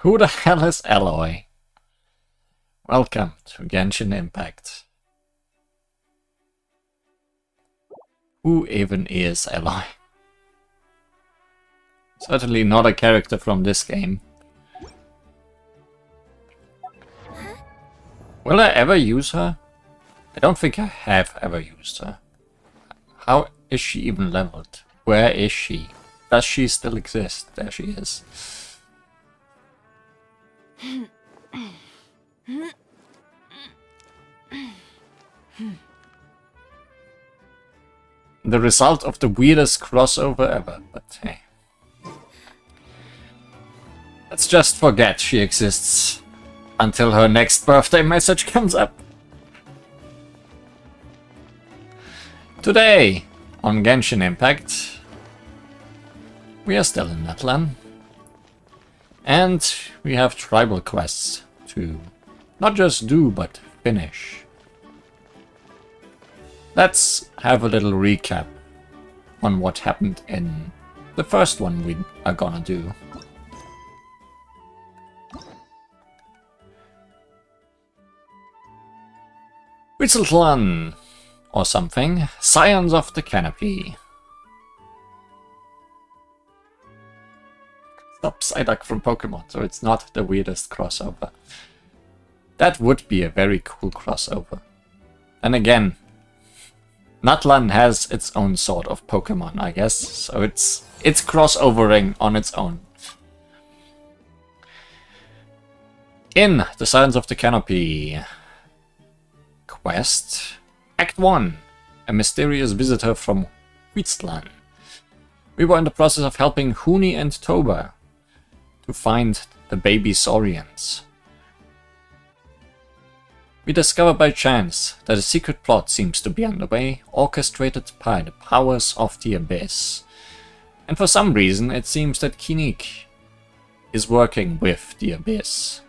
Who the hell is Alloy? Welcome to Genshin Impact. Who even is Alloy? Certainly not a character from this game. Will I ever use her? I don't think I have ever used her. How is she even leveled? Where is she? Does she still exist? There she is. The result of the weirdest crossover ever, but hey. Let's just forget she exists until her next birthday message comes up. Today, on Genshin Impact, we are still in Natlan. And we have tribal quests to not just do, but finish. Let's have a little recap on what happened in the first one we are gonna do. Natlan, or something. Scions of the Canopy. Stop Psyduck from Pokemon, so it's not the weirdest crossover. That would be a very cool crossover. And again, Natlan has its own sort of Pokemon, I guess, so it's crossovering on its own. In the Scions of the Canopy quest, Act 1, a mysterious visitor from Natlan. We were in the process of helping Huni and Toba to find the baby Saurians. We discover by chance that a secret plot seems to be underway, orchestrated by the powers of the Abyss. And for some reason it seems that Kinnick is working with the Abyss,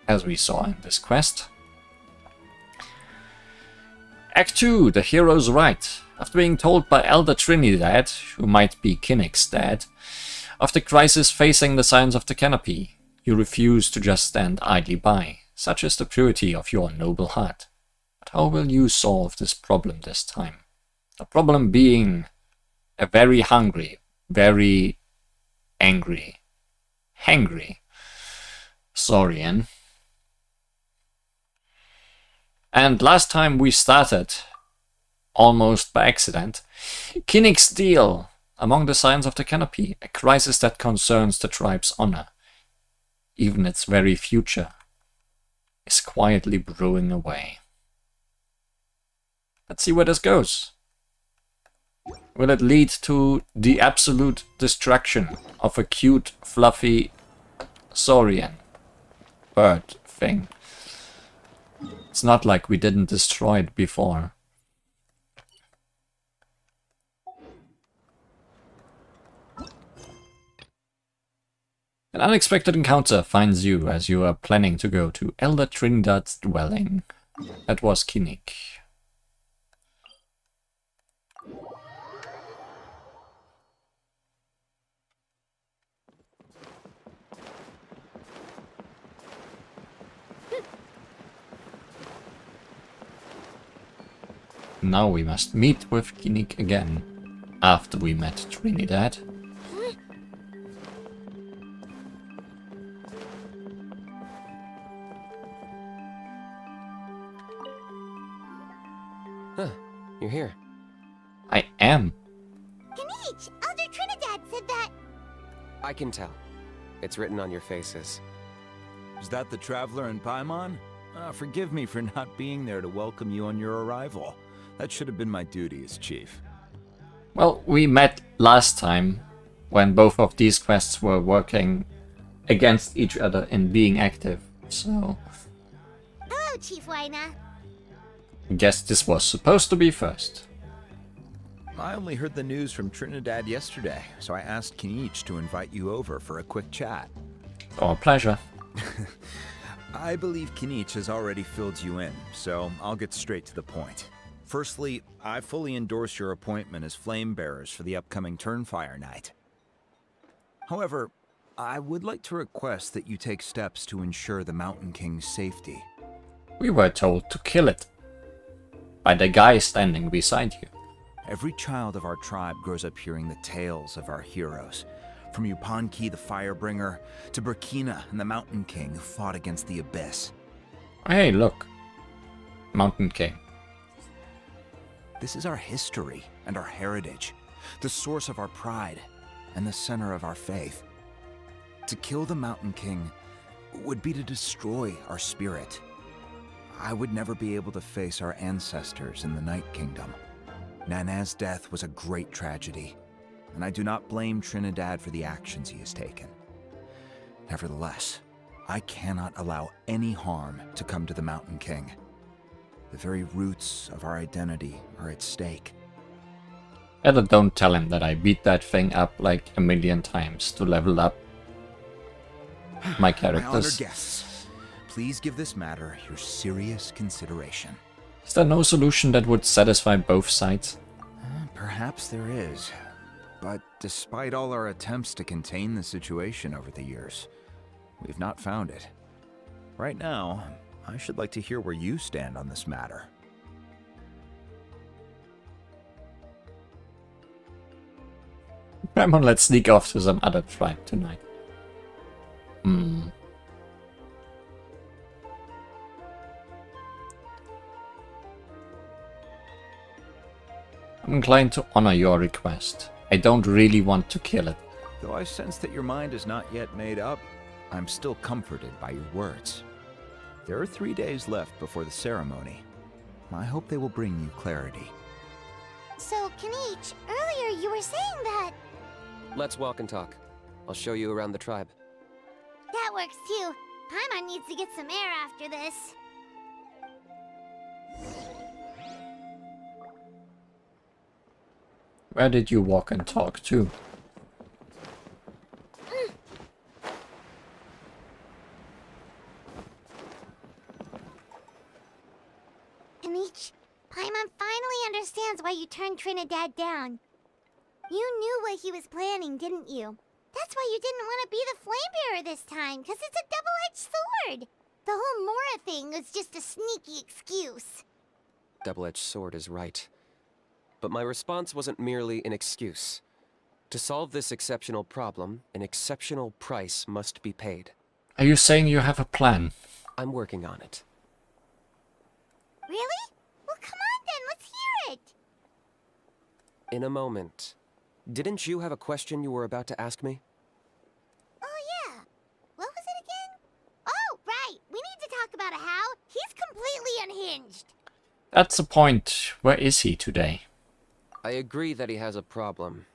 as we saw in this quest. Act 2, the hero's right. After being told by Elder Trinidad, who might be Kinnick's dad, of the crisis facing the Scions of the Canopy, you refuse to just stand idly by. Such is the purity of your noble heart. But how will you solve this problem this time? The problem being a very hungry, very angry, hangry Saurian. And last time we started, almost by accident, Kinnick's deal among the Scions of the Canopy, a crisis that concerns the tribe's honor. Even its very future is quietly brewing away. Let's see where this goes. Will it lead to the absolute destruction of a cute, fluffy Saurian bird thing? It's not like we didn't destroy it before. An unexpected encounter finds you as you are planning to go to Elder Trinidad's dwelling. That was Kinnick. Now we must meet with Kinnick again, after we met Trinidad. Huh, you're here. I am. Kinnick, Elder Trinidad said that. I can tell. It's written on your faces. Is that the Traveler in Paimon? Forgive me for not being there to welcome you on your arrival. That should have been my duty as chief. Well, we met last time when both of these quests were working against each other in being active, so Hello, Chief Wyna. I guess this was supposed to be first. I only heard the news from Trinidad yesterday, so I asked Kinnick to invite you over for a quick chat. Oh, pleasure. I believe Kinnick has already filled you in, so I'll get straight to the point. Firstly, I fully endorse your appointment as flame bearers for the upcoming Turnfire Night. However, I would like to request that you take steps to ensure the Mountain King's safety. We were told to kill it. By the guy standing beside you. Every child of our tribe grows up hearing the tales of our heroes. From Yupanqui the Firebringer, to Burkina and the Mountain King who fought against the Abyss. Hey, look. Mountain King. This is our history and our heritage, the source of our pride, and the center of our faith. To kill the Mountain King would be to destroy our spirit. I would never be able to face our ancestors in the Night Kingdom. Nana's death was a great tragedy, and I do not blame Trinidad for the actions he has taken. Nevertheless, I cannot allow any harm to come to the Mountain King. The very roots of our identity are at stake. Either don't tell him that I beat that thing up like a million times to level up my My honored characters. guests, please give this matter your serious consideration. Is there no solution that would satisfy both sides? Perhaps there is. But despite all our attempts to contain the situation over the years, we've not found it. Right now, I should like to hear where you stand on this matter. Come on, let's sneak off to some other tribe tonight. I'm inclined to honor your request. I don't really want to kill it. Though I sense that your mind is not yet made up, I'm still comforted by your words. There are 3 days left before the ceremony. I hope they will bring you clarity. So, Kanich, earlier you were saying that... Let's walk and talk. I'll show you around the tribe. That works too. Paimon needs to get some air after this. Where did you walk and talk to? Kanich, Paimon finally understands why you turned Trinidad down. You knew what he was planning, didn't you? That's why you didn't want to be the flame bearer this time, because it's a double-edged sword. The whole Mora thing was just a sneaky excuse. Double-edged sword is right. But my response wasn't merely an excuse. To solve this exceptional problem, an exceptional price must be paid. Are you saying you have a plan? I'm working on it. Really? Well, come on then, let's hear it. In a moment. Didn't you have a question you were about to ask me? Oh, yeah. What was it again? Oh, right. We need to talk about a how. He's completely unhinged. That's the point. Where is he today? I agree that he has a problem.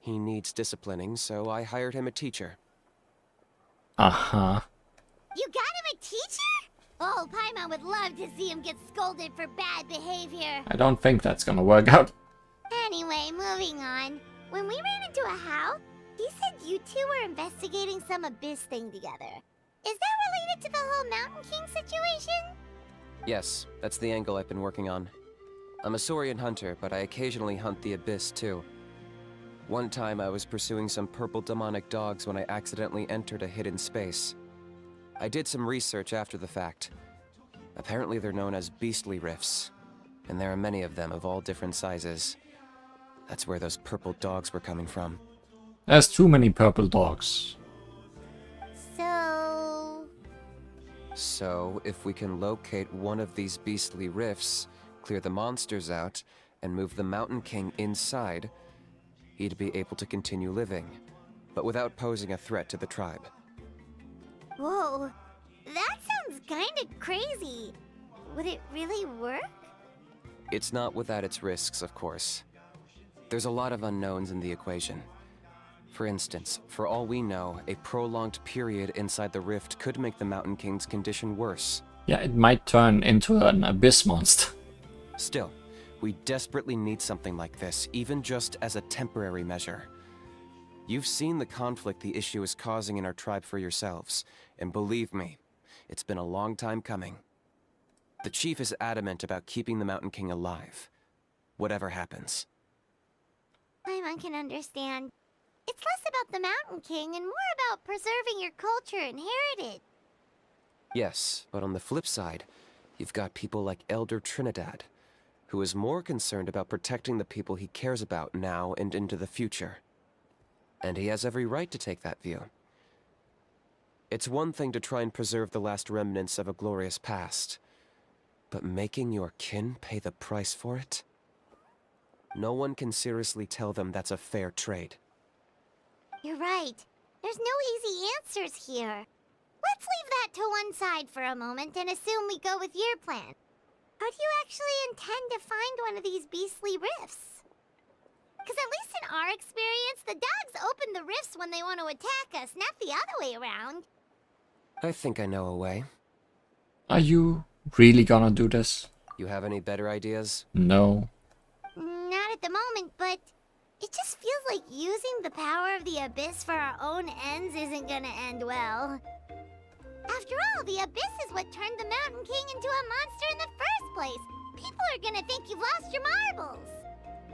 He needs disciplining, so I hired him a teacher. Uh-huh. You got him a teacher? Oh, Paimon would love to see him get scolded for bad behavior. I don't think that's gonna work out. Anyway, moving on. When we ran into a how, he said you two were investigating some abyss thing together. Is that related to the whole Mountain King situation? Yes, that's the angle I've been working on. I'm a Saurian hunter, but I occasionally hunt the abyss too. One time I was pursuing some purple demonic dogs when I accidentally entered a hidden space. I did some research after the fact. Apparently they're known as beastly rifts, and there are many of them of all different sizes. That's where those purple dogs were coming from. There's too many purple dogs. So, if we can locate one of these beastly rifts, clear the monsters out, and move the Mountain King inside, he'd be able to continue living, but without posing a threat to the tribe. Whoa, that sounds kinda crazy. Would it really work? It's not without its risks, of course. There's a lot of unknowns in the equation. For instance, for all we know, a prolonged period inside the rift could make the Mountain King's condition worse. Yeah, it might turn into an abyss monster. Still, we desperately need something like this, even just as a temporary measure. You've seen the conflict the issue is causing in our tribe for yourselves, and believe me, it's been a long time coming. The chief is adamant about keeping the Mountain King alive, whatever happens. Paimon can understand. It's less about the Mountain King and more about preserving your culture and heritage. Yes, but on the flip side, you've got people like Elder Trinidad, who is more concerned about protecting the people he cares about now and into the future. And he has every right to take that view. It's one thing to try and preserve the last remnants of a glorious past, but making your kin pay the price for it? No one can seriously tell them that's a fair trade. You're right. There's no easy answers here. Let's leave that to one side for a moment and assume we go with your plan. How do you actually intend to find one of these beastly rifts? Because at least in our experience, the dogs open the rifts when they want to attack us, not the other way around. I think I know a way. Are you really gonna do this? You have any better ideas? No. Not at the moment, but it just feels like using the power of the Abyss for our own ends isn't gonna end well. After all, the Abyss is what turned the Mountain King into a monster in the first place. People are gonna think you've lost your marbles.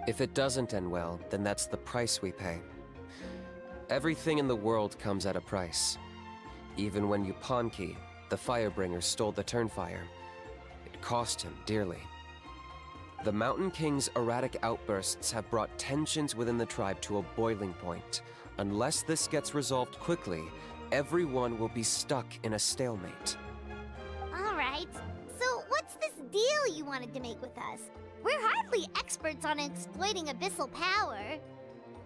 If it doesn't end well, then that's the price we pay. Everything in the world comes at a price. Even when Yupanqui, the Firebringer, stole the Turnfire, it cost him dearly. The Mountain King's erratic outbursts have brought tensions within the tribe to a boiling point. Unless this gets resolved quickly, everyone will be stuck in a stalemate. Alright, so what's this deal you wanted to make with us? We're hardly experts on exploiting abyssal power.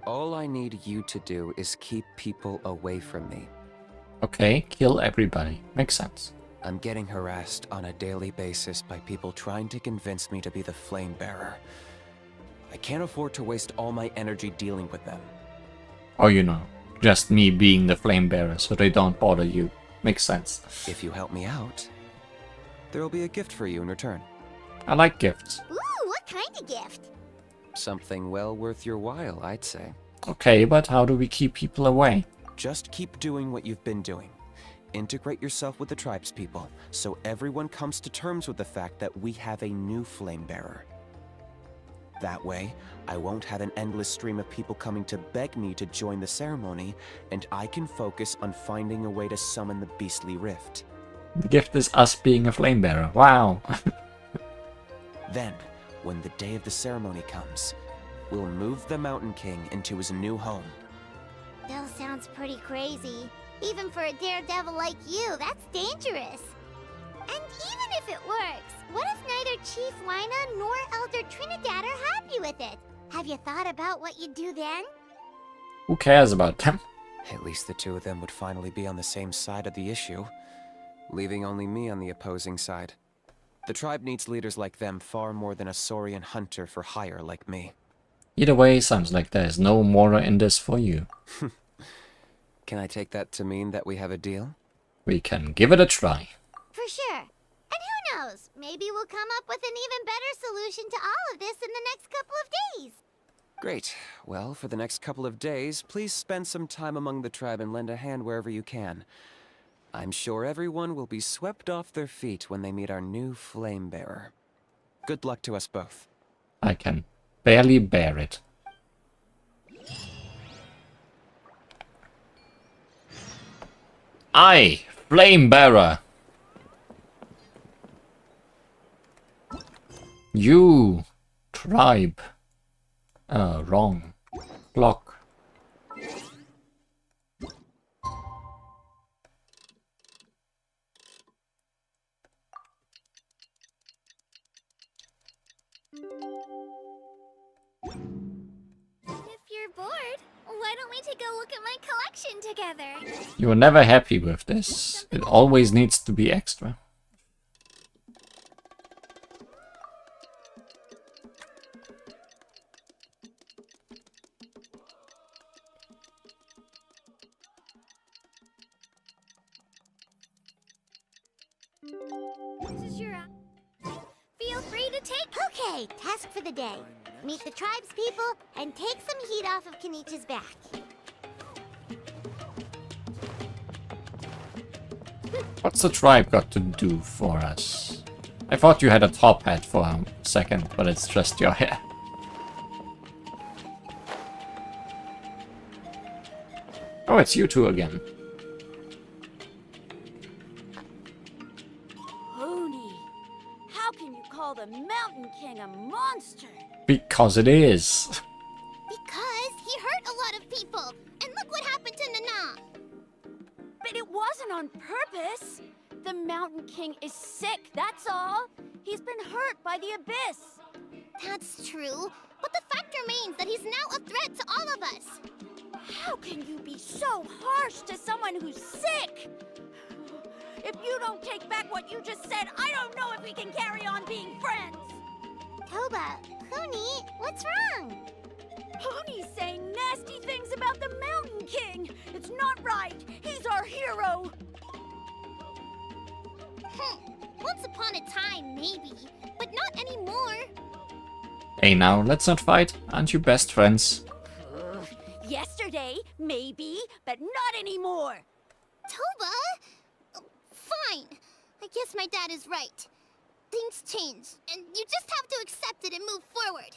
All I need you to do is keep people away from me. Okay, kill everybody. Makes sense. I'm getting harassed on a daily basis by people trying to convince me to be the Flame Bearer. I can't afford to waste all my energy dealing with them. Oh, you know, just me being the flame bearer so they don't bother you. Makes sense. If you help me out, there will be a gift for you in return. I like gifts. Ooh, what kind of gift? Something well worth your while, I'd say. Okay, but how do we keep people away? Just keep doing what you've been doing. Integrate yourself with the tribespeople, so everyone comes to terms with the fact that we have a new Flame Bearer. That way, I won't have an endless stream of people coming to beg me to join the ceremony, and I can focus on finding a way to summon the beastly rift. The gift is us being a flame bearer. Wow. Then, when the day of the ceremony comes, we'll move the Mountain King into his new home. Still sounds pretty crazy. Even for a daredevil like you, that's dangerous. And even if it works, what if neither Chief Lina nor Elder Trinidad are happy with it? Have you thought about what you'd do then? Who cares about them? At least the two of them would finally be on the same side of the issue, leaving only me on the opposing side. The tribe needs leaders like them far more than a Saurian hunter for hire like me. Either way, sounds like there's no more in this for you. Can I take that to mean that we have a deal? We can give it a try. For sure. And who knows? Maybe we'll come up with an even better solution to all of this in the next couple of days. Great. Well, for the next couple of days, please spend some time among the tribe and lend a hand wherever you can. I'm sure everyone will be swept off their feet when they meet our new Flame Bearer. Good luck to us both. I can barely bear it. I, Flame Bearer. You, tribe. Wrong. Block. If you're bored, why don't we take a look at my collection together? You are never happy with this. It always needs to be extra. Feel free to take... Okay, task for the day. Meet the tribespeople and take some heat off of Kenichi's back. What's the tribe got to do for us? I thought you had a top hat for a second, but it's just your hair. Oh, it's you two again. Pony, how can you call the Mountain King a monster? Because it is. Because he hurt a lot of people. And look what happened to Nana. But it wasn't on purpose. The Mountain King is sick, that's all. He's been hurt by the Abyss. That's true. But the fact remains that he's now a threat to all of us. How can you be so harsh to someone who's sick? If you don't take back what you just said, I don't know if we can carry on being friends. Toba, Huni, what's wrong? Pony's saying nasty things about the Mountain King. It's not right. He's our hero. Once upon a time, maybe. But not anymore. Hey now, let's not fight. Aren't you best friends? Yesterday, maybe, but not anymore. Toba? Fine. I guess my dad is right. Things change, and you just have to accept it and move forward.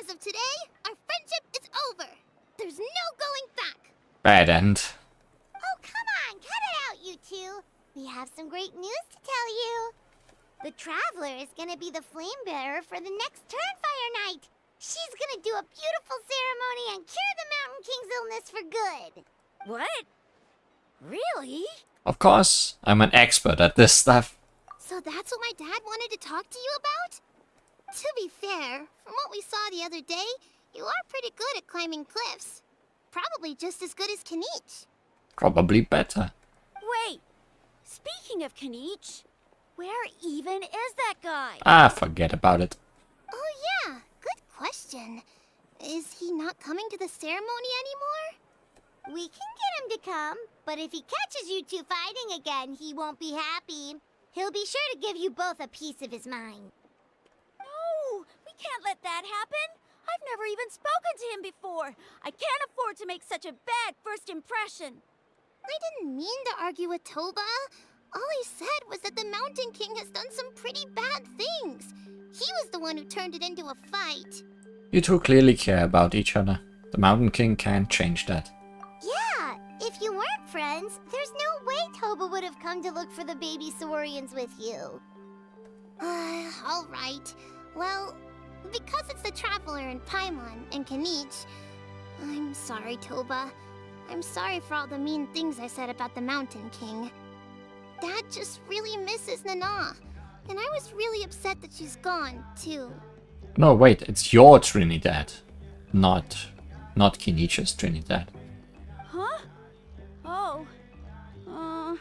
As of today, our friendship is over. There's no going back. Bad end. Oh, come on, cut it out, you two. We have some great news to tell you. The Traveler is gonna be the flame bearer for the next Turnfire Night. She's gonna do a beautiful ceremony and cure the Mountain King's illness for good. What? Really? Of course, I'm an expert at this stuff. So that's what my dad wanted to talk to you about? To be fair, from what we saw the other day, you are pretty good at climbing cliffs. Probably just as good as Kanich. Probably better. Wait. Speaking of Kanich, where even is that guy? Ah, forget about it. Oh yeah, good question. Is he not coming to the ceremony anymore? We can get him to come, but if he catches you two fighting again, he won't be happy. He'll be sure to give you both a piece of his mind. No, we can't let that happen. I've never even spoken to him before. I can't afford to make such a bad first impression. I didn't mean to argue with Toba. All I said was that the Mountain King has done some pretty bad things. He was the one who turned it into a fight. You two clearly care about each other. The Mountain King can't change that. Yeah, if you weren't friends, there's no way Toba would have come to look for the baby Saurians with you. All right. Well, because it's the Traveler and Paimon and Kanich, I'm sorry, Toba. I'm sorry for all the mean things I said about the Mountain King. Dad just really misses Nana, and I was really upset that she's gone, too. No, wait, it's your Trinidad. Not Kinich's Trinidad. Huh? Oh. I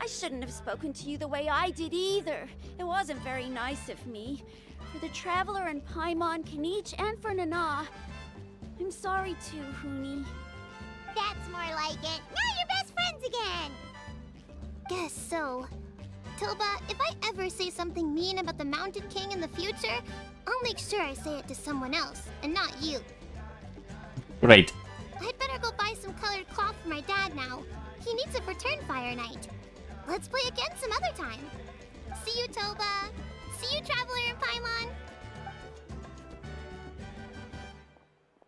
shouldn't have spoken to you the way I did either. It wasn't very nice of me. For the Traveler and Paimon, Kanich, and for Nana. I'm sorry too, Huni. That's more like it. Now you're best friends again! Guess so. Toba, if I ever say something mean about the Mountain King in the future, I'll make sure I say it to someone else, and not you. Great. I'd better go buy some colored cloth for my dad now. He needs it for Turnfire Night. Let's play again some other time. See you, Toba. See you, Traveler and Paimon.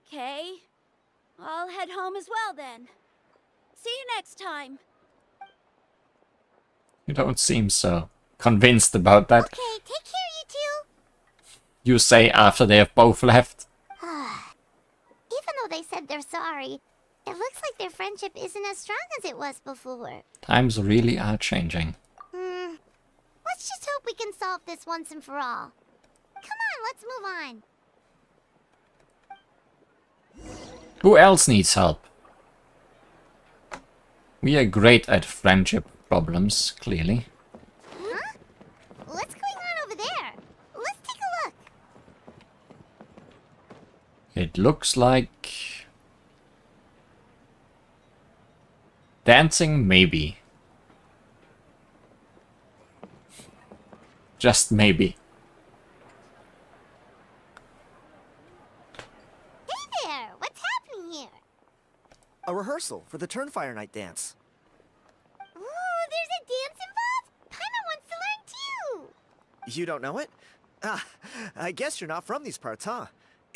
Okay. I'll head home as well then. See you next time. You don't seem so convinced about that. Okay, take care, you two. You say after they have both left. Even though they said they're sorry, it looks like their friendship isn't as strong as it was before. Times really are changing. Let's just hope we can solve this once and for all. Come on, let's move on. Who else needs help? We are great at friendship problems, clearly. Huh? What's going on over there? Let's take a look. It looks like... dancing, maybe. Just maybe. Hey there, what's happening here? A rehearsal for the Turnfire Night dance. Ooh, there's a dance involved? Paimon wants to learn too. You don't know it? Ah, I guess you're not from these parts, huh?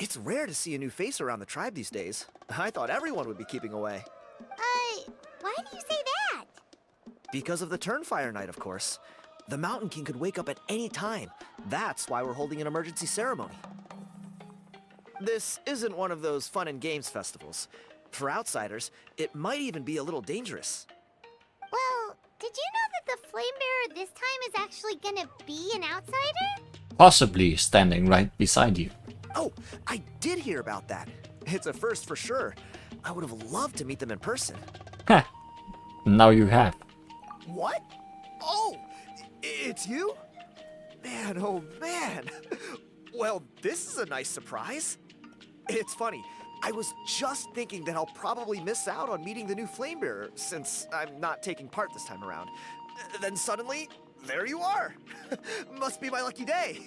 It's rare to see a new face around the tribe these days. I thought everyone would be keeping away. Why do you say that? Because of the Turnfire Night, of course. The Mountain King could wake up at any time. That's why we're holding an emergency ceremony. This isn't one of those fun and games festivals. For outsiders, it might even be a little dangerous. Well, did you know that the Flame Bearer this time is actually gonna be an outsider? Possibly standing right beside you. Oh, I did hear about that. It's a first for sure. I would have loved to meet them in person. Heh. Now you have. What? Oh, it's you? Man, oh man. Well, this is a nice surprise. It's funny. I was just thinking that I'll probably miss out on meeting the new Flamebearer since I'm not taking part this time around. Then suddenly, there you are. Must be my lucky day.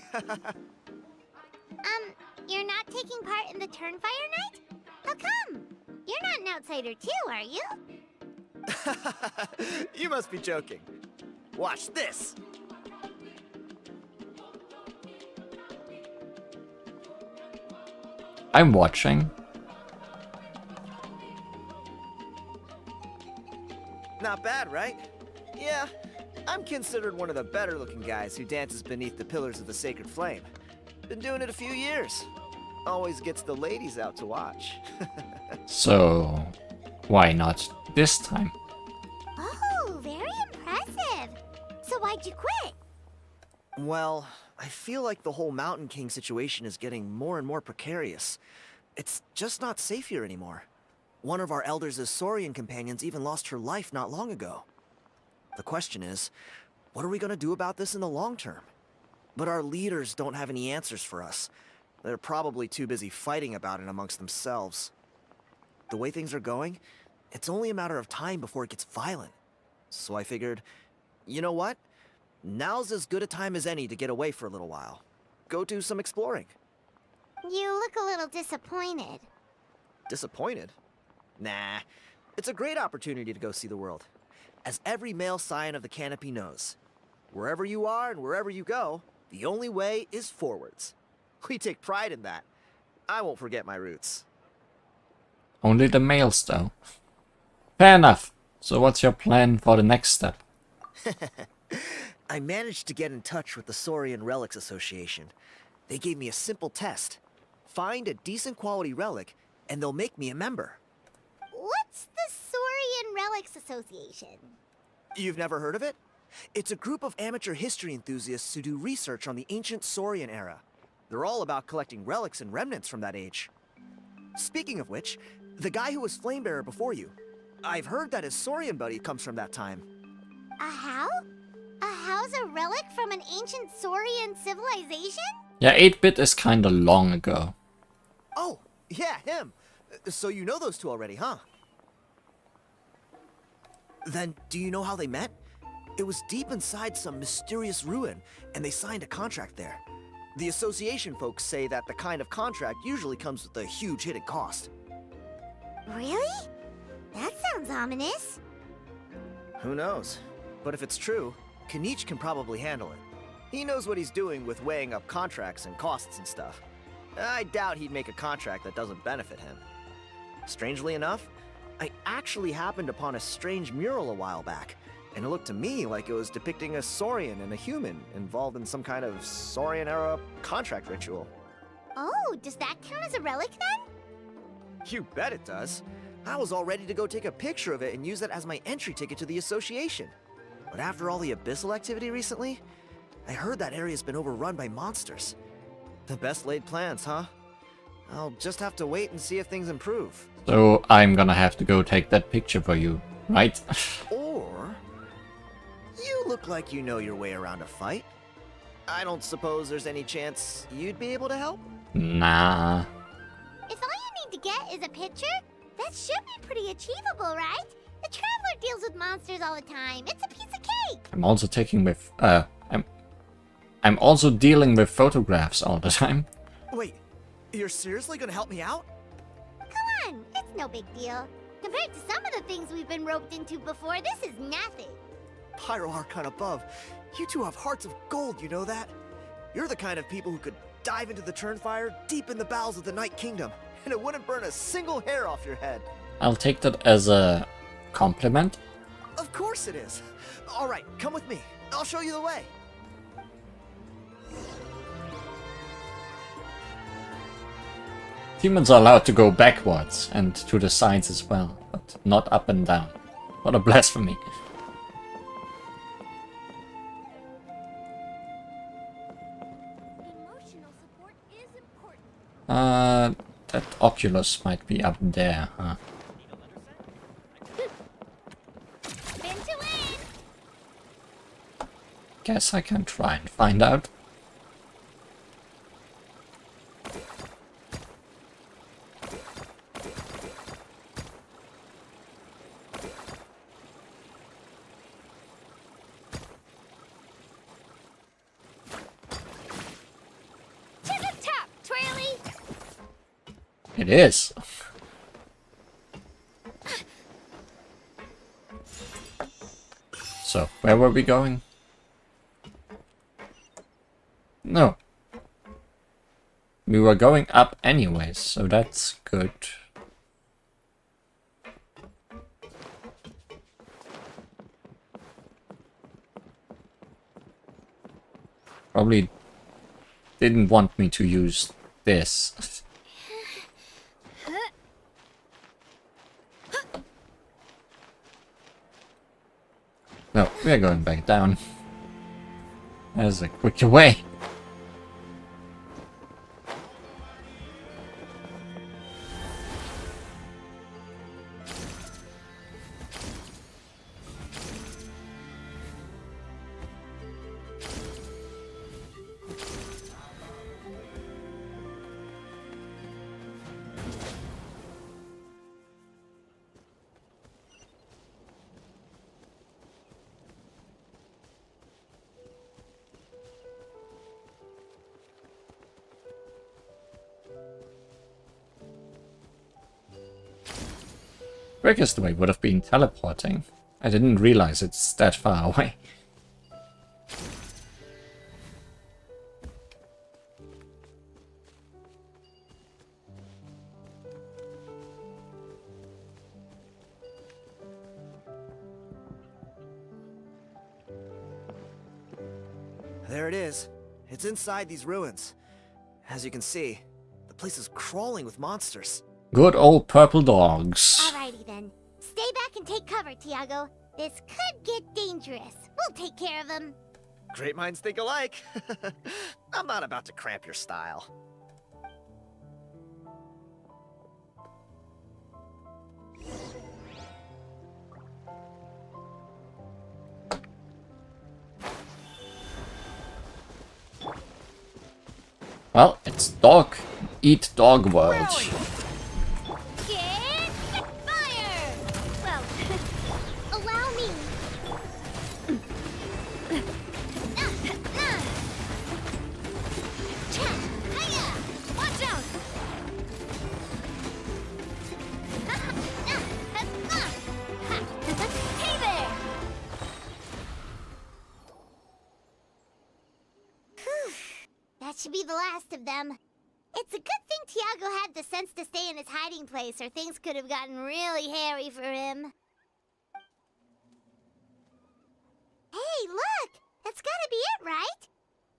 You're not taking part in the Turnfire Night? How come? You're not an outsider too, are you? You must be joking. Watch this. I'm watching. Not bad, right? Yeah, I'm considered one of the better looking guys who dances beneath the pillars of the sacred flame. Been doing it a few years. Always gets the ladies out to watch. So, why not this time? Oh, very impressive. So why'd you quit? Well, I feel like the whole Mountain King situation is getting more and more precarious. It's just not safe here anymore. One of our elders' Saurian companions even lost her life not long ago. The question is, what are we gonna do about this in the long term? But our leaders don't have any answers for us. They're probably too busy fighting about it amongst themselves. The way things are going, it's only a matter of time before it gets violent. So I figured, you know what? Now's as good a time as any to get away for a little while. Go do some exploring. You look a little disappointed. Disappointed? Nah, it's a great opportunity to go see the world. As every male scion of the canopy knows, wherever you are and wherever you go, the only way is forwards. We take pride in that. I won't forget my roots. Only the males though. Fair enough. So what's your plan for the next step? I managed to get in touch with the Saurian Relics Association. They gave me a simple test. Find a decent quality relic, and they'll make me a member. What's the Saurian Relics Association? You've never heard of it? It's a group of amateur history enthusiasts who do research on the ancient Saurian era. They're all about collecting relics and remnants from that age. Speaking of which, the guy who was Flamebearer before you, I've heard that his Saurian buddy comes from that time. A how? A how's a relic from an ancient Saurian civilization? Yeah, 8-bit is kinda long ago. Oh, yeah, him. So you know those two already, huh? Then, do you know how they met? It was deep inside some mysterious ruin, and they signed a contract there. The association folks say that the kind of contract usually comes with a huge hidden cost. Really? That sounds ominous. Who knows? But if it's true, Kanich can probably handle it. He knows what he's doing with weighing up contracts and costs and stuff. I doubt he'd make a contract that doesn't benefit him. Strangely enough, I actually happened upon a strange mural a while back, and it looked to me like it was depicting a Saurian and a human involved in some kind of Saurian-era contract ritual. Oh, does that count as a relic then? You bet it does. I was all ready to go take a picture of it and use it as my entry ticket to the association. But after all the abyssal activity recently, I heard that area's been overrun by monsters. The best laid plans, huh? I'll just have to wait and see if things improve. So I'm gonna have to go take that picture for you, right? Or... you look like you know your way around a fight. I don't suppose there's any chance you'd be able to help? Nah. If all you need to get is a picture, that should be pretty achievable, right? The Traveler deals with monsters all the time. It's a piece of cake. I'm also taking with I'm also dealing with photographs all the time. Wait, you're seriously gonna help me out? Come on, it's no big deal. Compared to some of the things we've been roped into before, this is nothing. Pyro Archon above, you two have hearts of gold, you know that? You're the kind of people who could dive into the Turnfire deep in the bowels of the Night Kingdom, and it wouldn't burn a single hair off your head. I'll take that as a compliment. Of course it is. All right, come with me. I'll show you the way. Humans are allowed to go backwards and to the sides as well, but not up and down. What a blasphemy. Emotional support is important. That Oculus might be up there, huh? Spin to win! Guess I can try and find out. Tap, Twirly! It is. So, where were we going? No. We were going up anyways, so that's good. Probably didn't want me to use this. No, we're going back down. There's a quicker way. Quickest way would have been teleporting. I didn't realize it's that far away. There it is. It's inside these ruins. As you can see, the place is crawling with monsters. Good old purple dogs. Alrighty then. Stay back and take cover, Tiago. This could get dangerous. We'll take care of him. Great minds think alike. I'm not about to cramp your style. Well, it's dog eat dog world. Get fire! Well, allow me. Hiya! Watch out! Hey there! That should be the last of them. It's a good thing Tiago had the sense to stay in his hiding place, or things could have gotten really hairy for him. Hey, look! That's gotta be it, right?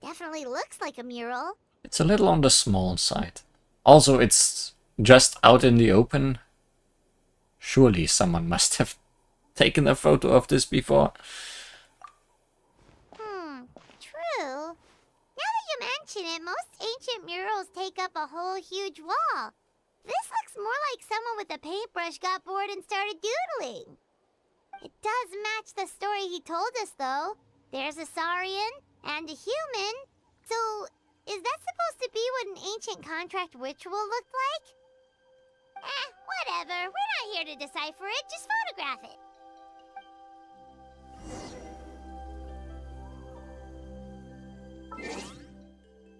Definitely looks like a mural. It's a little on the small side. Also, it's just out in the open. Surely someone must have taken a photo of this before. True. Now that you mention it, most ancient murals take up a whole huge wall. This looks more like someone with a paintbrush got bored and started doodling. It does match the story he told us, though. There's a Saurian and a human. So, is that supposed to be what an ancient contract ritual looked like? Whatever. We're not here to decipher it. Just photograph it.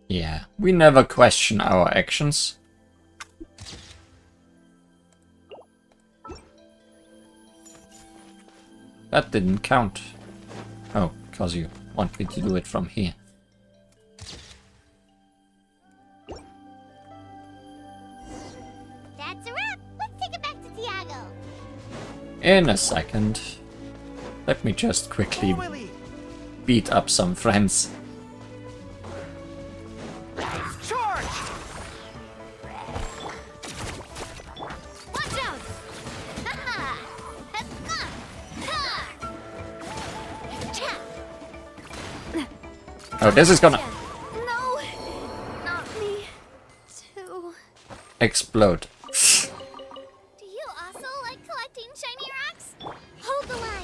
Yeah, we never question our actions. That didn't count. Oh, because you want me to do it from here. In a second. Let me just quickly Willy! beat up some friends. Charge! Watch out! Ha-ha! Ha-ha! Ha! Cha! Oh, this is gonna No, not me. Too. explode. Do you also like collecting shiny rocks? Hold the line.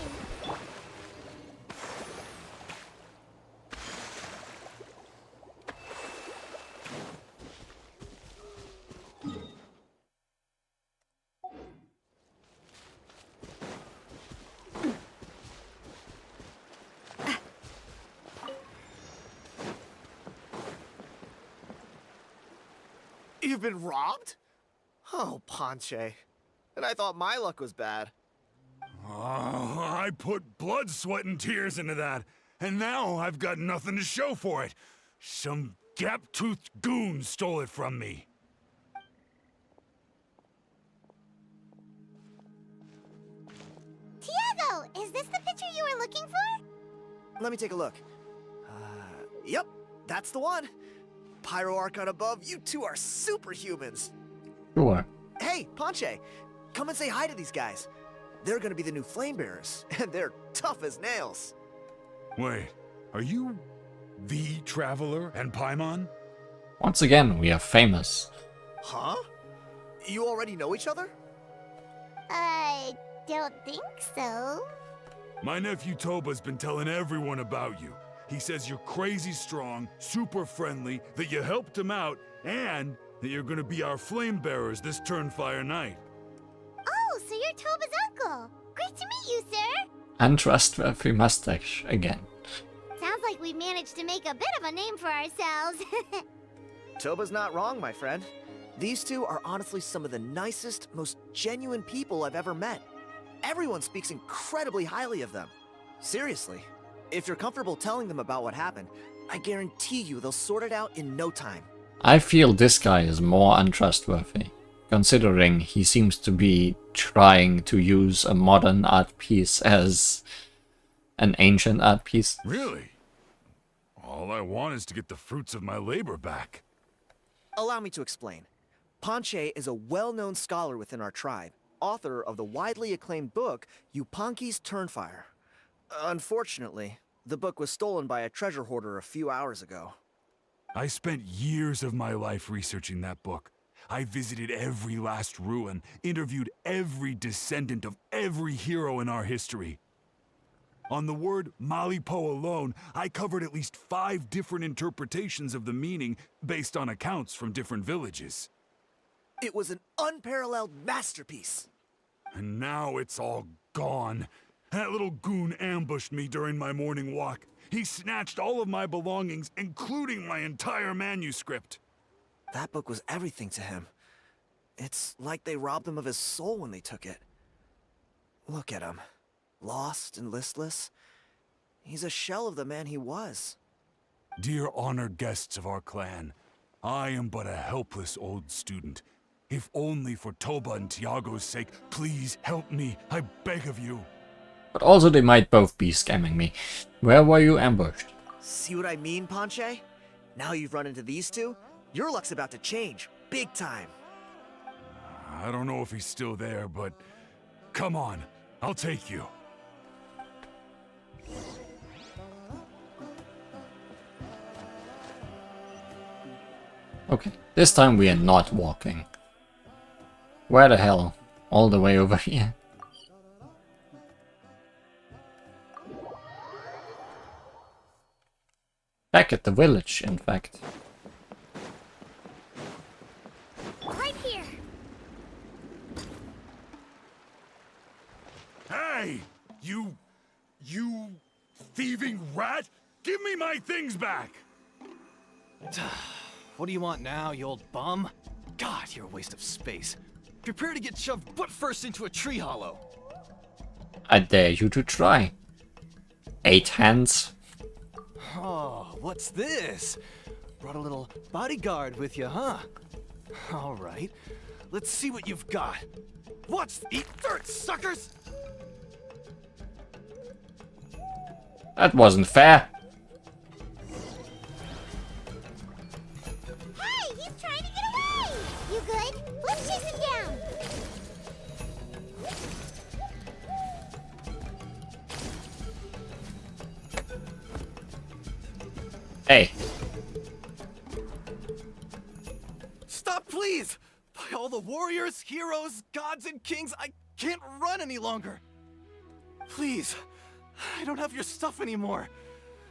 You've been robbed? Oh, Ponche. And I thought my luck was bad. Oh, I put blood, sweat, and tears into that, and now I've got nothing to show for it. Some gap-toothed goon stole it from me. Tiago, is this the picture you were looking for? Let me take a look. Yep, that's the one. Pyro Archon above, you two are superhumans. Sure. Hey, Ponche, come and say hi to these guys. They're gonna be the new flame bearers, and they're tough as nails. Wait, are you the Traveler and Paimon? Once again, we are famous. Huh? You already know each other? I don't think so. My nephew Toba's been telling everyone about you. He says you're crazy strong, super friendly, that you helped him out, and that you're gonna be our flame bearers this Turnfire night. Oh, so you're Toba's uncle. Great to meet you, sir. Untrustworthy mustache again. Sounds like we managed to make a bit of a name for ourselves. Toba's not wrong, my friend. These two are honestly some of the nicest, most genuine people I've ever met. Everyone speaks incredibly highly of them. Seriously. If you're comfortable telling them about what happened, I guarantee you they'll sort it out in no time. I feel this guy is more untrustworthy, considering he seems to be trying to use a modern art piece as an ancient art piece. Really? All I want is to get the fruits of my labor back. Allow me to explain. Ponche is a well-known scholar within our tribe, author of the widely acclaimed book, Yupanqui's Turnfire. Unfortunately, the book was stolen by a treasure hoarder a few hours ago. I spent years of my life researching that book. I visited every last ruin, interviewed every descendant of every hero in our history. On the word Malipo alone, I covered at least 5 different interpretations of the meaning based on accounts from different villages. It was an unparalleled masterpiece. And now it's all gone. That little goon ambushed me during my morning walk. He snatched all of my belongings, including my entire manuscript. That book was everything to him. It's like they robbed him of his soul when they took it. Look at him. Lost and listless. He's a shell of the man he was. Dear honored guests of our clan, I am but a helpless old student. If only for Toba and Tiago's sake, please help me, I beg of you. But also they might both be scamming me. Where were you ambushed? See what I mean, Ponche? Now you've run into these two, your luck's about to change, big time. I don't know if he's still there, but come on, I'll take you. Okay, this time we are not walking. Where the hell? All the way over here. Back at the village, in fact. Right here. Hey! You thieving rat! Give me my things back! What do you want now, you old bum? God, you're a waste of space. Prepare to get shoved butt first into a tree hollow. I dare you to try. 8 hands. Oh, what's this? Brought a little bodyguard with you, huh? All right, let's see what you've got. Eat dirt, suckers! That wasn't fair. Hey, he's trying to get away! You good? Let's chase him down! Hey. Stop, please! By all the warriors, heroes, gods, and kings, I can't run any longer. Please, I don't have your stuff anymore.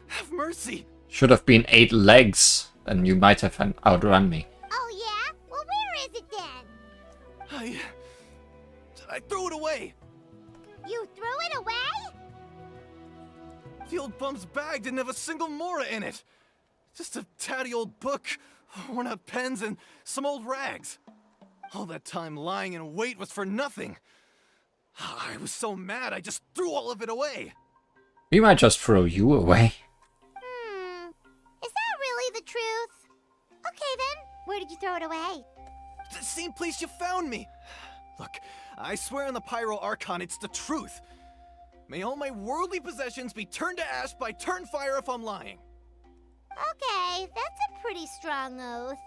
Have mercy. Should have been 8 legs, then you might have outrun me. Oh yeah? Well, where is it then? I threw it away. You threw it away? The old bum's bag didn't have a single mora in it. Just a tatty old book, worn out pens, and some old rags. All that time lying in wait was for nothing. I was so mad, I just threw all of it away. We might just throw you away. Is that really the truth? Okay then, where did you throw it away? The same place you found me. Look, I swear on the Pyro Archon, it's the truth. May all my worldly possessions be turned to ash by Turnfire if I'm lying. Okay, that's a pretty strong oath.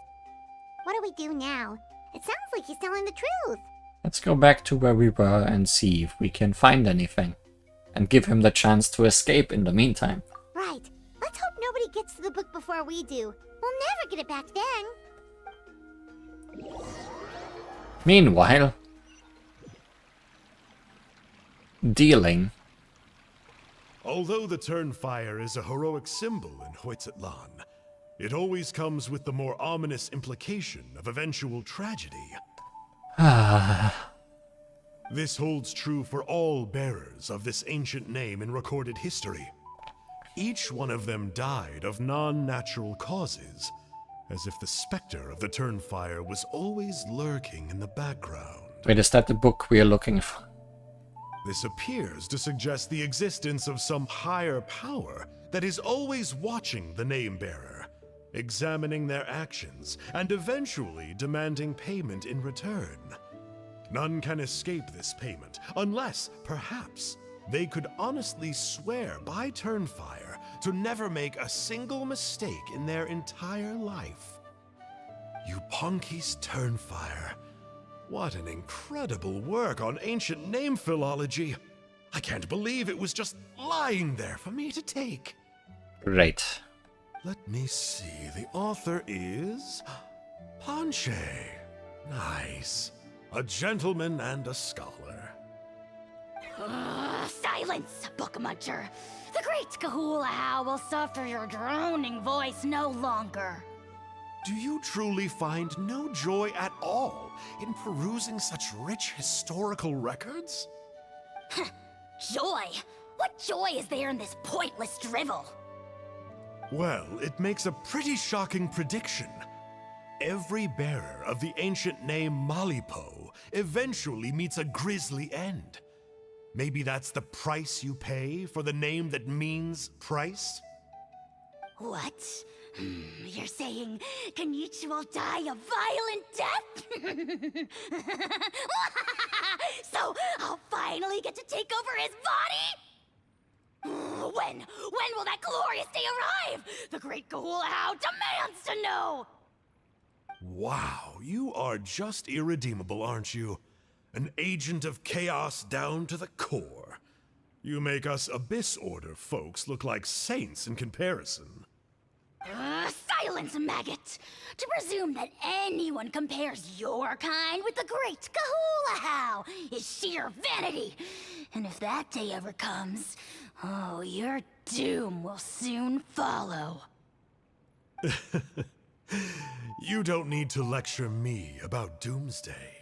What do we do now? It sounds like he's telling the truth. Let's go back to where we were and see if we can find anything. And give him the chance to escape in the meantime. Right. Let's hope nobody gets to the book before we do. We'll never get it back then. Meanwhile... dealing. Although the Turnfire is a heroic symbol in Hoytzatlan, it always comes with the more ominous implication of eventual tragedy. This holds true for all bearers of this ancient name in recorded history. Each one of them died of non-natural causes, as if the specter of the Turnfire was always lurking in the background. Wait, is that the book we are looking for? This appears to suggest the existence of some higher power that is always watching the name-bearer, examining their actions, and eventually demanding payment in return. None can escape this payment, unless, perhaps, they could honestly swear by Turnfire to never make a single mistake in their entire life. Yupanki's Turnfire. What an incredible work on ancient name philology. I can't believe it was just lying there for me to take. Great. Let me see. The author is... Panche. Nice. A gentleman and a scholar. Silence, book muncher. The great Kahulahow will suffer your droning voice no longer. Do you truly find no joy at all in perusing such rich historical records? Joy? What joy is there in this pointless drivel? Well, it makes a pretty shocking prediction. Every bearer of the ancient name Malipo eventually meets a grisly end. Maybe that's the price you pay for the name that means price? What? You're saying Kenichi will die a violent death? So I'll finally get to take over his body? When will that glorious day arrive? The great Kahulahow demands to know! Wow, you are just irredeemable, aren't you? An agent of chaos down to the core. You make us Abyss Order folks look like saints in comparison. Silence, maggot! To presume that anyone compares your kind with the great Kahulahow is sheer vanity. And if that day ever comes, oh, your doom will soon follow. You don't need to lecture me about Doomsday.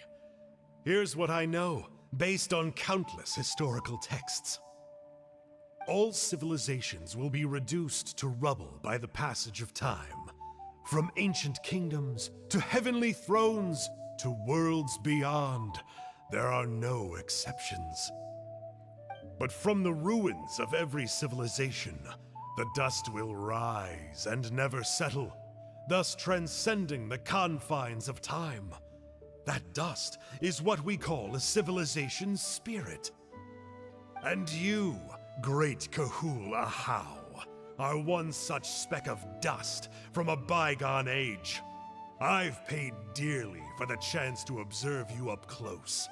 Here's what I know, based on countless historical texts. All civilizations will be reduced to rubble by the passage of time. From ancient kingdoms, to heavenly thrones, to worlds beyond, there are no exceptions. But from the ruins of every civilization, the dust will rise and never settle, thus transcending the confines of time. That dust is what we call a civilization's spirit. And you, Great Kahul Ahau, are one such speck of dust from a bygone age. I've paid dearly for the chance to observe you up close.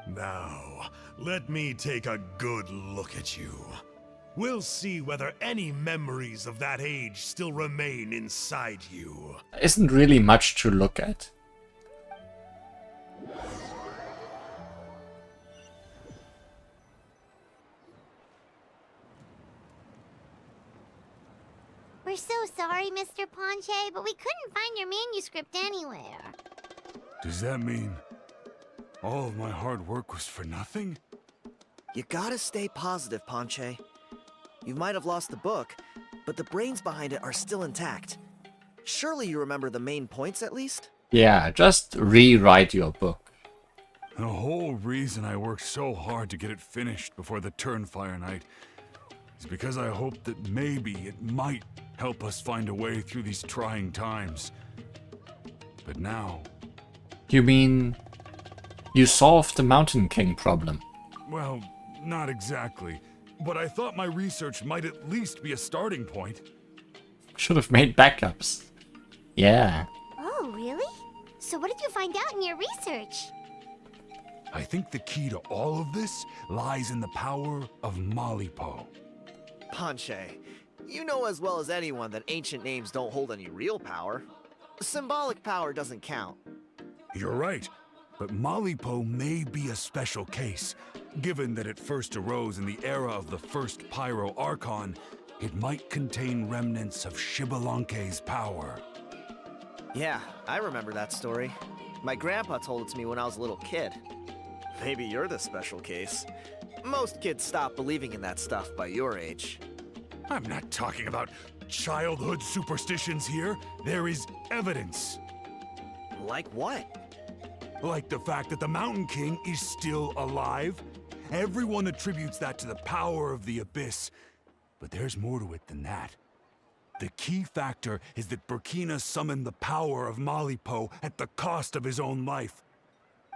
Now, let me take a good look at you. We'll see whether any memories of that age still remain inside you. Isn't really much to look at. We're so sorry, Mr. Ponche, but we couldn't find your manuscript anywhere. Does that mean all of my hard work was for nothing? You gotta stay positive, Ponche. You might have lost the book, but the brains behind it are still intact. Surely you remember the main points at least? Yeah, just rewrite your book. The whole reason I worked so hard to get it finished before the Turnfire Night is because I hoped that maybe it might help us find a way through these trying times. But now... You mean you solved the Mountain King problem? Well, not exactly. But I thought my research might at least be a starting point. Should have made backups. Yeah. Oh, really? So what did you find out in your research? I think the key to all of this lies in the power of Malipo. Ponche, you know as well as anyone that ancient names don't hold any real power. Symbolic power doesn't count. You're right, but Malipo may be a special case. Given that it first arose in the era of the first Pyro Archon, it might contain remnants of Shibalanke's power. Yeah, I remember that story. My grandpa told it to me when I was a little kid. Maybe you're the special case. Most kids stop believing in that stuff by your age. I'm not talking about childhood superstitions here. There is evidence. Like what? Like the fact that the Mountain King is still alive. Everyone attributes that to the power of the Abyss. But there's more to it than that. The key factor is that Burkina summoned the power of Malipo at the cost of his own life.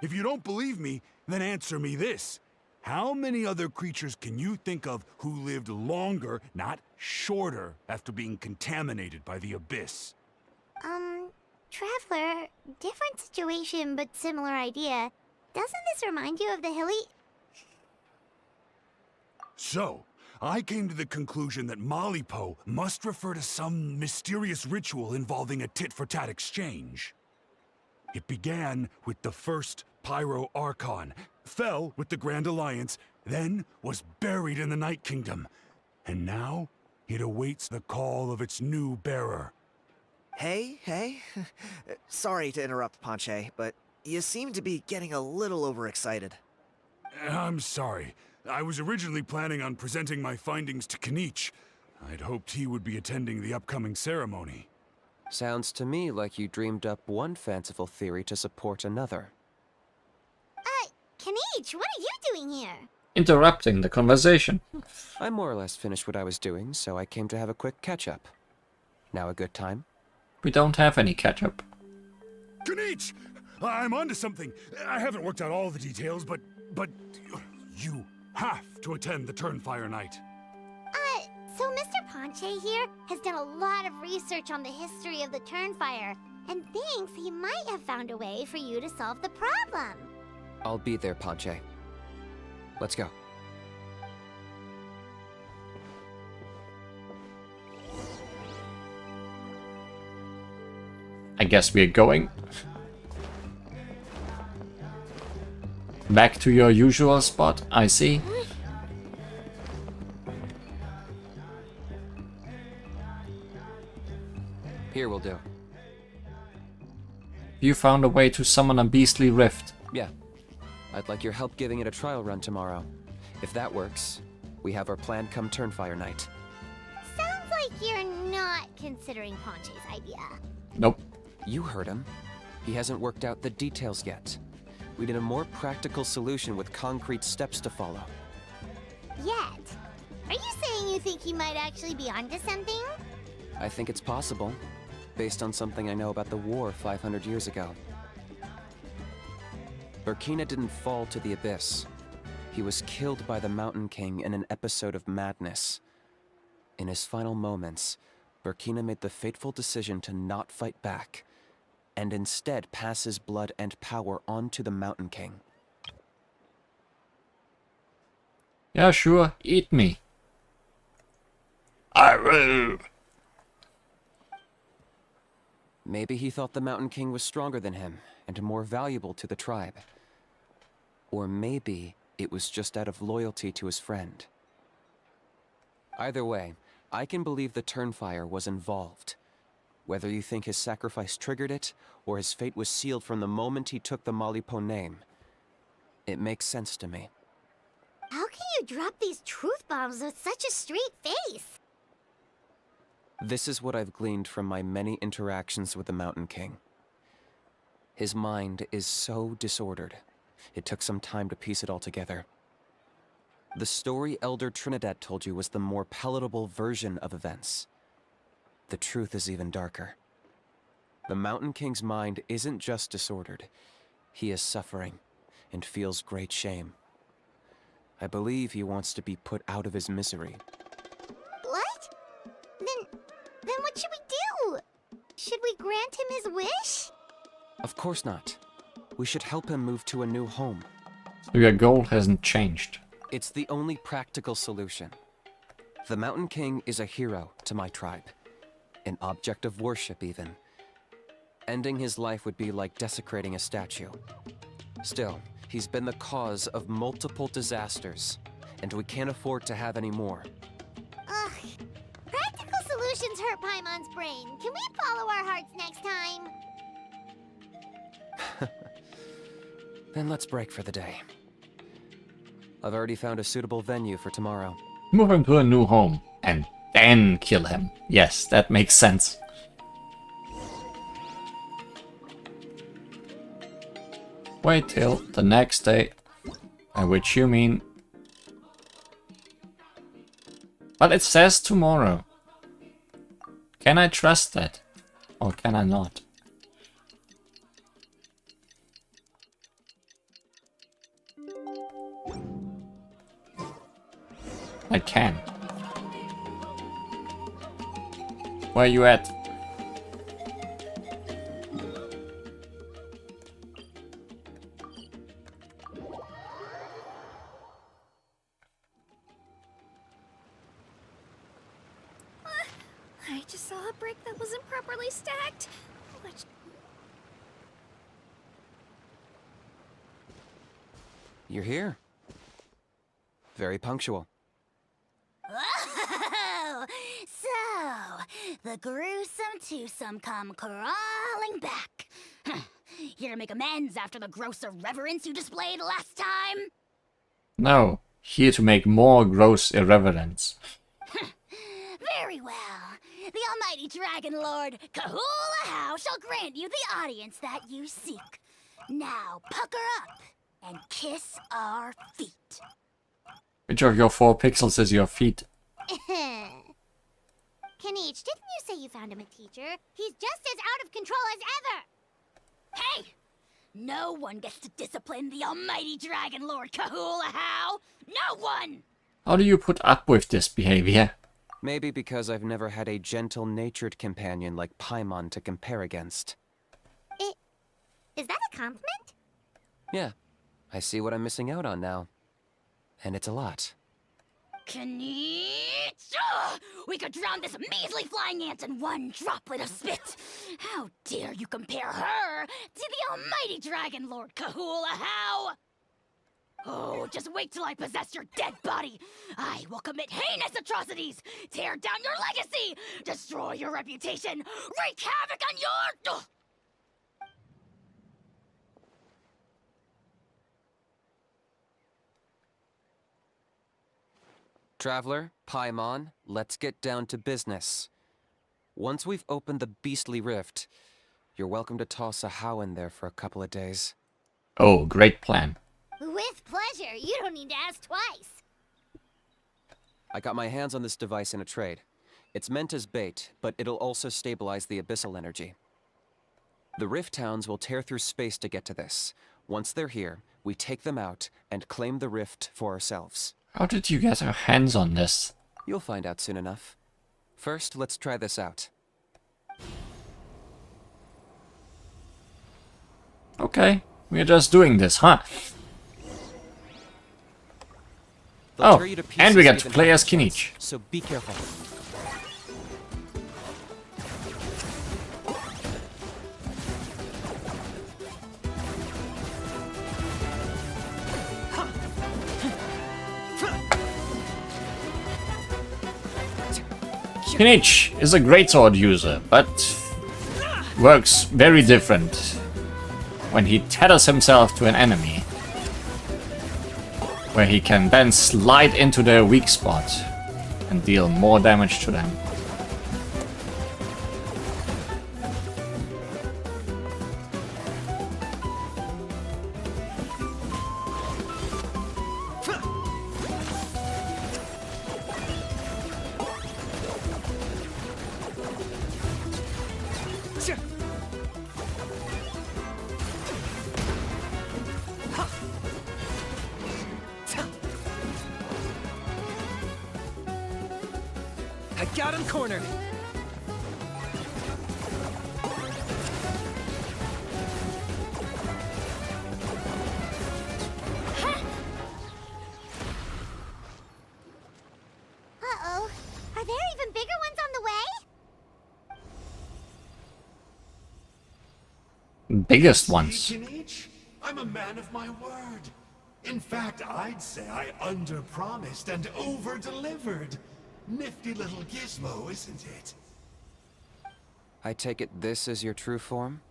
If you don't believe me, then answer me this. How many other creatures can you think of who lived longer, not shorter, after being contaminated by the Abyss? Traveler, different situation but similar idea. Doesn't this remind you of the hilly... So, I came to the conclusion that Malipo must refer to some mysterious ritual involving a tit-for-tat exchange. It began with the first Pyro Archon, fell with the Grand Alliance, then was buried in the Night Kingdom. And now, it awaits the call of its new bearer. Hey. Sorry to interrupt, Ponche, but you seem to be getting a little overexcited. I'm sorry. I was originally planning on presenting my findings to Kinich. I'd hoped he would be attending the upcoming ceremony. Sounds to me like you dreamed up one fanciful theory to support another. Kinich, what are you doing here? Interrupting the conversation. I more or less finished what I was doing, so I came to have a quick catch-up. Now a good time? We don't have any catch-up. Kinich! I'm onto something. I haven't worked out all the details, but you have to attend the Turnfire Night. So Mr. Ponche here has done a lot of research on the history of the Turnfire, and thinks he might have found a way for you to solve the problem. I'll be there, Ponche. Let's go. I guess we're going. Back to your usual spot, I see. Here will do. You found a way to summon a beastly rift. Yeah. I'd like your help giving it a trial run tomorrow. If that works, we have our plan come Turnfire Night. Sounds like you're not considering Ponche's idea. Nope. You heard him. He hasn't worked out the details yet. We need a more practical solution with concrete steps to follow. Yet? Are you saying you think he might actually be onto something? I think it's possible, based on something I know about the war 500 years ago. Burkina didn't fall to the Abyss. He was killed by the Mountain King in an episode of madness. In his final moments, Burkina made the fateful decision to not fight back, and instead pass his blood and power on to the Mountain King. Yeah, sure, eat me. I will. Maybe he thought the Mountain King was stronger than him, and more valuable to the tribe. Or maybe it was just out of loyalty to his friend. Either way, I can believe the Turnfire was involved. Whether you think his sacrifice triggered it, or his fate was sealed from the moment he took the Malipo name, it makes sense to me. How can you drop these truth bombs with such a straight face? This is what I've gleaned from my many interactions with the Mountain King. His mind is so disordered. It took some time to piece it all together. The story Elder Trinidad told you was the more palatable version of events. The truth is even darker. The Mountain King's mind isn't just disordered. He is suffering and feels great shame. I believe he wants to be put out of his misery. What? Then what should we do? Should we grant him his wish? Of course not. We should help him move to a new home. So your goal hasn't changed. It's the only practical solution. The Mountain King is a hero to my tribe. An object of worship, even. Ending his life would be like desecrating a statue. Still, he's been the cause of multiple disasters, and we can't afford to have any more. Ugh. Practical solutions hurt Paimon's brain. Can we follow our hearts next time? Then let's break for the day. I've already found a suitable venue for tomorrow. Move him to a new home and then kill him. Yes, that makes sense. Wait till the next day, by which you mean... But it says tomorrow. Can I trust that? Or can I not? I can. Where you at? I just saw a brick that wasn't properly stacked. You're here. Very punctual. Oh, so the gruesome twosome come crawling back. Here to make amends after the gross irreverence you displayed last time? No, here to make more gross irreverence. Very well. The almighty Dragon Lord Kahula shall grant you the audience that you seek. Now pucker up and kiss our feet. Which of your 4 pixels is your feet? Kanich, didn't you say you found him a teacher? He's just as out of control as ever! Hey! No one gets to discipline the almighty Dragon Lord Kahula. No one! How do you put up with this behavior? Maybe because I've never had a gentle-natured companion like Paimon to compare against. Is that a compliment? Yeah, I see what I'm missing out on now. And it's a lot. Kanich! We could drown this measly flying ant in one droplet of spit! How dare you compare her to the almighty Dragon Lord Kahula? Oh, just wait till I possess your dead body! I will commit heinous atrocities! Tear down your legacy! Destroy your reputation! Wreak havoc on your... Traveler, Paimon, let's get down to business. Once we've opened the beastly rift, you're welcome to toss a how in there for a couple of days. Oh, great plan. With pleasure. You don't need to ask twice. I got my hands on this device in a trade. It's meant as bait, but it'll also stabilize the abyssal energy. The rift towns will tear through space to get to this, Once they're here, we take them out and claim the rift for ourselves. How did you get your hands on this? You'll find out soon enough. First, let's try this out. Okay, we're just doing this, huh? They'll Oh, tear you to pieces and we get to given play half as a chance, Kinich. so be careful. Kinich is a greatsword user, but works very different when he tethers himself to an enemy, where he can then slide into their weak spot and deal more damage to them. I got him cornered. Uh-oh. Are there even bigger ones on the way? Biggest ones. See, Kinich? I'm a man of my word. In fact, I'd say I under-promised and over-delivered. Nifty little gizmo, isn't it? I take it this is your true form?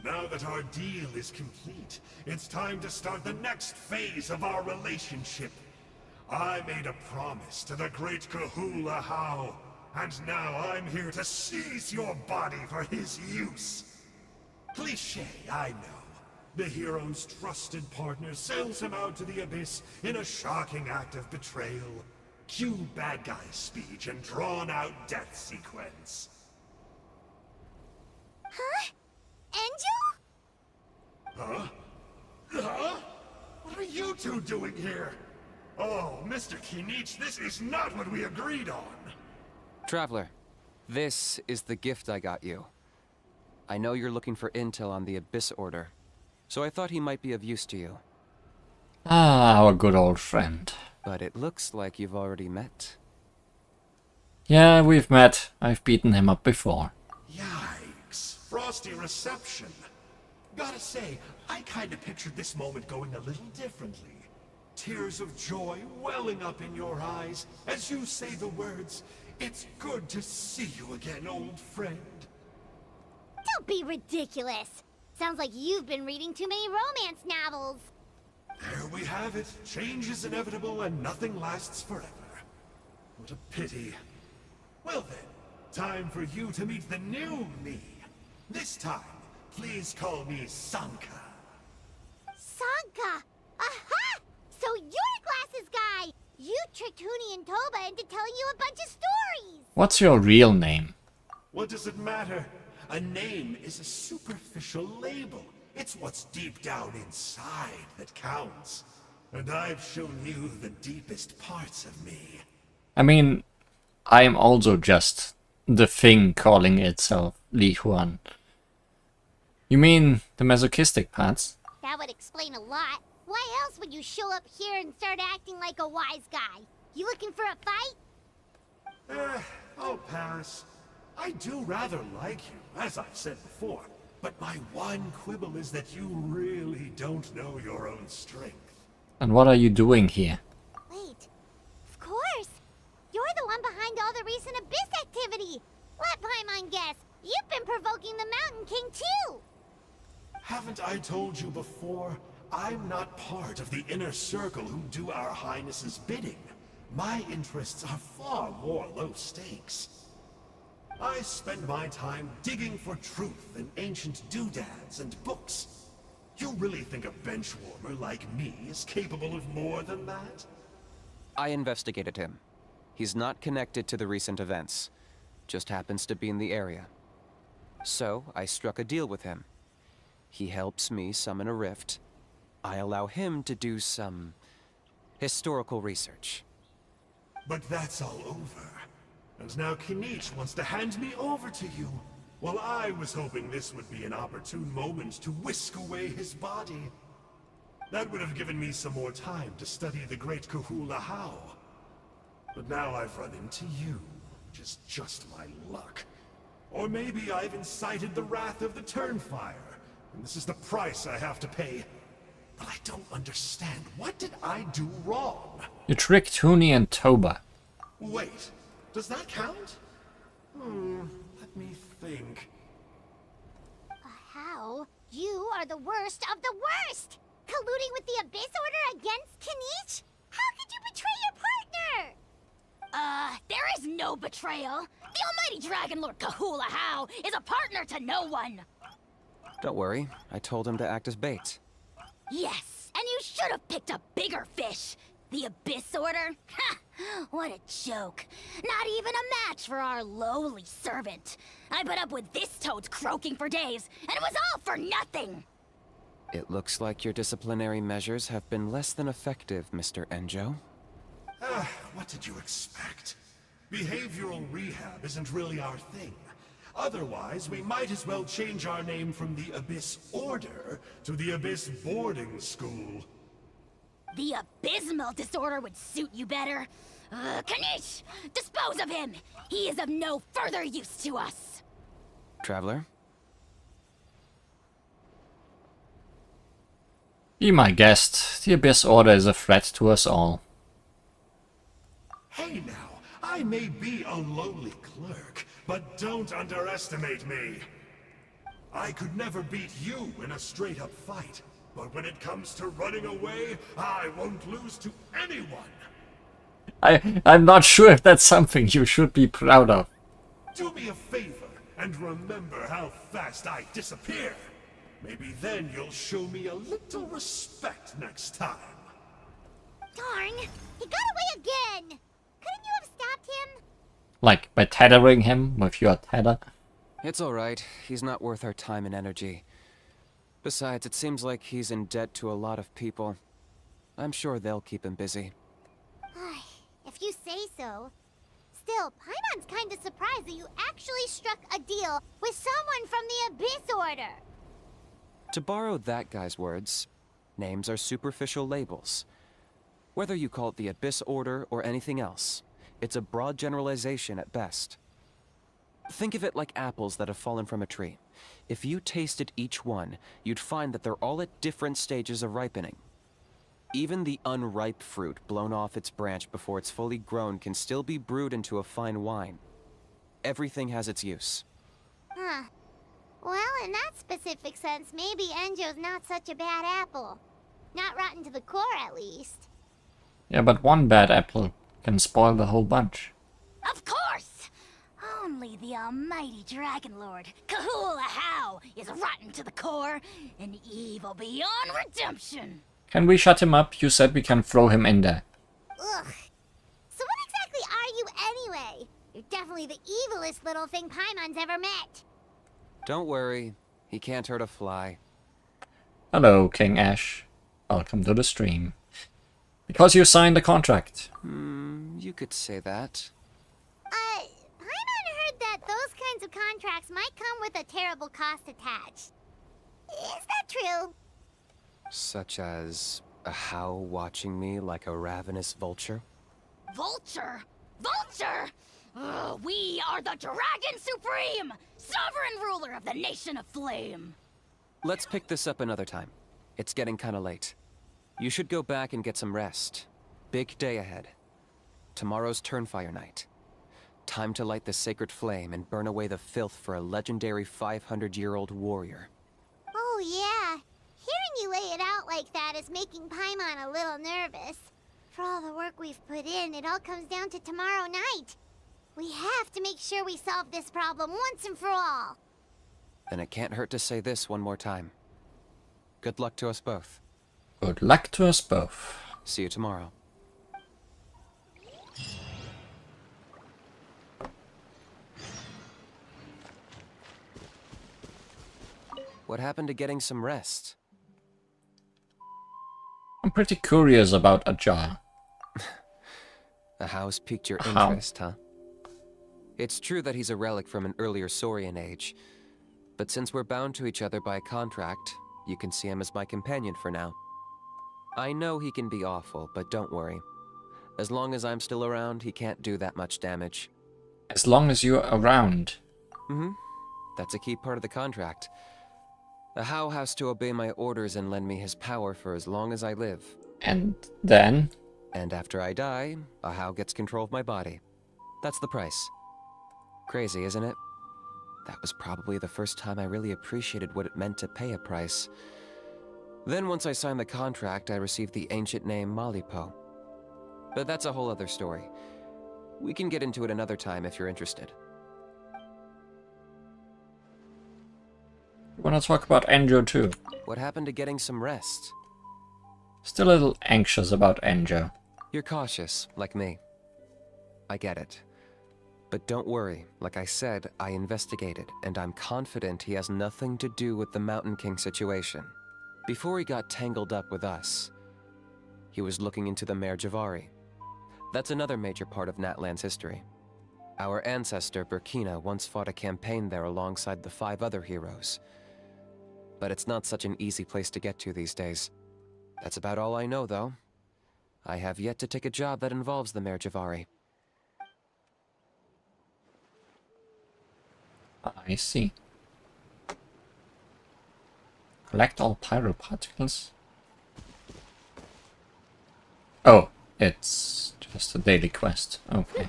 Now that our deal is complete, it's time to start the next phase of our relationship. I made a promise to the great Kahula How, and now I'm here to seize your body for his use. Cliché, I know. The hero's trusted partner sells him out to the abyss in a shocking act of betrayal. Cue bad guy speech and drawn-out death sequence. Huh? Angel? Huh? Huh? What are you two doing here? Oh, Mr. Kinich, this is not what we agreed on. Traveler, this is the gift I got you. I know you're looking for intel on the Abyss Order, so I thought he might be of use to you. Ah, our good old friend. But it looks like you've already met. Yeah, we've met. I've beaten him up before. Yikes. Frosty reception. Gotta say, I kinda pictured this moment going a little differently. Tears of joy welling up in your eyes as you say the words, "It's good to see you again, old friend." Don't be ridiculous. Sounds like you've been reading too many romance novels. There we have it. Change is inevitable and nothing lasts forever. What a pity. Well then, time for you to meet the new me. This time, please call me Sanka. Sanka! Aha! So you're Glasses Guy! You tricked Huni and Toba into telling you a bunch of stories! What's your real name? What does it matter? A name is a superficial label. It's what's deep down inside that counts. And I've shown you the deepest parts of me. I mean, I am also just the thing calling itself Li Huan. You mean the masochistic parts? That would explain a lot. Why else would you show up here and start acting like a wise guy? You looking for a fight? I'll pass. I do rather like you, as I've said before. But my one quibble is that you really don't know your own strength. And what are you doing here? Wait. Of course. You're the one behind all the recent Abyss activity. Let Paimon guess. You've been provoking the Mountain King too. Haven't I told you before? I'm not part of the inner circle who do our Highness's bidding. My interests are far more low stakes. I spend my time digging for truth in ancient doodads and books. You really think a benchwarmer like me is capable of more than that? I investigated him. He's not connected to the recent events. Just happens to be in the area. So, I struck a deal with him. He helps me summon a rift, I allow him to do some historical research. But that's all over. And now Kinich wants to hand me over to you. While I was hoping this would be an opportune moment to whisk away his body. That would have given me some more time to study the great Kahula How. But now I've run into you, which is just my luck. Or maybe I've incited the wrath of the Turnfire, and this is the price I have to pay. But I don't understand. What did I do wrong? You tricked Huni and Toba. Wait, does that count? Let me think. How? You are the worst of the worst! Colluding with the Abyss Order against Kinich? How could you betray your partner? There is no betrayal. The almighty Dragon Lord Kahula How is a partner to no one. Don't worry, I told him to act as bait. Yes, and you should have picked a bigger fish. The Abyss Order? Ha! What a joke. Not even a match for our lowly servant. I put up with this toad's croaking for days, and it was all for nothing. It looks like your disciplinary measures have been less than effective, Mr. Enjo. What did you expect? Behavioral rehab isn't really our thing. Otherwise, we might as well change our name from the Abyss Order to the Abyss Boarding School. The abysmal disorder would suit you better. Kanish! Dispose of him! He is of no further use to us! Traveler? Be my guest. The Abyss Order is a threat to us all. Hey now, I may be a lowly clerk, but don't underestimate me. I could never beat you in a straight-up fight, but when it comes to running away, I won't lose to anyone. I'm not sure if that's something you should be proud of. Do me a favor and remember how fast I disappear. Maybe then you'll show me a little respect next time. Darn! He got away again! Couldn't you have stopped him? Like, by tethering him with your tether? It's alright. He's not worth our time and energy. Besides, it seems like he's in debt to a lot of people. I'm sure they'll keep him busy. If you say so. Still, Paimon's kinda surprised that you actually struck a deal with someone from the Abyss Order. To borrow that guy's words, names are superficial labels. Whether you call it the Abyss Order or anything else, it's a broad generalization at best. Think of it like apples that have fallen from a tree. If you tasted each one, you'd find that they're all at different stages of ripening. Even the unripe fruit blown off its branch before it's fully grown can still be brewed into a fine wine. Everything has its use. Huh. Well, in that specific sense, maybe Enjo's not such a bad apple. Not rotten to the core, at least. Yeah, but one bad apple can spoil the whole bunch. Of course! Only the almighty Dragon Lord, Kahula How, is rotten to the core and evil beyond redemption. Can we shut him up? You said we can throw him in there. Ugh. So what exactly are you anyway? You're definitely the evilest little thing Paimon's ever met. Don't worry, he can't hurt a fly. Hello, King Ash. Welcome to the stream. Because you signed the contract. You could say that. Paimon heard that those kinds of contracts might come with a terrible cost attached. Is that true? Such as a How watching me like a ravenous vulture? Vulture? Vulture! We are the Dragon Supreme! Sovereign ruler of the Nation of Flame! Let's pick this up another time. It's getting kinda late. You should go back and get some rest. Big day ahead. Tomorrow's Turnfire night. Time to light the sacred flame and burn away the filth for a legendary 500-year-old warrior. Oh yeah. Hearing you lay it out like that is making Paimon a little nervous. For all the work we've put in, it all comes down to tomorrow night. We have to make sure we solve this problem once and for all. Then it can't hurt to say this one more time. Good luck to us both. Good luck to us both. See you tomorrow. What happened to getting some rest? pretty curious about a jar. A house piqued your How? interest, huh? It's true that he's a relic from an earlier Saurian age, but since we're bound to each other by contract, you can see him as my companion for now. I know he can be awful, but don't worry. As long as I'm still around, he can't do that much damage. As long as you're around. Mm-hmm. That's a key part of the contract. A How has to obey my orders and lend me his power for as long as I live. And then? And after I die, a How gets control of my body. That's the price. Crazy, isn't it? That was probably the first time I really appreciated what it meant to pay a price. Then once I signed the contract, I received the ancient name Malipo. But that's a whole other story. We can get into it another time if you're interested. You wanna talk about Enjo too? What happened to getting some rest? Still a little anxious about Enjo. You're cautious, like me. I get it. But don't worry, like I said, I investigated, and I'm confident he has nothing to do with the Mountain King situation. Before he got tangled up with us, he was looking into the Mare Javari. That's another major part of Natlan's history. Our ancestor, Burkina, once fought a campaign there alongside the 5 other heroes. But it's not such an easy place to get to these days. That's about all I know, though. I have yet to take a job that involves the Mare Javari. I see. Collect all pyroparticles. Oh, it's just a daily quest. Okay.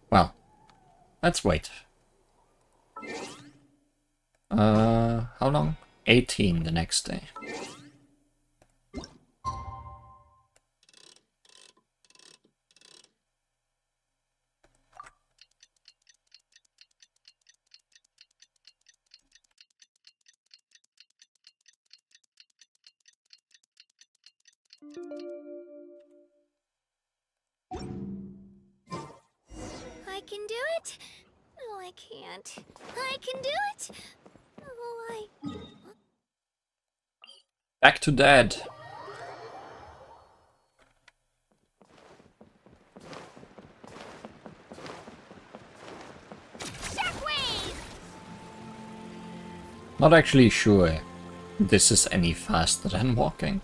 Well, let's wait. How long? 18 the next day. I can do it. No, I can't. I can do it. Oh, Back to Dad. Shockwave! Not actually sure this is any faster than walking.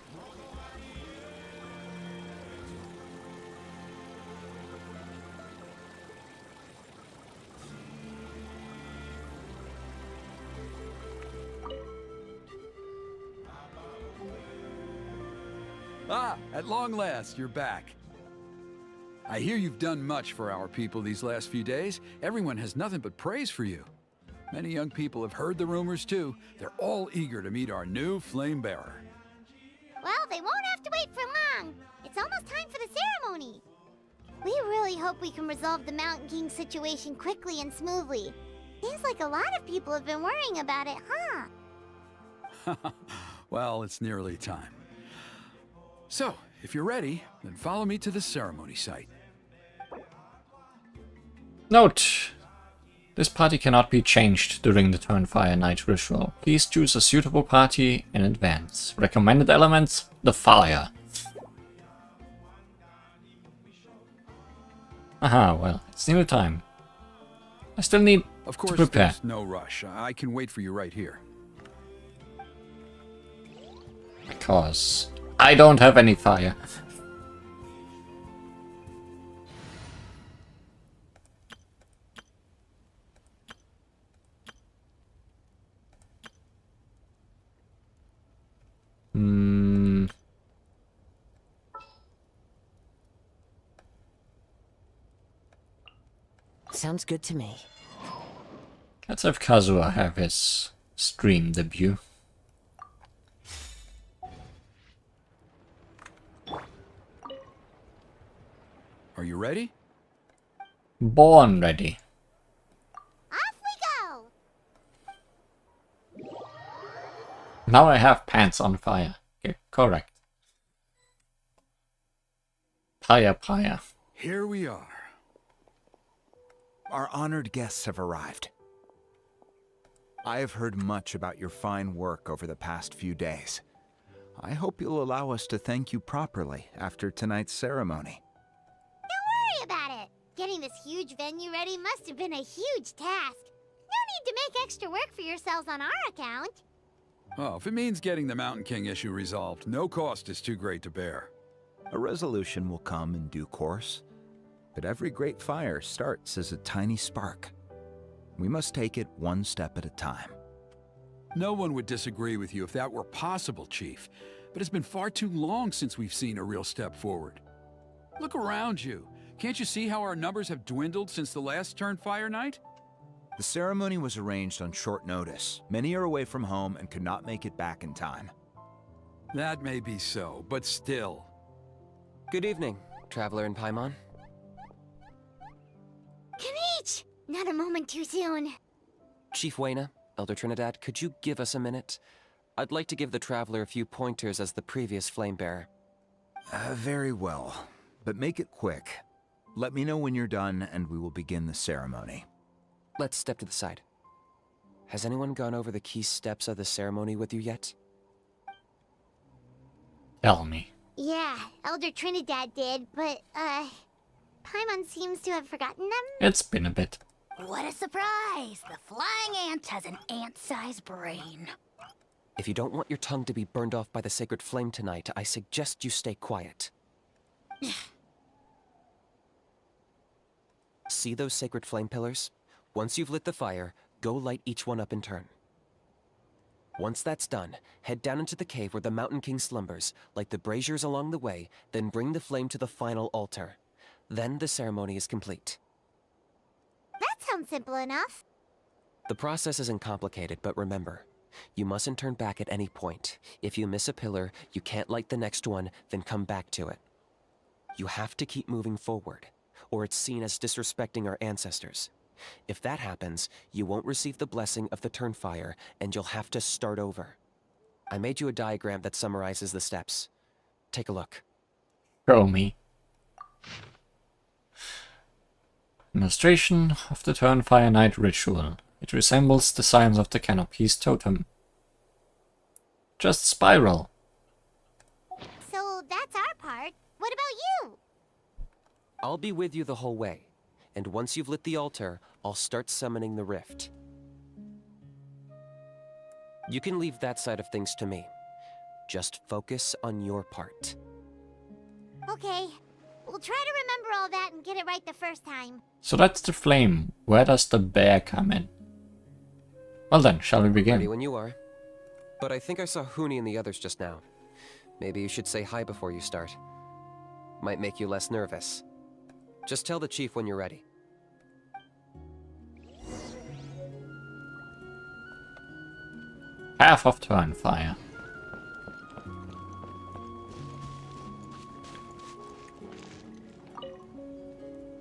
Ah, at long last, you're back. I hear you've done much for our people these last few days. Everyone has nothing but praise for you. Many young people have heard the rumors too. They're all eager to meet our new flame bearer. Well, they won't have to wait for long. It's almost time for the ceremony. We really hope we can resolve the Mountain King situation quickly and smoothly. Seems like a lot of people have been worrying about it, huh? Well, it's nearly time. So, if you're ready, then follow me to the ceremony site. Note: this party cannot be changed during the Turnfire Night ritual. Please choose a suitable party in advance. Recommended elements: the fire. Aha, well, it's nearly time. I still need Of to course, prepare. there's no rush. I can wait for you right here. Because I don't have any fire. Sounds good to me. Let's have Kazuha have his stream debut. Are you ready? Born ready. Off we go! Now I have pants on fire. Okay, correct. Paya. Here we are. Our honored guests have arrived. I have heard much about your fine work over the past few days. I hope you'll allow us to thank you properly after tonight's ceremony. Don't worry about it. Getting this huge venue ready must have been a huge task. No need to make extra work for yourselves on our account. Oh, if it means getting the Mountain King issue resolved, no cost is too great to bear. A resolution will come in due course, but every great fire starts as a tiny spark. We must take it one step at a time. No one would disagree with you if that were possible, Chief, but it's been far too long since we've seen a real step forward. Look around you. Can't you see how our numbers have dwindled since the last Turnfire night? The ceremony was arranged on short notice. Many are away from home and could not make it back in time. That may be so, but still. Good evening, Traveler in Paimon. Kanich! Not a moment too soon. Chief Wayna, Elder Trinidad, could you give us a minute? I'd like to give the Traveler a few pointers as the previous Flamebearer. Very well, but make it quick. Let me know when you're done and we will begin the ceremony. Let's step to the side. Has anyone gone over the key steps of the ceremony with you yet? Tell me. Yeah, Elder Trinidad did, but, Paimon seems to have forgotten them. It's been a bit. What a surprise! The flying ant has an ant-sized brain. If you don't want your tongue to be burned off by the sacred flame tonight, I suggest you stay quiet. See those sacred flame pillars? Once you've lit the fire, go light each one up in turn. Once that's done, head down into the cave where the Mountain King slumbers, light the braziers along the way, then bring the flame to the final altar. Then the ceremony is complete. That sounds simple enough. The process isn't complicated, but remember, you mustn't turn back at any point. If you miss a pillar, you can't light the next one, then come back to it. You have to keep moving forward, or it's seen as disrespecting our ancestors. If that happens, you won't receive the blessing of the Turnfire, and you'll have to start over. I made you a diagram that summarizes the steps. Take a look. Show me. Illustration of the Turnfire Night ritual. It resembles the signs of the Canopy's totem. Just spiral. So that's our part. What about you? I'll be with you the whole way, and once you've lit the altar, I'll start summoning the rift. You can leave that side of things to me. Just focus on your part. Okay. We'll try to remember all that and get it right the first time. So that's the flame. Where does the bear come in? Well then, shall we begin? Ready when you are. But I think I saw Huni and the others just now. Maybe you should say hi before you start. Might make you less nervous. Just tell the chief when you're ready. Half of Turnfire.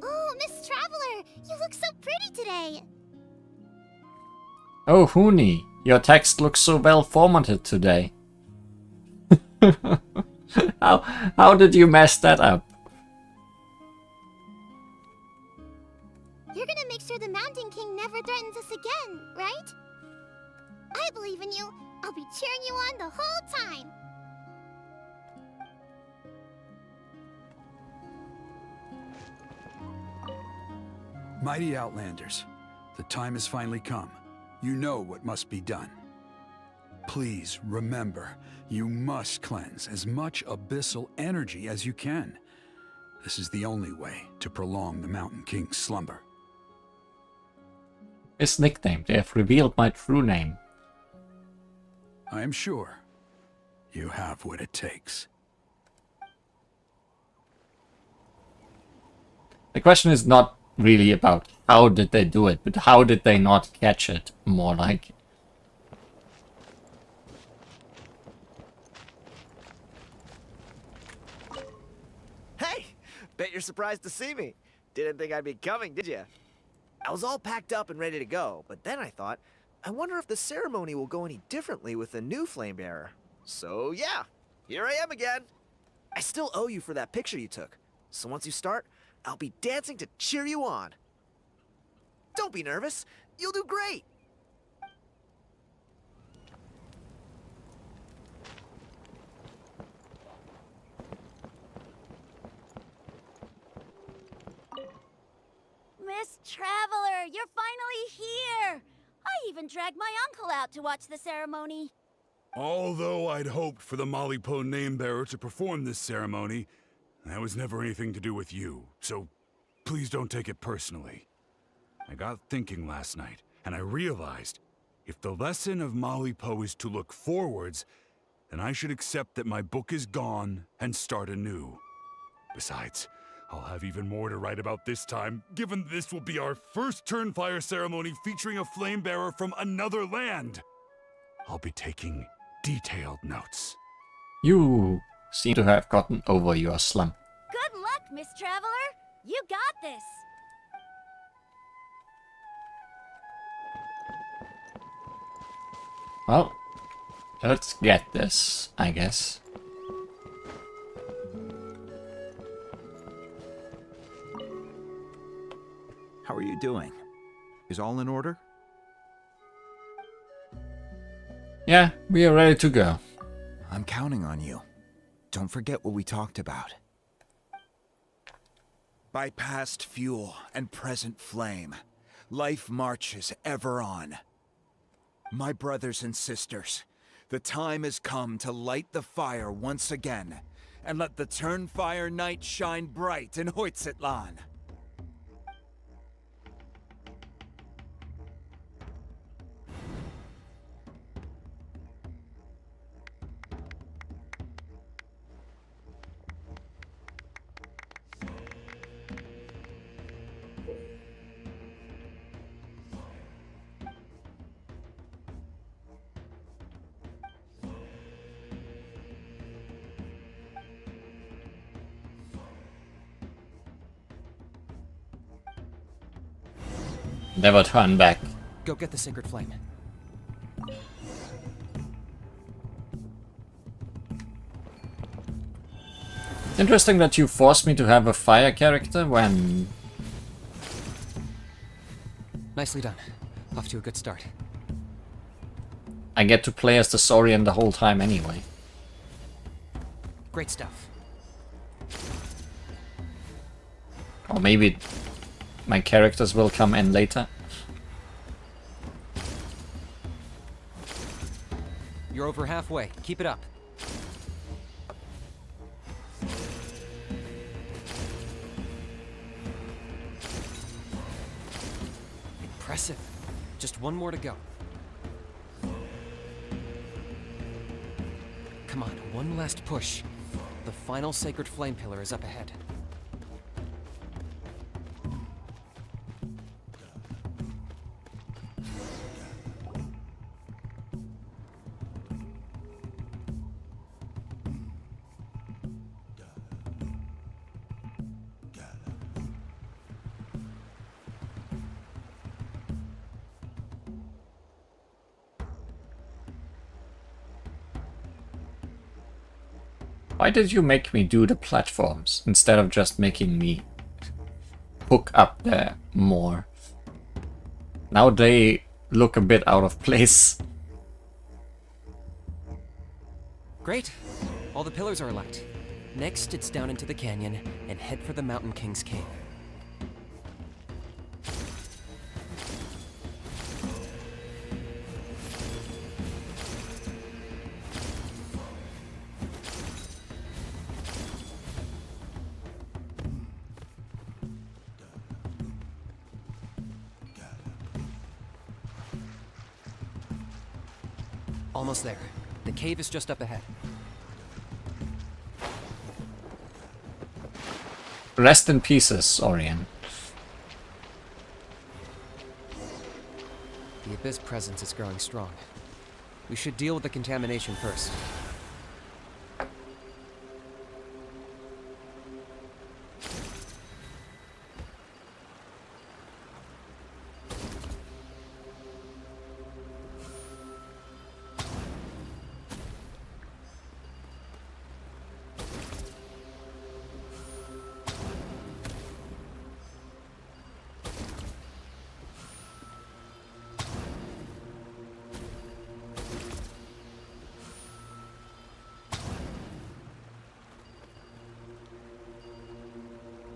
Oh, Miss Traveler! You look so pretty today! Oh, Huni, your text looks so well formatted today. How did you mess that up? You're gonna make sure the Mountain King never threatens us again, right? I believe in you. I'll be cheering you on the whole time. Mighty Outlanders, the time has finally come. You know what must be done. Please remember, you must cleanse as much abyssal energy as you can. This is the only way to prolong the Mountain King's slumber. His nickname, they have revealed my true name. I am sure you have what it takes. The question is not really about how did they do it, but how did they not catch it, more like. Hey! Bet you're surprised to see me. Didn't think I'd be coming, did you? I was all packed up and ready to go, but then I thought, I wonder if the ceremony will go any differently with the new Flamebearer. So yeah, here I am again. I still owe you for that picture you took, so once you start, I'll be dancing to cheer you on. Don't be nervous, you'll do great. Traveler, you're finally here! I even dragged my uncle out to watch the ceremony. Although I'd hoped for the Malipo name-bearer to perform this ceremony, that was never anything to do with you, so please don't take it personally. I got thinking last night, and I realized if the lesson of Malipo is to look forwards, then I should accept that my book is gone and start anew. Besides, I'll have even more to write about this time, given this will be our first Turnfire ceremony featuring a flame-bearer from another land. I'll be taking detailed notes. You seem to have gotten over your slump. Good luck, Miss Traveler! You got this! Well, let's get this, I guess. How are you doing? Is all in order? Yeah, we are ready to go. I'm counting on you. Don't forget what we talked about. By past fuel and present flame, life marches ever on. My brothers and sisters, the time has come to light the fire once again, and let the Turnfire night shine bright in Hoytzitlan. Never turn back. Go get the sacred flame. It's interesting that you forced me to have a fire character when... Nicely done. Off to a good start. I get to play as the Saurian the whole time anyway. Great stuff. Or maybe my characters will come in later. You're over halfway. Keep it up. Impressive. Just one more to go. Come on, one last push. The final sacred flame pillar is up ahead. Why did you make me do the platforms instead of just making me hook up there more? Now they look a bit out of place. Great. All the pillars are alight. Next, it's down into the canyon and head for the Mountain King's cave. Almost there. The cave is just up ahead. Rest in pieces, Saurian. The Abyss presence is growing strong. We should deal with the contamination first.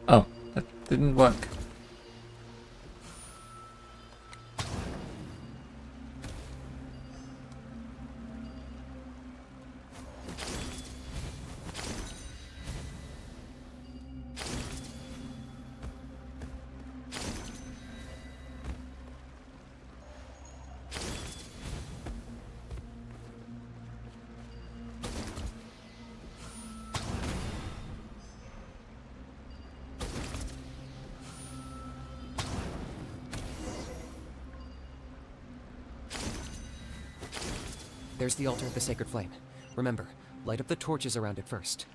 Oh, that didn't work. There's the altar of the sacred flame. Remember, light up the torches around it first.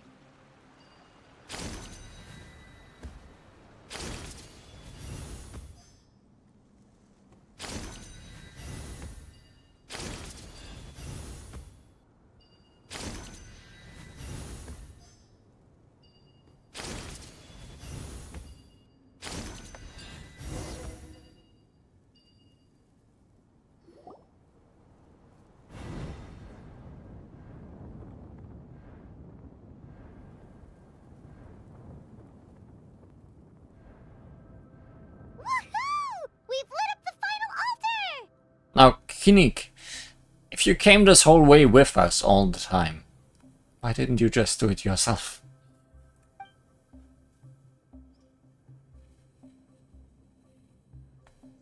Woohoo! We've lit up the final altar! Now, Kinnick, if you came this whole way with us all the time, why didn't you just do it yourself?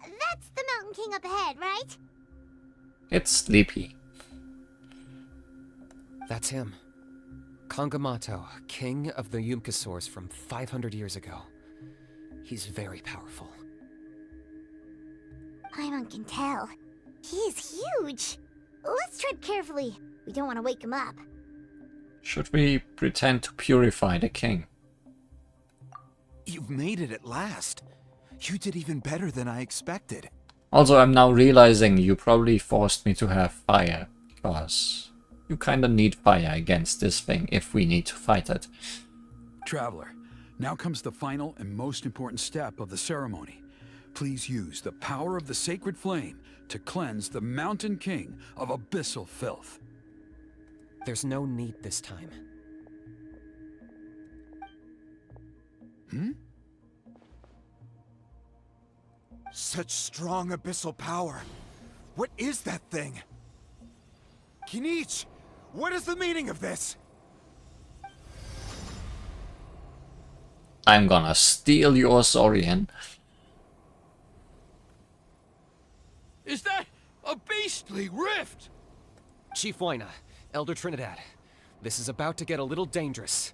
That's the Mountain King up ahead, right? It's sleepy. That's him. Kangamato, king of the Yumkasaurs from 500 years ago. He's very powerful. Paimon can tell. He's huge. Let's tread carefully. We don't want to wake him up. Should we pretend to purify the king? You've made it at last. You did even better than I expected. Also, I'm now realizing you probably forced me to have fire, because you kinda need fire against this thing if we need to fight it. Traveler, now comes the final and most important step of the ceremony. Please use the power of the sacred flame to cleanse the Mountain King of abyssal filth. There's no need this time. Such strong abyssal power. What is that thing? Kinich, what is the meaning of this? I'm gonna steal your Saurian. Is that a beastly rift? Chief Waina, Elder Trinidad, this is about to get a little dangerous.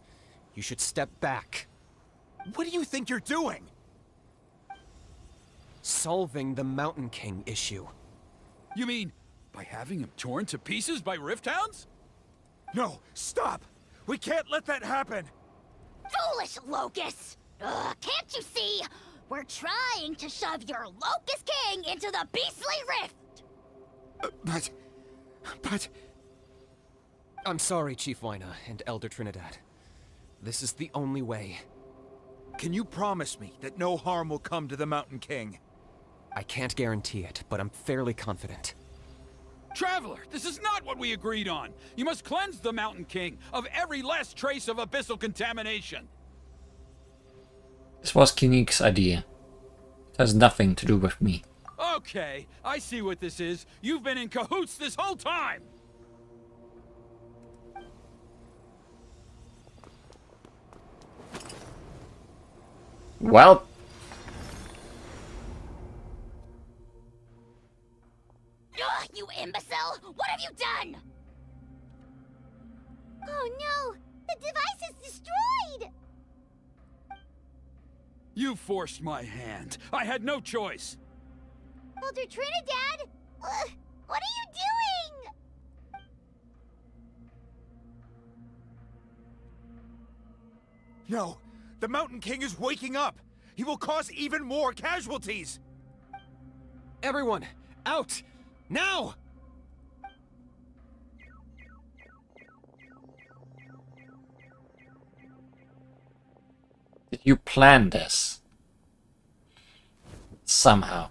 You should step back. What do you think you're doing? Solving the Mountain King issue. You mean by having him torn to pieces by rift hounds? No, stop! We can't let that happen! Foolish Locust! Ugh, can't you see? We're trying to shove your Locust King into the beastly rift! But... I'm sorry, Chief Waina and Elder Trinidad. This is the only way. Can you promise me that no harm will come to the Mountain King? I can't guarantee it, but I'm fairly confident. Traveler, this is not what we agreed on. You must cleanse the Mountain King of every last trace of abyssal contamination. This was Kinnick's idea. It has nothing to do with me. Okay, I see what this is. You've been in cahoots this whole time! Well, Ugh, you imbecile! What have you done? Oh no! The device is destroyed! You forced my hand. I had no choice. Elder Trinidad! What are you doing? No, the Mountain King is waking up! He will cause even more casualties! Everyone, out! Now! Did you plan this? Somehow.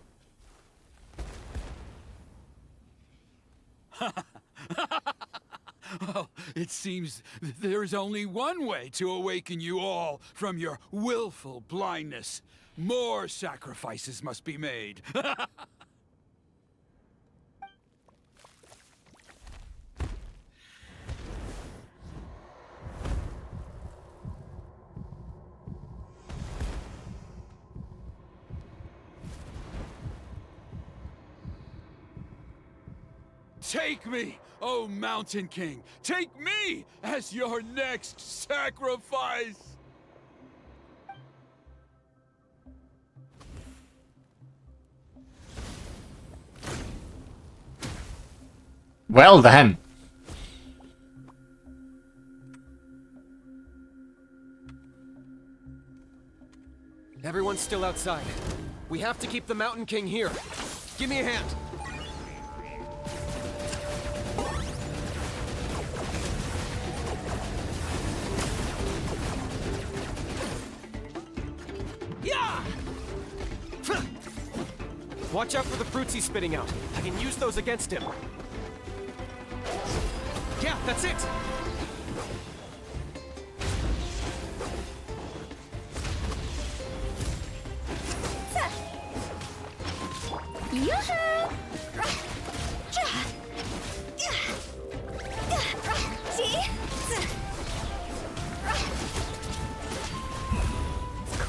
Well, it seems there's only one way to awaken you all from your willful blindness. More sacrifices must be made. Take me, O Mountain King! Take me as your next sacrifice! Well then. Everyone's still outside. We have to keep the Mountain King here. Give me a hand. Yeah! Watch out for the fruits he's spitting out. I can use those against him. Yeah, that's it! Yoo-hoo!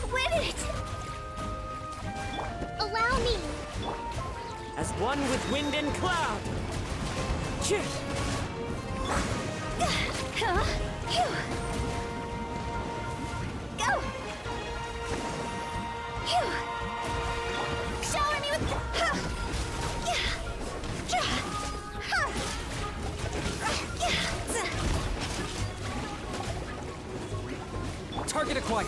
Quit it! Allow me! As one with wind and cloud. Chit. Go! Shower me with... Target acquired.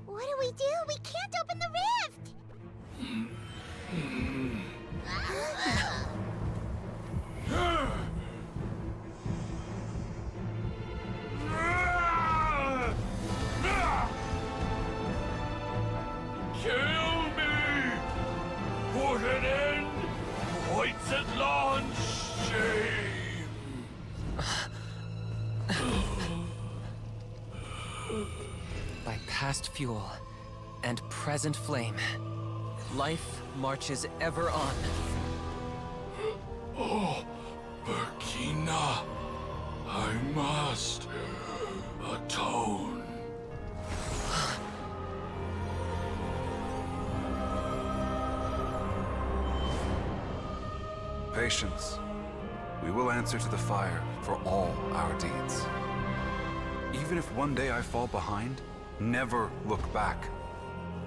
What do we do? We can't open the rift! Kill me! Put an end to White's Atlan's shame! By past fuel and present flame, life marches ever on. Oh, Burkina, I must atone. Patience. We will answer to the fire for all our deeds. Even if one day I fall behind, never look back.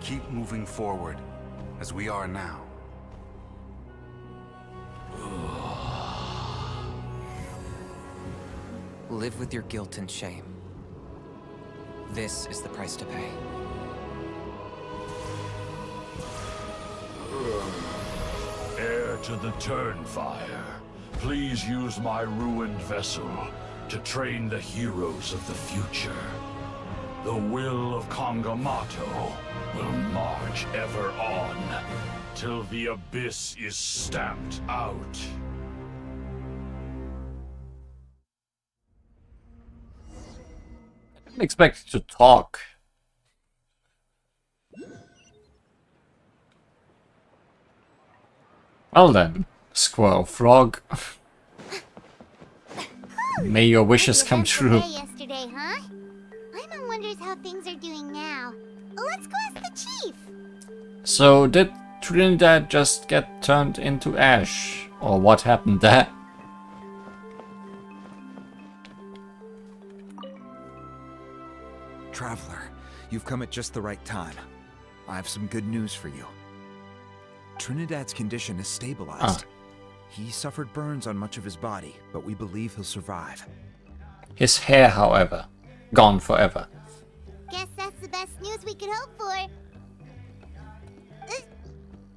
Keep moving forward, as we are now. Live with your guilt and shame. This is the price to pay. Heir to the Turnfire, please use my ruined vessel to train the heroes of the future. The will of Kangamato will march ever on, till the abyss is stamped out. I didn't expect it to talk. Well then, Squirrel Frog. May your wishes come true. Yesterday, huh? Paimon wonders how things are doing now. Let's go ask the chief. So did Trinidad just get turned into ash? Or what happened there? Traveler, you've come at just the right time. I have some good news for you. Trinidad's condition is stabilized. He suffered burns on much of his body, but we believe he'll survive. His hair, however, gone forever. Guess that's the best news we could hope for.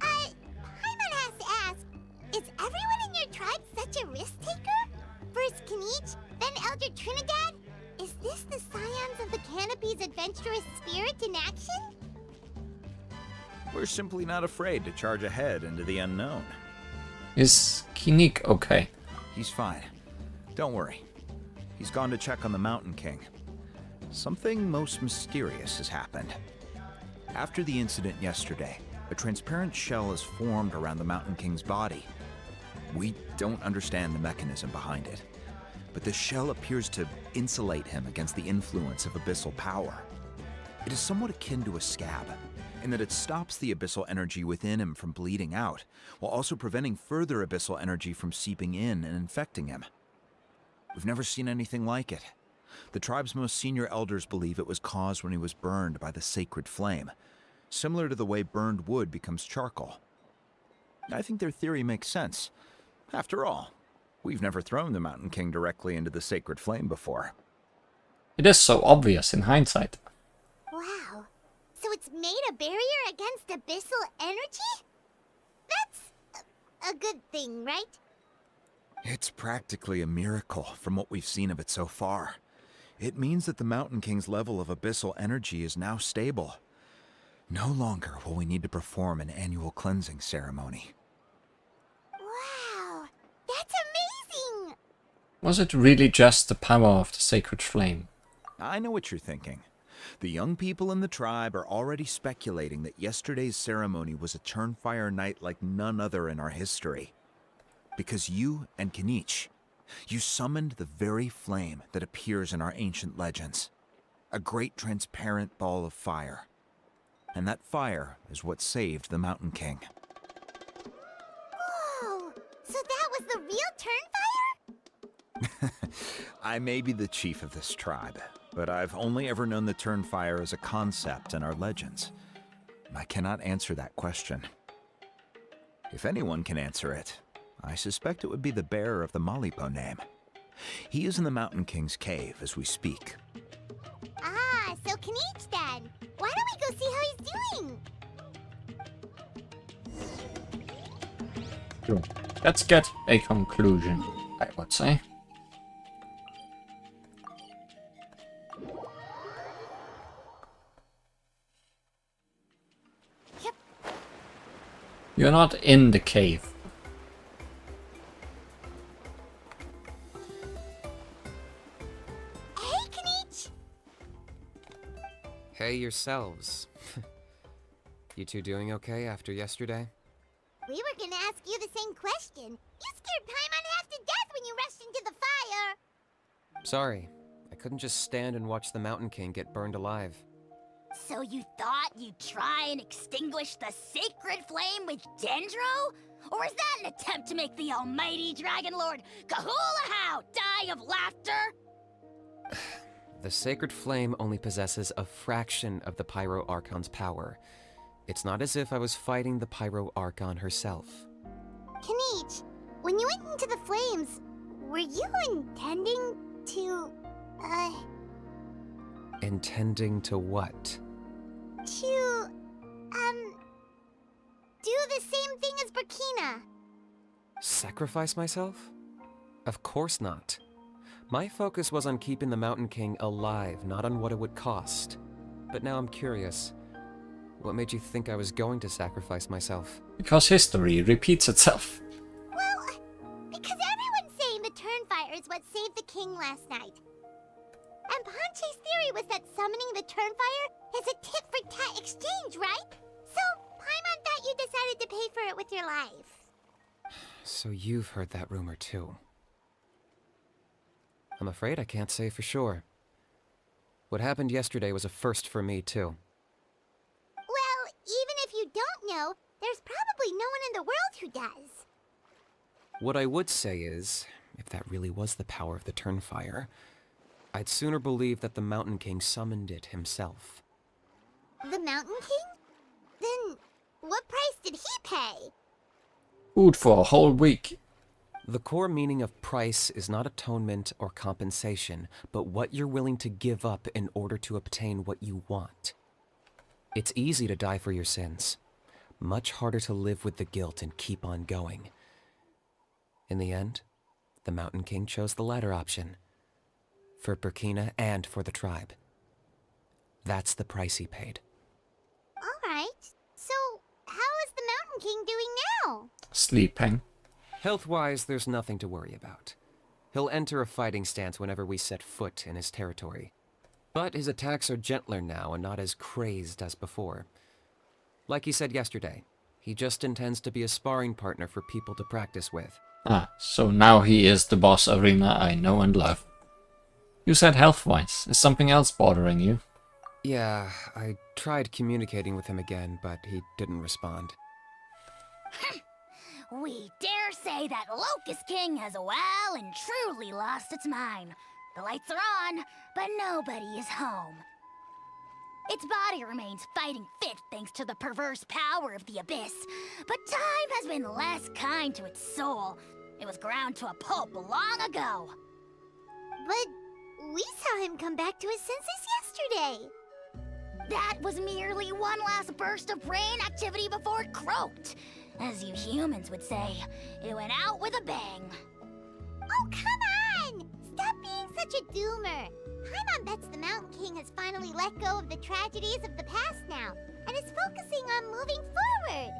Paimon has to ask, is everyone in your tribe such a risk taker? First Kinich, then Elder Trinidad? Is this the scions of the Canopy's adventurous spirit in action? We're simply not afraid to charge ahead into the unknown. Is Kinik okay? He's fine. Don't worry. He's gone to check on the Mountain King. Something most mysterious has happened. After the incident yesterday, a transparent shell is formed around the Mountain King's body. We don't understand the mechanism behind it, but the shell appears to insulate him against the influence of abyssal power. It is somewhat akin to a scab, in that it stops the abyssal energy within him from bleeding out, while also preventing further abyssal energy from seeping in and infecting him. We've never seen anything like it. The tribe's most senior elders believe it was caused when he was burned by the sacred flame, similar to the way burned wood becomes charcoal. I think their theory makes sense. After all, we've never thrown the Mountain King directly into the sacred flame before. It is so obvious in hindsight. Wow. So it's made a barrier against abyssal energy? That's a good thing, right? It's practically a miracle from what we've seen of it so far. It means that the Mountain King's level of abyssal energy is now stable. No longer will we need to perform an annual cleansing ceremony. Wow. That's amazing! Was it really just the power of the sacred flame? I know what you're thinking. The young people in the tribe are already speculating that yesterday's ceremony was a Turnfire night like none other in our history. Because you and Kinich, you summoned the very flame that appears in our ancient legends. A great transparent ball of fire. And that fire is what saved the Mountain King. Whoa! So that was the real Turnfire? I may be the chief of this tribe, but I've only ever known the Turnfire as a concept in our legends. I cannot answer that question. If anyone can answer it, I suspect it would be the bearer of the Malipo name. He is in the Mountain King's cave as we speak. Ah, so Kinich then. Why don't we go see how he's doing? Sure. Let's get a conclusion, I would say. Yep. You're not in the cave. Hey, Kinich! Hey yourselves. You two doing okay after yesterday? We were gonna ask you the same question. You scared Paimon half to death when you rushed into the fire. Sorry, I couldn't just stand and watch the Mountain King get burned alive. So you thought you'd try and extinguish the sacred flame with Dendro? Or is that an attempt to make the almighty Dragon Lord Kahula die of laughter? The sacred flame only possesses a fraction of the Pyro Archon's power. It's not as if I was fighting the Pyro Archon herself. Kinich, when you went into the flames, were you intending to, Intending to what? to, do the same thing as Burkina? Sacrifice myself? Of course not. My focus was on keeping the Mountain King alive, not on what it would cost. But now I'm curious. What made you think I was going to sacrifice myself? Because history repeats itself. Well, because everyone's saying the Turnfire is what saved the king last night. And Ponche's theory was that summoning the Turnfire is a tit-for-tat exchange, right? So, Paimon thought you decided to pay for it with your life. So you've heard that rumor too. I'm afraid I can't say for sure. What happened yesterday was a first for me too. Well, even if you don't know, there's probably no one in the world who does. What I would say is, if that really was the power of the Turnfire, I'd sooner believe that the Mountain King summoned it himself. The Mountain King? Then, what price did he pay? Food for a whole week. The core meaning of price is not atonement or compensation, but what you're willing to give up in order to obtain what you want. It's easy to die for your sins. Much harder to live with the guilt and keep on going. In the end, the Mountain King chose the latter option. For Burkina and for the tribe. That's the price he paid. Alright, so how is the Mountain King doing now? Sleeping. Health-wise, there's nothing to worry about. He'll enter a fighting stance whenever we set foot in his territory. But his attacks are gentler now and not as crazed as before. Like he said yesterday, he just intends to be a sparring partner for people to practice with. Ah, so now he is the boss Arena I know and love. You said health-wise. Is something else bothering you? Yeah, I tried communicating with him again, but he didn't respond. We dare say that Locust King has well and truly lost its mind. The lights are on, but nobody is home. Its body remains fighting fit thanks to the perverse power of the Abyss, but time has been less kind to its soul. It was ground to a pulp long ago. But we saw him come back to his senses yesterday. That was merely one last burst of brain activity before it croaked. As you humans would say, it went out with a bang. Oh, come on! Stop being such a doomer. Paimon bets the Mountain King has finally let go of the tragedies of the past now, and is focusing on moving forward.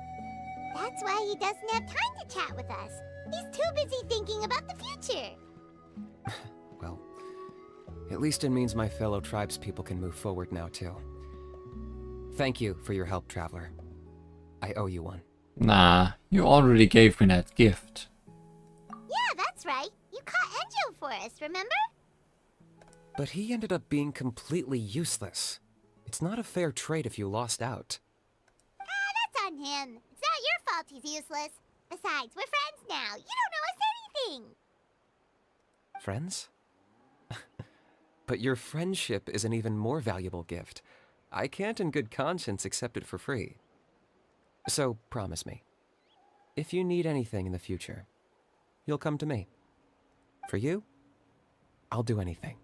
That's why he doesn't have time to chat with us. He's too busy thinking about the future. Well, at least it means my fellow tribespeople can move forward now, too. Thank you for your help, Traveler. I owe you one. Nah, you already gave me that gift. Yeah, that's right. You caught Enjo for us, remember? But he ended up being completely useless. It's not a fair trade if you lost out. That's on him. It's not your fault he's useless. Besides, we're friends now. You don't owe us anything. Friends? But your friendship is an even more valuable gift. I can't in good conscience accept it for free. So, promise me, if you need anything in the future, you'll come to me. For you, I'll do anything.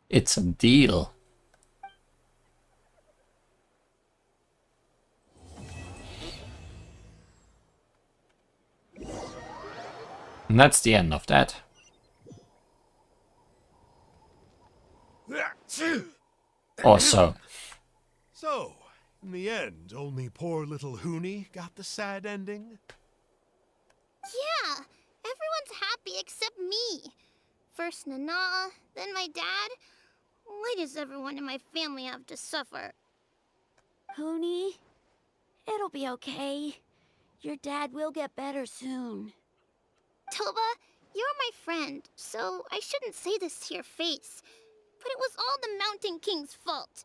It's a deal. And that's the end of that. Also, So, in the end, only poor little Huni got the sad ending? Yeah, everyone's happy except me. First Nana, then my dad. Why does everyone in my family have to suffer? Huni, it'll be okay. Your dad will get better soon. Toba, you're my friend, so I shouldn't say this to your face. But it was all the Mountain King's fault.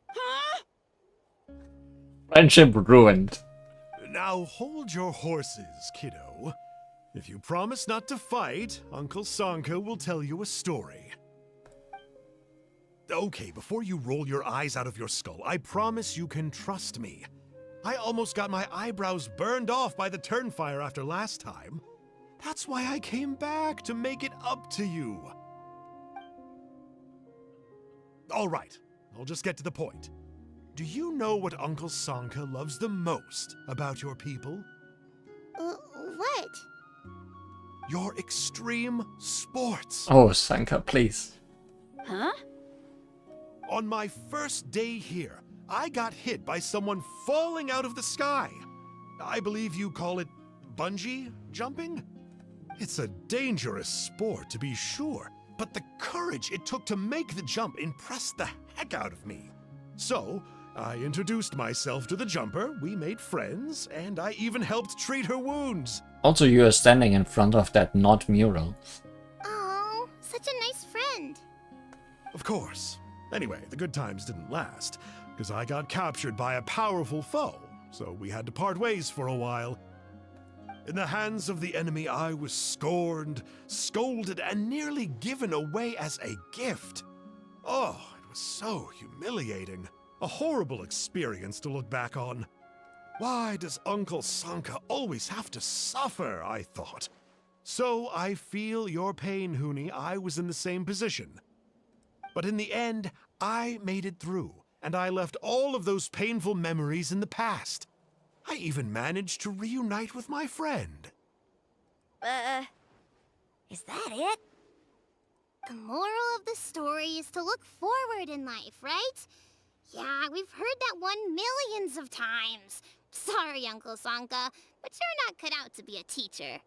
Huh? friendship ruined. Now hold your horses, kiddo. If you promise not to fight, Uncle Sanka will tell you a story. Okay, before you roll your eyes out of your skull, I promise you can trust me. I almost got my eyebrows burned off by the turnfire after last time. That's why I came back, to make it up to you. All right, I'll just get to the point. Do you know what Uncle Sanka loves the most about your people? What? Your extreme sports. Oh, Sanka, please. Huh? On my first day here, I got hit by someone falling out of the sky. I believe you call it bungee jumping? It's a dangerous sport, to be sure, but the courage it took to make the jump impressed the heck out of me. So, I introduced myself to the jumper, we made friends, and I even helped treat her wounds. Also, you are standing in front of that not mural. Oh, such a nice friend. Of course. Anyway, the good times didn't last, because I got captured by a powerful foe, so we had to part ways for a while. In the hands of the enemy, I was scorned, scolded, and nearly given away as a gift. Oh, it was so humiliating. A horrible experience to look back on. Why does Uncle Sanka always have to suffer, I thought. So I feel your pain, Huni. I was in the same position. But in the end, I made it through, and I left all of those painful memories in the past. I even managed to reunite with my friend. Is that it? The moral of the story is to look forward in life, right? Yeah, we've heard that one millions of times. Sorry, Uncle Sanka, but you're not cut out to be a teacher.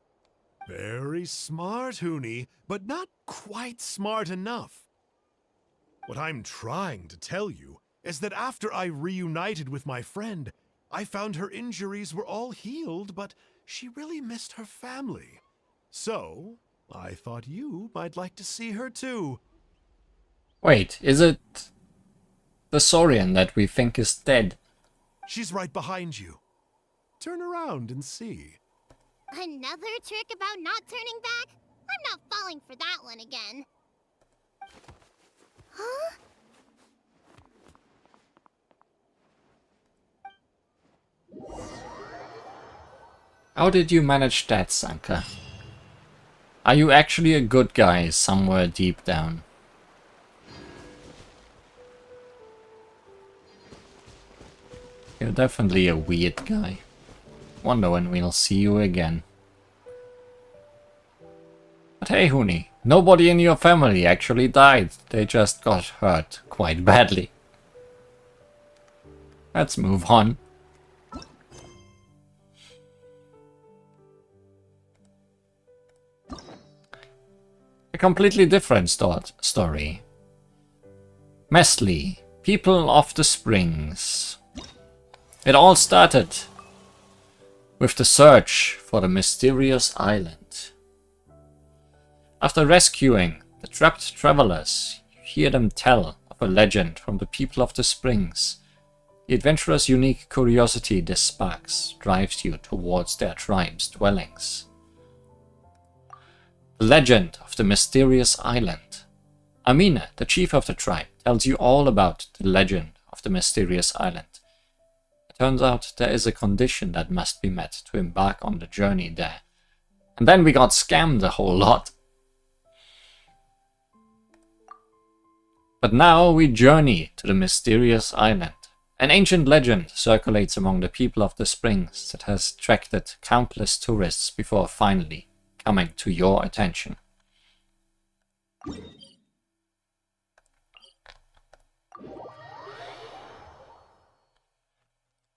Very smart, Huni, but not quite smart enough. What I'm trying to tell you is that after I reunited with my friend, I found her injuries were all healed, but she really missed her family. So, I thought you might like to see her too. Wait, is it the Saurian that we think is dead? She's right behind you. Turn around and see. Another trick about not turning back? I'm not falling for that one again. Huh? How did you manage that, Sanka? Are you actually a good guy somewhere deep down? You're definitely a weird guy. Wonder when we'll see you again. But hey, Huni, nobody in your family actually died. They just got hurt quite badly. Let's move on. A completely different story. Mestley, people of the Springs. It all started with the search for the mysterious island. After rescuing the trapped travelers, you hear them tell of a legend from the people of the Springs. The adventurer's unique curiosity this sparks drives you towards their tribe's dwellings. The legend of the mysterious island. Amina, the chief of the tribe, tells you all about the legend of the mysterious island. It turns out there is a condition that must be met to embark on the journey there. And then we got scammed a whole lot. But now we journey to the mysterious island. An ancient legend circulates among the people of the Springs that has attracted countless tourists before finally coming to your attention.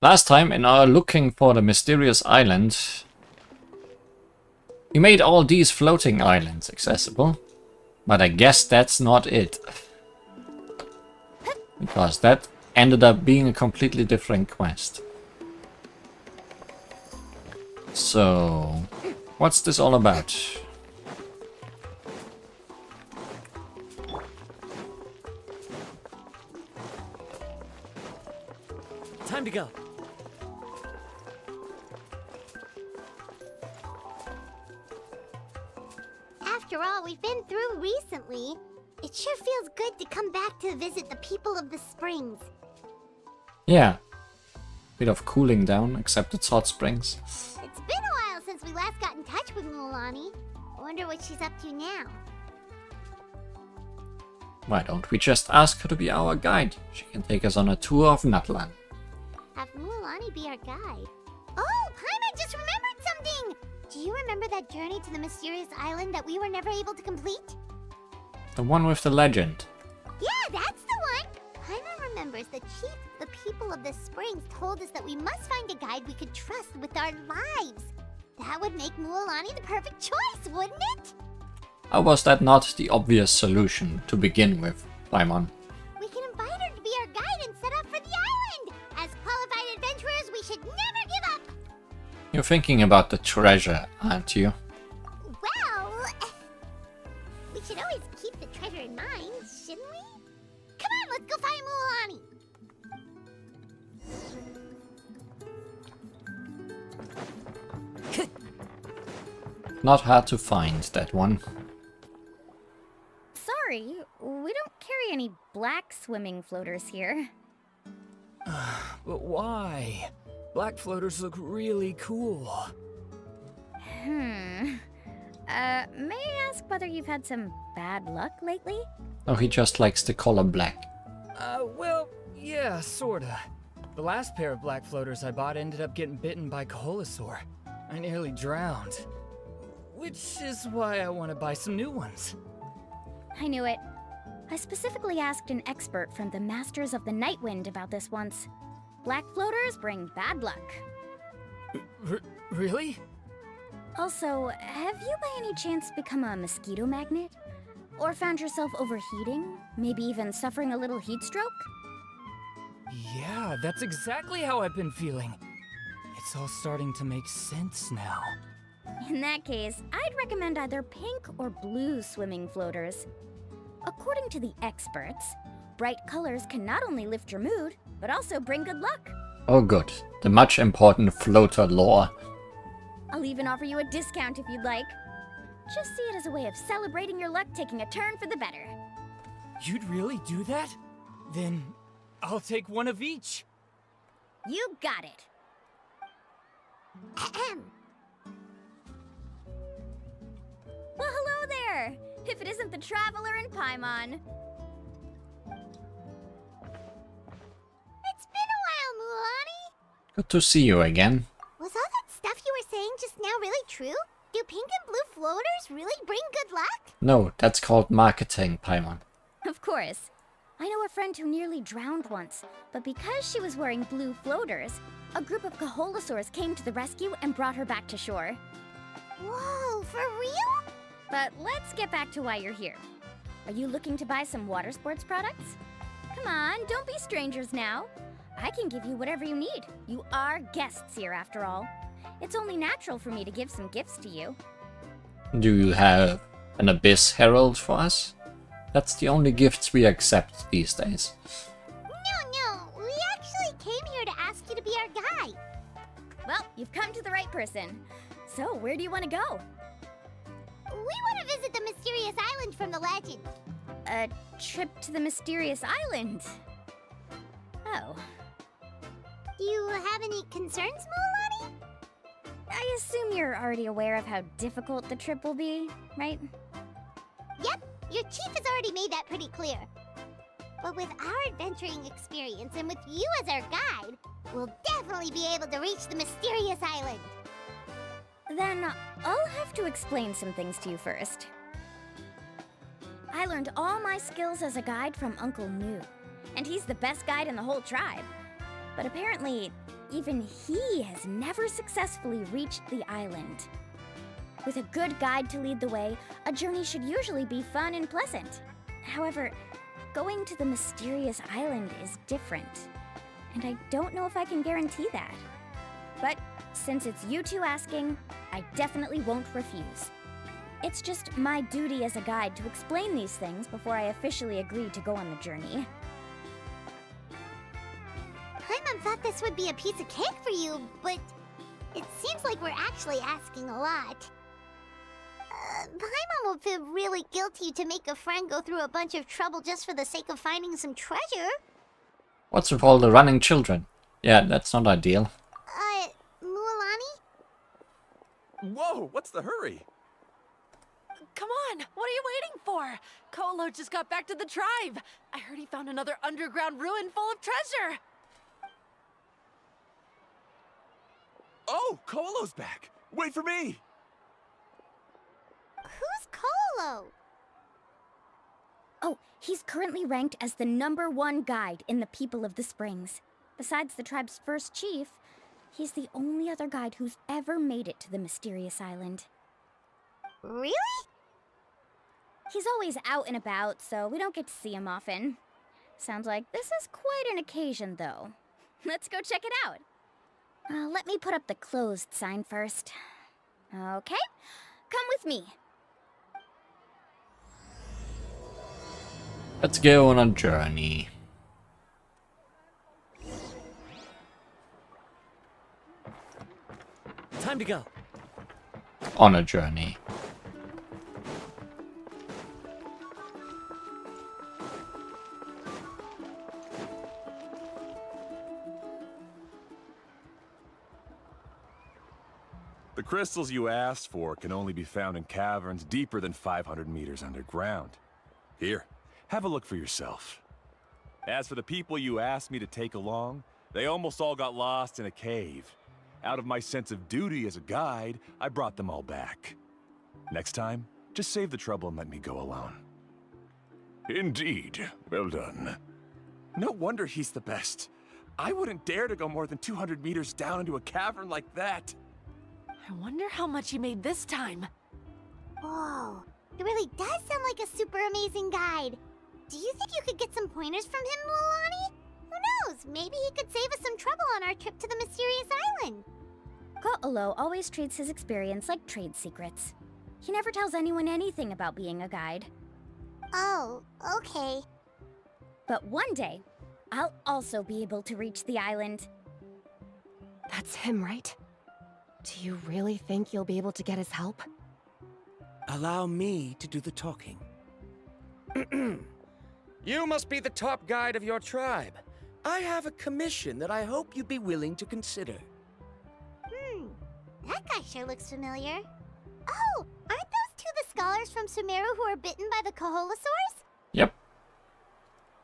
Last time in our looking for the mysterious island, we made all these floating islands accessible, but I guess that's not it. Because that ended up being a completely different quest. So, what's this all about? Time to go. After all we've been through recently, it sure feels good to come back to visit the people of the Springs. Yeah. Bit of cooling down, except it's hot springs. It's been a while since we last got in touch with Mualani. I wonder what she's up to now. Why don't we just ask her to be our guide? She can take us on a tour of Natlan. Have Mualani be our guide. Oh, Paimon just remembered something! Do you remember that journey to the mysterious island that we were never able to complete? The one with the legend. Yeah, that's the one! Paimon remembers the chief of the people of the Springs told us that we must find a guide we could trust with our lives. That would make Mualani the perfect choice, wouldn't it? How was that not the obvious solution to begin with, Paimon? We can invite her to be our guide and set off for the island! As qualified adventurers, we should never give up! You're thinking about the treasure, aren't you? Well, we should always keep the treasure in mind, shouldn't we? Come on, let's go find Mualani! Not hard to find, that one. Sorry, we don't carry any black swimming floaters here. But why? Black floaters look really cool. May I ask whether you've had some bad luck lately? Oh, he just likes the color black. Well, yeah, sorta. The last pair of black floaters I bought ended up getting bitten by Koholosaur. I nearly drowned. Which is why I want to buy some new ones. I knew it. I specifically asked an expert from the Masters of the Nightwind about this once. Black floaters bring bad luck. Really? Also, have you by any chance become a mosquito magnet? Or found yourself overheating? Maybe even suffering a little heat stroke? Yeah, that's exactly how I've been feeling. It's all starting to make sense now. In that case, I'd recommend either pink or blue swimming floaters. According to the experts, bright colors can not only lift your mood, but also bring good luck. Oh good, the much important floater lore. I'll even offer you a discount if you'd like. Just see it as a way of celebrating your luck taking a turn for the better. You'd really do that? Then I'll take one of each. You got it. Ahem. Well, hello there! If it isn't the Traveler in Paimon. It's been a while, Mulan. Good to see you again. Was all that stuff you were saying just now really true? Do pink and blue floaters really bring good luck? No, that's called marketing, Paimon. Of course. I know a friend who nearly drowned once, but because she was wearing blue floaters, a group of Kaholosaurs came to the rescue and brought her back to shore. Whoa, for real? But let's get back to why you're here. Are you looking to buy some water sports products? Come on, don't be strangers now. I can give you whatever you need. You are guests here after all. It's only natural for me to give some gifts to you. Do you have an Abyss Herald for us? That's the only gifts we accept these days. No, we actually came here to ask you to be our guide. Well, you've come to the right person. So, where do you want to go? We want to visit the mysterious island from the legend. A trip to the mysterious island? Oh. Do you have any concerns, Mulan? I assume you're already aware of how difficult the trip will be, right? Yep, your chief has already made that pretty clear. But with our adventuring experience and with you as our guide, we'll definitely be able to reach the mysterious island. Then I'll have to explain some things to you first. I learned all my skills as a guide from Uncle New, and he's the best guide in the whole tribe. But apparently, even he has never successfully reached the island. With a good guide to lead the way, a journey should usually be fun and pleasant. However, going to the mysterious island is different, and I don't know if I can guarantee that. But since it's you two asking, I definitely won't refuse. It's just my duty as a guide to explain these things before I officially agree to go on the journey. Paimon thought this would be a piece of cake for you, but it seems like we're actually asking a lot. Paimon will feel really guilty to make a friend go through a bunch of trouble just for the sake of finding some treasure. What's with all the running children? Yeah, that's not ideal. Mualani? Whoa, what's the hurry? Come on, what are you waiting for? Kolo just got back to the tribe. I heard he found another underground ruin full of treasure. Oh, Kolo's back. Wait for me. Who's Kolo? Oh, he's currently ranked as the #1 guide in the People of the Springs. Besides the tribe's first chief, he's the only other guide who's ever made it to the mysterious island. Really? He's always out and about, so we don't get to see him often. Sounds like this is quite an occasion, though. Let's go check it out. Let me put up the closed sign first. Okay, come with me. Let's go on a journey. Time to go. On a journey. The crystals you asked for can only be found in caverns deeper than 500 meters underground. Here, have a look for yourself. As for the people you asked me to take along, they almost all got lost in a cave. Out of my sense of duty as a guide, I brought them all back. Next time, just save the trouble and let me go alone. Indeed. Well done. No wonder he's the best. I wouldn't dare to go more than 200 meters down into a cavern like that. I wonder how much he made this time. Whoa, it really does sound like a super amazing guide. Do you think you could get some pointers from him, Mualani? Who knows? Maybe he could save us some trouble on our trip to the mysterious island. Ko'olo always treats his experience like trade secrets. He never tells anyone anything about being a guide. Oh, okay. But one day, I'll also be able to reach the island. That's him, right? Do you really think you'll be able to get his help? Allow me to do the talking. You must be the top guide of your tribe. I have a commission that I hope you'd be willing to consider. That guy sure looks familiar. Oh, aren't those two the scholars from Sumeru who were bitten by the Koholosaurs? Yep.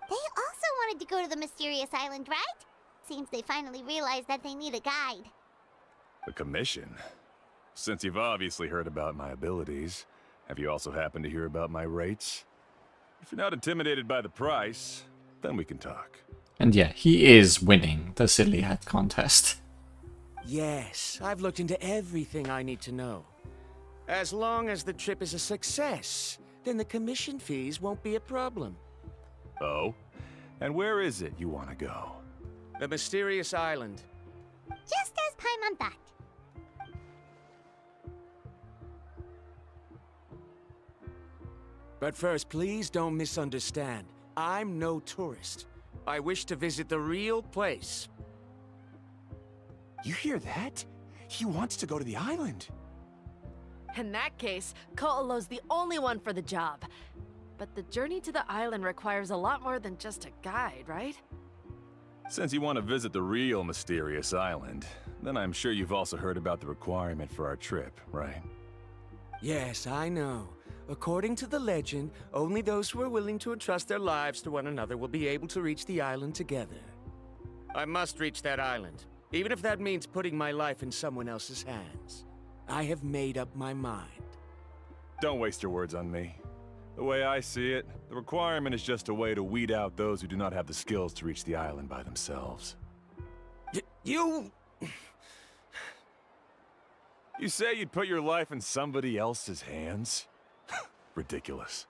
They also wanted to go to the mysterious island, right? Seems they finally realized that they need a guide. A commission? Since you've obviously heard about my abilities, have you also happened to hear about my rates? If you're not intimidated by the price, then we can talk. And yeah, he is winning the silly hat contest. Yes, I've looked into everything I need to know. As long as the trip is a success, then the commission fees won't be a problem. Oh? And where is it you want to go? The mysterious island. Just as Paimon thought. But first, please don't misunderstand. I'm no tourist. I wish to visit the real place. You hear that? He wants to go to the island. In that case, Ko'olo's the only one for the job. But the journey to the island requires a lot more than just a guide, right? Since you want to visit the real mysterious island, then I'm sure you've also heard about the requirement for our trip, right? Yes, I know. According to the legend, only those who are willing to entrust their lives to one another will be able to reach the island together. I must reach that island, even if that means putting my life in someone else's hands. I have made up my mind. Don't waste your words on me. The way I see it, the requirement is just a way to weed out those who do not have the skills to reach the island by themselves. You say you'd put your life in somebody else's hands? Ridiculous.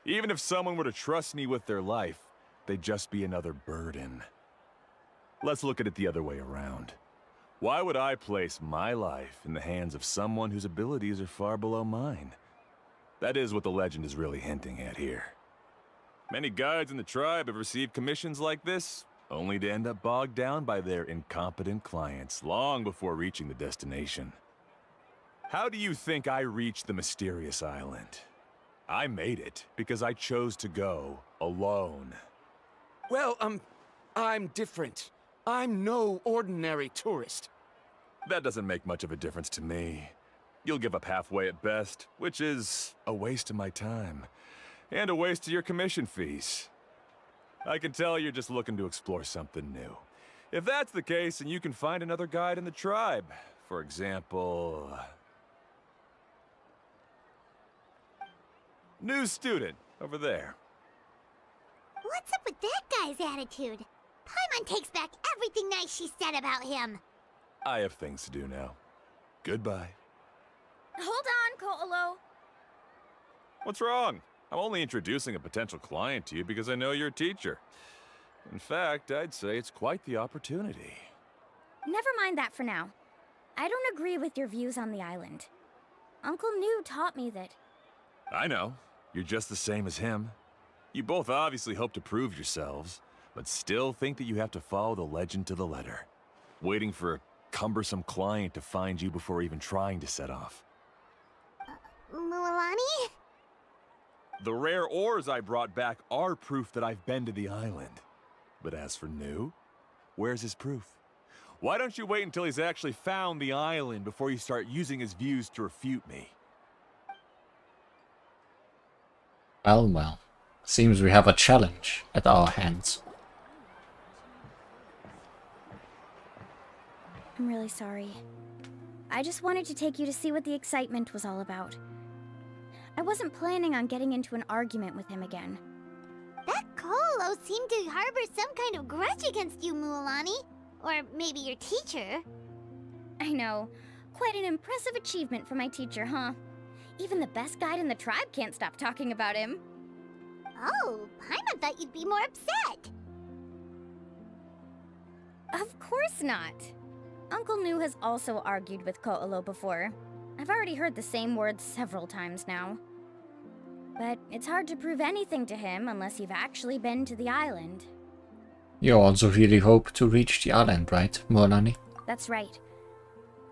Even if someone were to trust me with their life, they'd just be another burden. Let's look at it the other way around. Why would I place my life in the hands of someone whose abilities are far below mine? That is what the legend is really hinting at here. Many guides in the tribe have received commissions like this, only to end up bogged down by their incompetent clients long before reaching the destination. How do you think I reached the mysterious island? I made it because I chose to go alone. Well, I'm different. I'm no ordinary tourist. That doesn't make much of a difference to me. You'll give up halfway at best, which is a waste of my time. And a waste of your commission fees. I can tell you're just looking to explore something new. If that's the case, then you can find another guide in the tribe. For example... new student, over there. What's up with that guy's attitude? Paimon takes back everything nice she said about him. I have things to do now. Goodbye. Hold on, Ko'olo. What's wrong? I'm only introducing a potential client to you because I know you're a teacher. In fact, I'd say it's quite the opportunity. Never mind that for now. I don't agree with your views on the island. Uncle New taught me that... I know. You're just the same as him. You both obviously hope to prove yourselves, but still think that you have to follow the legend to the letter. Waiting for a cumbersome client to find you before even trying to set off. Mualani? The rare ores I brought back are proof that I've been to the island. But as for New, where's his proof? Why don't you wait until he's actually found the island before you start using his views to refute me? Well, well. Seems we have a challenge at our hands. I'm really sorry. I just wanted to take you to see what the excitement was all about. I wasn't planning on getting into an argument with him again. That Ko'olo seemed to harbor some kind of grudge against you, Mualani. Or maybe your teacher. I know. Quite an impressive achievement for my teacher, huh? Even the best guide in the tribe can't stop talking about him. Oh, Paimon thought you'd be more upset. Of course not. Uncle New has also argued with Ko'olo before. I've already heard the same words several times now. But it's hard to prove anything to him unless you've actually been to the island. You also really hope to reach the island, right, Mualani? That's right.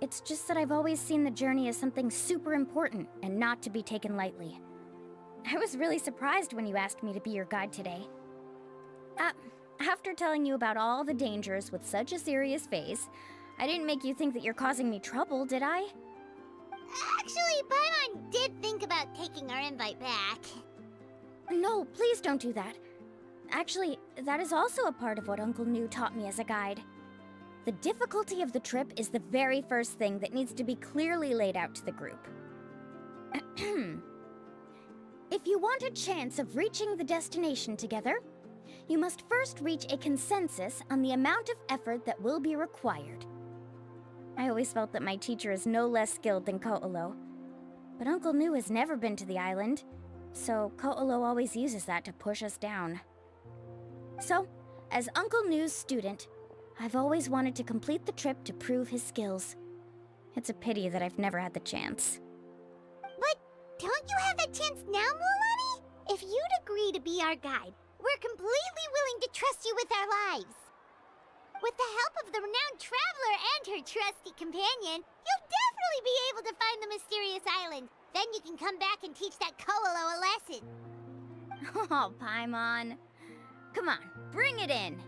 It's just that I've always seen the journey as something super important and not to be taken lightly. I was really surprised when you asked me to be your guide today. After telling you about all the dangers with such a serious face, I didn't make you think that you're causing me trouble, did I? Actually, Paimon did think about taking our invite back. No, please don't do that. Actually, that is also a part of what Uncle New taught me as a guide. The difficulty of the trip is the very first thing that needs to be clearly laid out to the group. If you want a chance of reaching the destination together, you must first reach a consensus on the amount of effort that will be required. I always felt that my teacher is no less skilled than Ko'olo. But Uncle New has never been to the island, so Ko'olo always uses that to push us down. So, as Uncle New's student, I've always wanted to complete the trip to prove his skills. It's a pity that I've never had the chance. But don't you have that chance now, Mualani? If you'd agree to be our guide, we're completely willing to trust you with our lives. With the help of the renowned traveler and her trusty companion, you'll definitely be able to find the mysterious island. Then you can come back and teach that Ko'olo a lesson. Oh, Paimon. Come on, bring it in.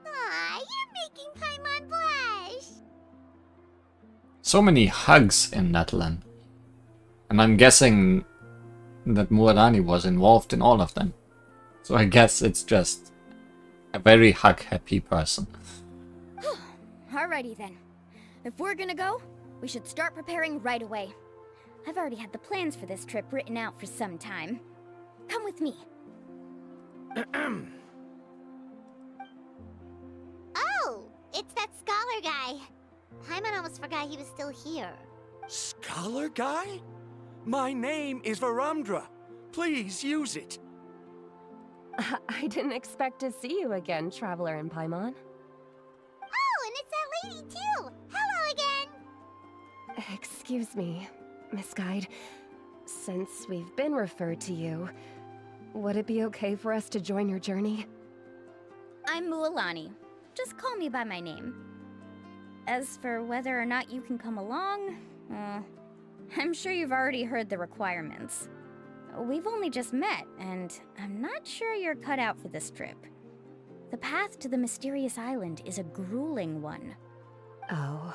Aw, you're making Paimon blush. So many hugs in Natlan. And I'm guessing that Muarani was involved in all of them. So I guess it's just a very hug-happy person. Alrighty then. If we're gonna go, we should start preparing right away. I've already had the plans for this trip written out for some time. Come with me. Oh, it's that scholar guy. Paimon almost forgot he was still here. Scholar guy? My name is Varamdra. Please use it. I didn't expect to see you again, Traveler and Paimon. Oh, and it's that lady too! Hello again! Excuse me, Miss Guide. Since we've been referred to you, would it be okay for us to join your journey? I'm Mualani. Just call me by my name. As for whether or not you can come along, I'm sure you've already heard the requirements. We've only just met, and I'm not sure you're cut out for this trip. The path to the mysterious island is a grueling one. Oh.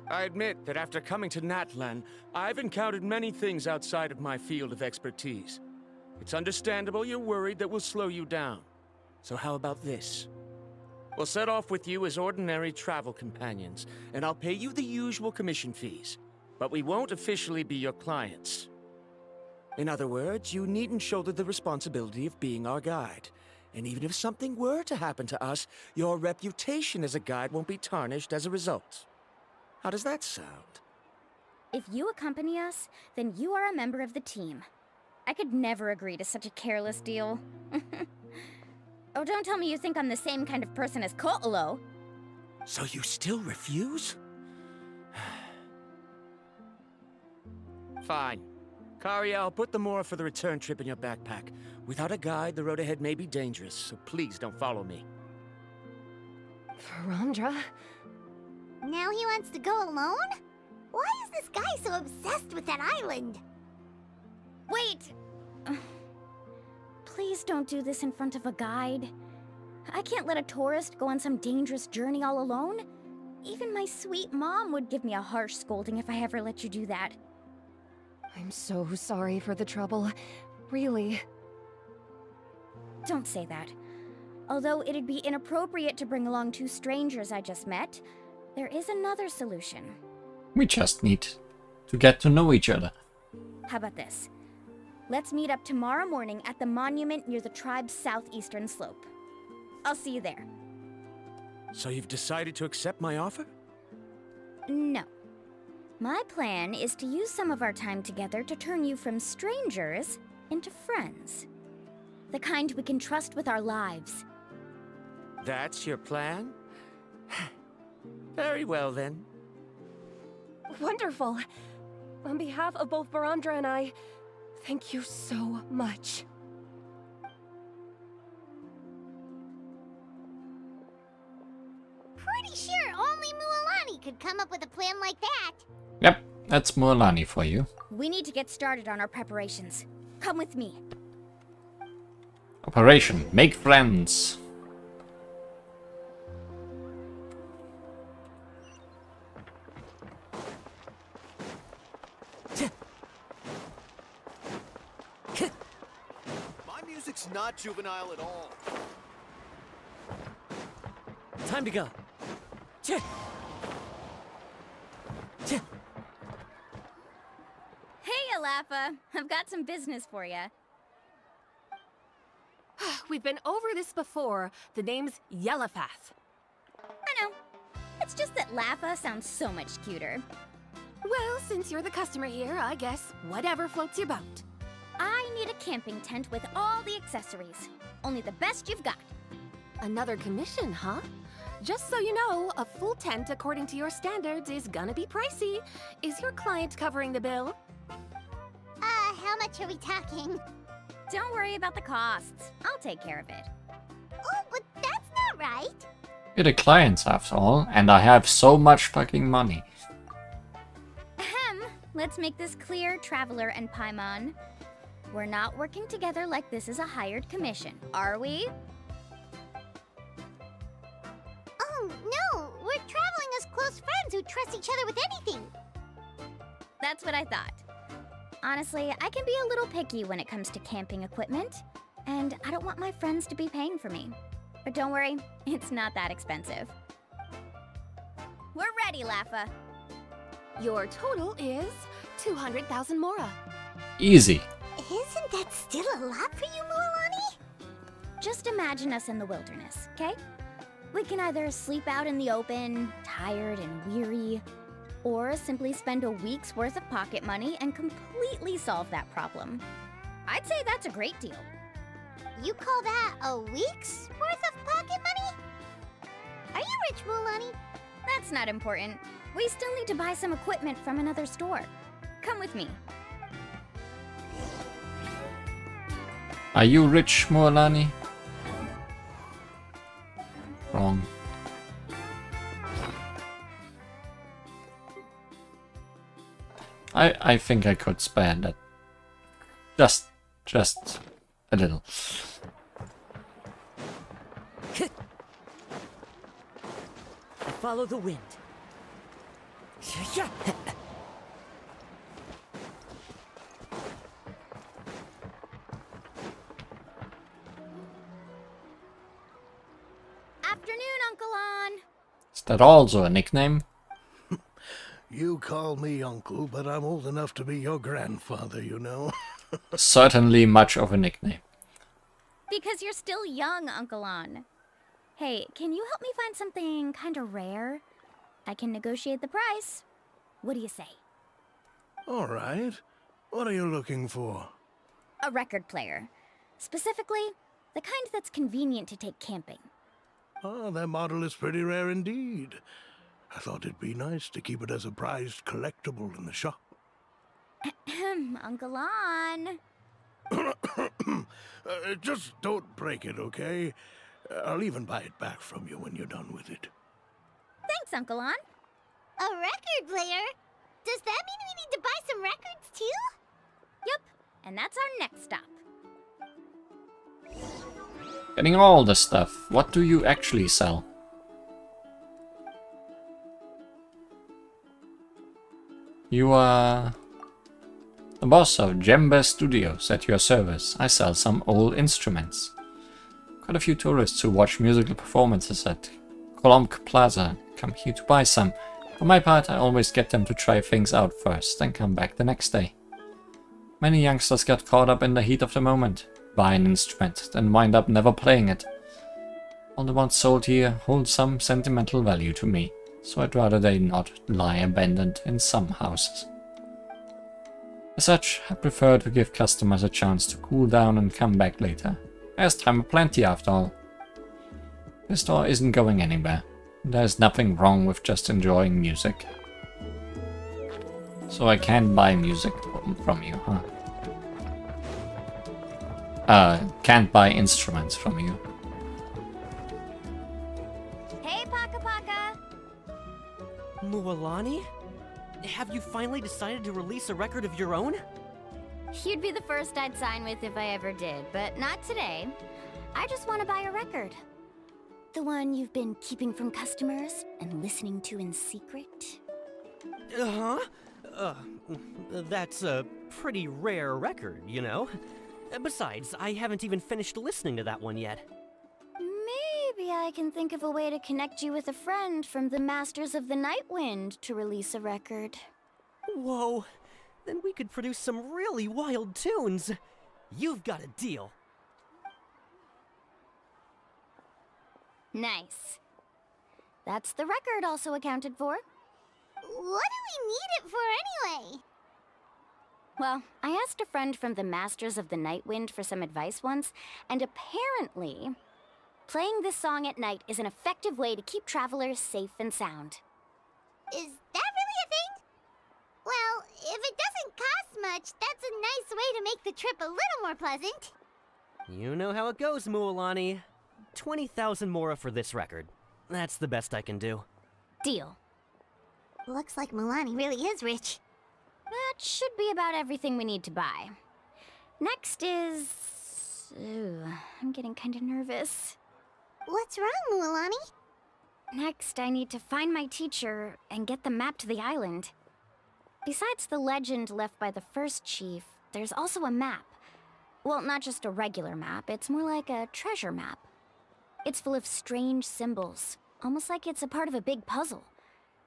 I admit that after coming to Natlan, I've encountered many things outside of my field of expertise. It's understandable you're worried that we'll slow you down. So how about this? We'll set off with you as ordinary travel companions, and I'll pay you the usual commission fees. But we won't officially be your clients. In other words, you needn't shoulder the responsibility of being our guide. And even if something were to happen to us, your reputation as a guide won't be tarnished as a result. How does that sound? If you accompany us, then you are a member of the team. I could never agree to such a careless deal. Oh, don't tell me you think I'm the same kind of person as Ko'olo. So you still refuse? Fine. Karia, I'll put the Mora for the return trip in your backpack. Without a guide, the road ahead may be dangerous, so please don't follow me. Varamdra? Now he wants to go alone? Why is this guy so obsessed with that island? Wait! Please don't do this in front of a guide. I can't let a tourist go on some dangerous journey all alone. Even my sweet mom would give me a harsh scolding if I ever let you do that. I'm so sorry for the trouble. Really. Don't say that. Although it'd be inappropriate to bring along two strangers I just met, there is another solution. We just need to get to know each other. How about this? Let's meet up tomorrow morning at the monument near the tribe's southeastern slope. I'll see you there. So you've decided to accept my offer? No. My plan is to use some of our time together to turn you from strangers into friends. The kind we can trust with our lives. That's your plan? Very well, then. Wonderful. On behalf of both Varamdra and I, thank you so much. Pretty sure only Mualani could come up with a plan like that. Yep, That's Mualani for you. We need to get started on our preparations. Come with me. Operation Make Friends. My music's not juvenile at all. Time to go. Ch- Ch- Hey, Alafa. I've got some business for you. We've been over this before. The name's Yellowfath. I know. It's just that Lafa sounds so much cuter. Well, since you're the customer here, I guess whatever floats your boat. I need a camping tent with all the accessories. Only the best you've got. Another commission, huh? Just so you know, a full tent according to your standards is gonna be pricey. Is your client covering the bill? How much are we talking? Don't worry about the costs. I'll take care of it. Oh, but that's not right. You're the clients after all, and I have so much fucking money. Ahem. Let's make this clear, Traveler and Paimon. We're not working together like this is a hired commission, are we? Oh, no! We're traveling as close friends who trust each other with anything. That's what I thought. Honestly, I can be a little picky when it comes to camping equipment, and I don't want my friends to be paying for me. But don't worry, it's not that expensive. We're ready, Lafa. Your total is 200,000 Mora. Easy. Isn't that still a lot for you, Mualani? Just imagine us in the wilderness, okay? We can either sleep out in the open, tired and weary, or simply spend a week's worth of pocket money and completely solve that problem. I'd say that's a great deal. You call that a week's worth of pocket money? Are you rich, Mualani? That's not important. We still need to buy some equipment from another store. Come with me. Are you rich, Mualani? Wrong. I think I could spare that. Just a little. Follow the wind. Afternoon, Uncle On. Is that also a nickname? You call me uncle, but I'm old enough to be your grandfather, you know. Certainly much of a nickname. Because you're still young, Uncle On. Hey, can you help me find something kinda rare? I can negotiate the price. What do you say? All right. What are you looking for? A record player. Specifically, the kind that's convenient to take camping. Oh, that model is pretty rare indeed. I thought it'd be nice to keep it as a prized collectible in the shop. Uncle On. Just don't break it, okay? I'll even buy it back from you when you're done with it. Thanks, Uncle On. A record player? Does that mean we need to buy some records too? Yep, and that's our next stop. Getting all the stuff. What do you actually sell? You are the boss of Jembe Studios. At your service. I sell some old instruments. Quite a few tourists who watch musical performances at Colomc Plaza come here to buy some. For my part, I always get them to try things out first, then come back the next day. Many youngsters get caught up in the heat of the moment, buy an instrument, then wind up never playing it. All the ones sold here hold some sentimental value to me, so I'd rather they not lie abandoned in some houses. As such, I prefer to give customers a chance to cool down and come back later. There's time aplenty after all. This store isn't going anywhere. There's nothing wrong with just enjoying music. So I can't buy music from you, huh? Can't buy instruments from you. Hey, Paka Paka. Mualani? have you finally decided to release a record of your own? You'd be the first I'd sign with if I ever did, but not today. I just want to buy a record. The one you've been keeping from customers and listening to in secret. Uh-huh. That's a pretty rare record, you know? Besides, I haven't even finished listening to that one yet. Maybe I can think of a way to connect you with a friend from the Masters of the Night Wind to release a record. Whoa, then we could produce some really wild tunes. You've got a deal. Nice. That's the record also accounted for. What do we need it for anyway? Well, I asked a friend from the Masters of the Night Wind for some advice once, and apparently, playing this song at night is an effective way to keep travelers safe and sound. Is that really a thing? Well, if it doesn't cost much, that's a nice way to make the trip a little more pleasant. You know how it goes, Mualani. 20,000 mora for this record. That's the best I can do. Deal. Looks like Milani really is rich. That should be about everything we need to buy. Next is... Ooh, I'm getting kind of nervous. What's wrong, Mualani? Next, I need to find my teacher and get the map to the island. Besides the legend left by the first chief, there's also a map. Well, not just a regular map, it's more like a treasure map. It's full of strange symbols, almost like it's a part of a big puzzle.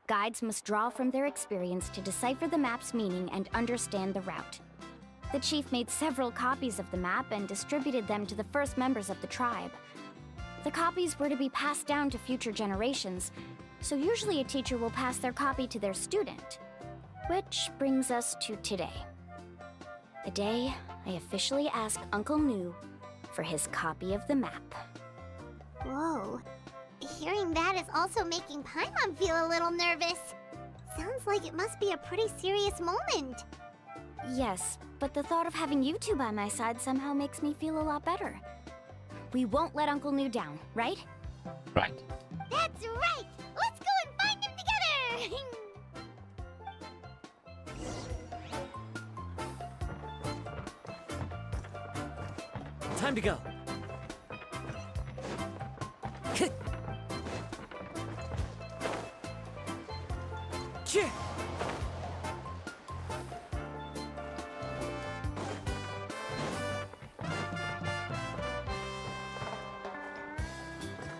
Guides must draw from their experience to decipher the map's meaning and understand the route. The chief made several copies of the map and distributed them to the first members of the tribe. The copies were to be passed down to future generations, so usually a teacher will pass their copy to their student. Which brings us to today. The day I officially asked Uncle Nu for his copy of the map. Whoa. Hearing that is also making Paimon feel a little nervous. Sounds like it must be a pretty serious moment. Yes, but the thought of having you two by my side somehow makes me feel a lot better. We won't let Uncle Nu down, right? Right. That's right! Let's go and find him together! Time to go.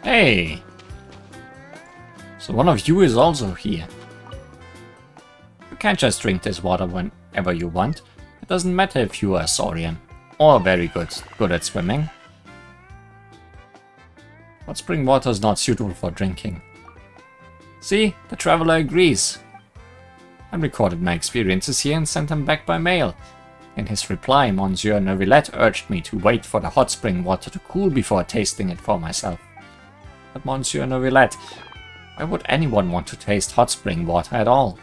Hey! So one of you is also here. You can't just drink this water whenever you want. It doesn't matter if you are a Saurian or very good at swimming. Hot spring water is not suitable for drinking. See, the traveler agrees. I recorded my experiences here and sent them back by mail. In his reply, Monsieur Neuvillette urged me to wait for the hot spring water to cool before tasting it for myself. But Monsieur Neuvillette, why would anyone want to taste hot spring water at all?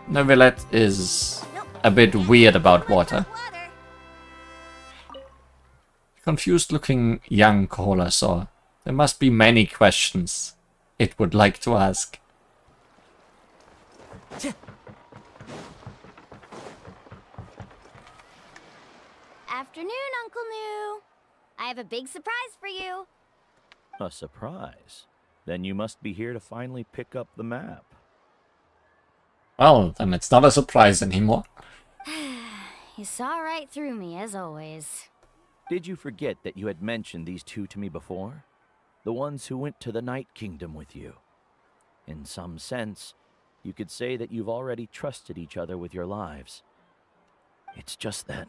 Neuvillette is a bit weird about water. Confused looking young Kohola saw. There must be many questions it would like to ask. Afternoon, Uncle Nu. I have a big surprise for you. A surprise? Then you must be here to finally pick up the map. Well, then it's not a surprise anymore. You saw right through me, as always. Did you forget that you had mentioned these two to me before? The ones who went to the Night Kingdom with you. In some sense, you could say that you've already trusted each other with your lives. It's just that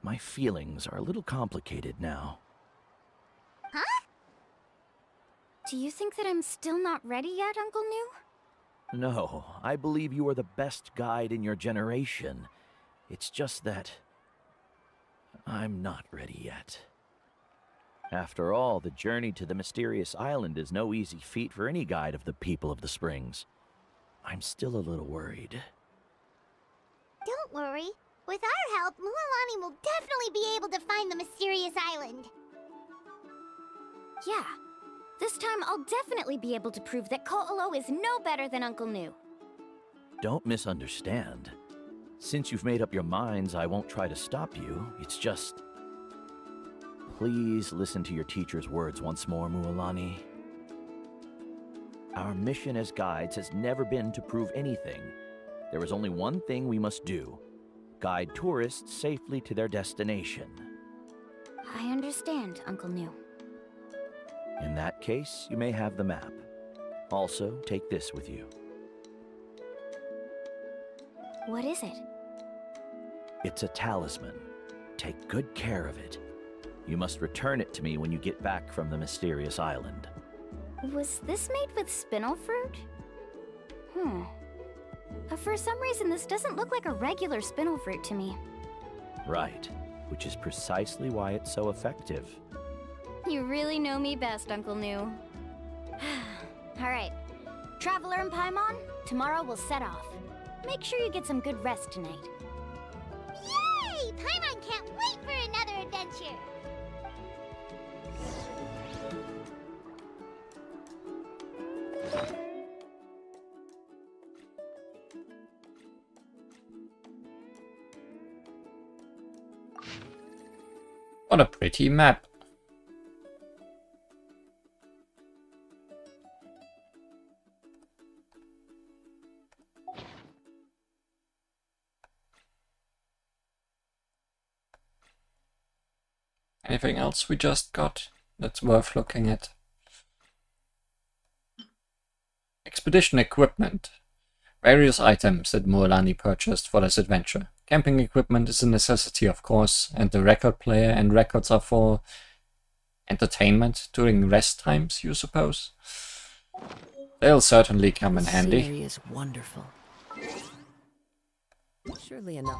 my feelings are a little complicated now. Huh? Do you think that I'm still not ready yet, Uncle Nu? No, I believe you are the best guide in your generation. It's just that I'm not ready yet. After all, the journey to the mysterious island is no easy feat for any guide of the people of the Springs. I'm still a little worried. Don't worry. With our help, Mualani will definitely be able to find the mysterious island. Yeah, This time I'll definitely be able to prove that Ko'olo is no better than Uncle Nu. Don't misunderstand. Since you've made up your minds, I won't try to stop you. It's just... Please listen to your teacher's words once more, Mualani. Our mission as guides has never been to prove anything. There is only one thing we must do. Guide tourists safely to their destination. I understand, Uncle Nu. In that case, you may have the map. Also, take this with you. What is it? It's a talisman. Take good care of it. You must return it to me when you get back from the mysterious island. Was this made with spinel fruit? For some reason, this doesn't look like a regular spinel fruit to me. Right, which is precisely why it's so effective. You really know me best, Uncle Nu. Alright, Traveler and Paimon, tomorrow we'll set off. Make sure you get some good rest tonight. Yay! Paimon can't wait for another adventure! What a pretty map. Anything else we just got that's worth looking at? Expedition equipment. Various items that Mualani purchased for this adventure. Camping equipment is a necessity, of course, and the record player and records are for entertainment during rest times, you suppose? They'll certainly come in handy. The scenery is wonderful. Surely enough.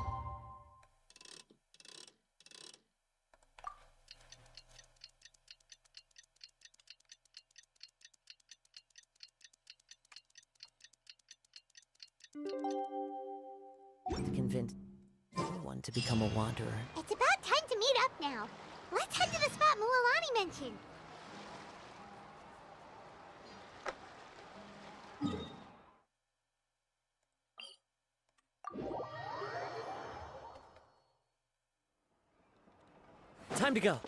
To convince anyone to become a wanderer. It's about time to meet up now. Let's head to the spot Mualani mentioned. Time to go.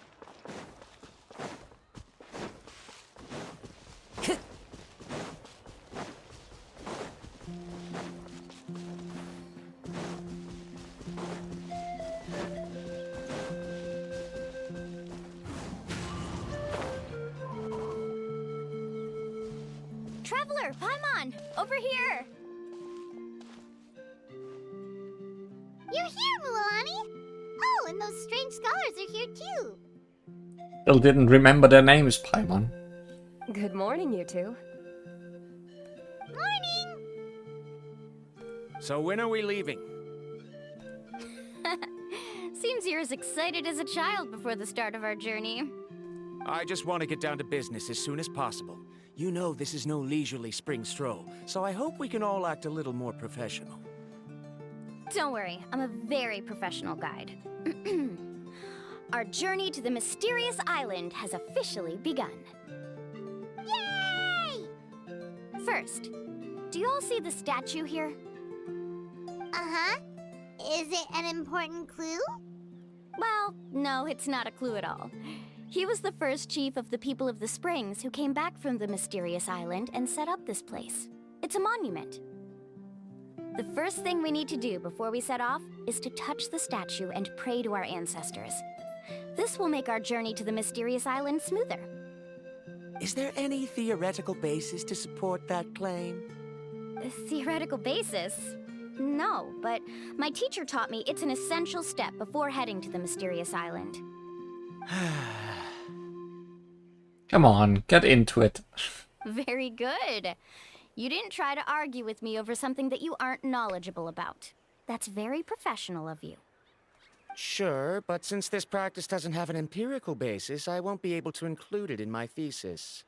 Traveler, Paimon, over here! You're here, Mualani! Oh, and those strange scholars are here too! Still didn't remember their names, Paimon. Good morning, you two. Morning! So when are we leaving? Seems you're as excited as a child before the start of our journey. I just want to get down to business as soon as possible. You know this is no leisurely spring stroll, so I hope we can all act a little more professional. Don't worry, I'm a very professional guide. Our journey to the mysterious island has officially begun. Yay! First, do you all see the statue here? Uh-huh. Is it an important clue? Well, no, it's not a clue at all. He was the first chief of the people of the Springs who came back from the mysterious island and set up this place. It's a monument. The first thing we need to do before we set off is to touch the statue and pray to our ancestors. This will make our journey to the mysterious island smoother. Is there any theoretical basis to support that claim? A theoretical basis? No, but my teacher taught me it's an essential step before heading to the mysterious island. Come on, get into it. Very good. You didn't try to argue with me over something that you aren't knowledgeable about. That's very professional of you. Sure, but since this practice doesn't have an empirical basis, I won't be able to include it in my thesis.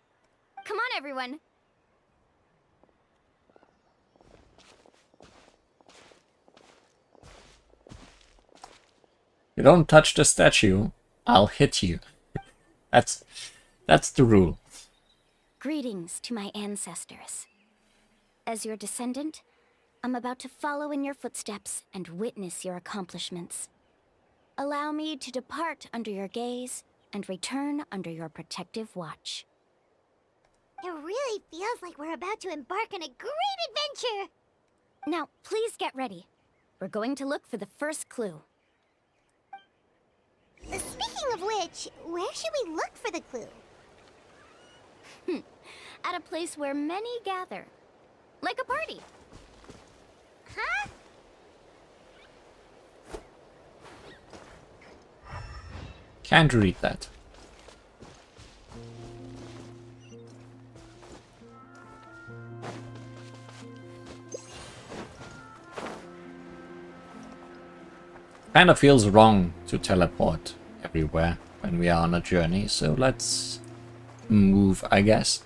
Come on, everyone. You don't touch the statue, I'll hit you. That's the rule. Greetings to my ancestors. As your descendant, I'm about to follow in your footsteps and witness your accomplishments. Allow me to depart under your gaze and return under your protective watch. It really feels like we're about to embark on a great adventure! Now, please get ready. We're going to look for the first clue. Speaking of which, where should we look for the clue? At a place where many gather. Like a party. Huh? Can't read that. Kinda feels wrong to teleport everywhere when we are on a journey, so let's move, I guess.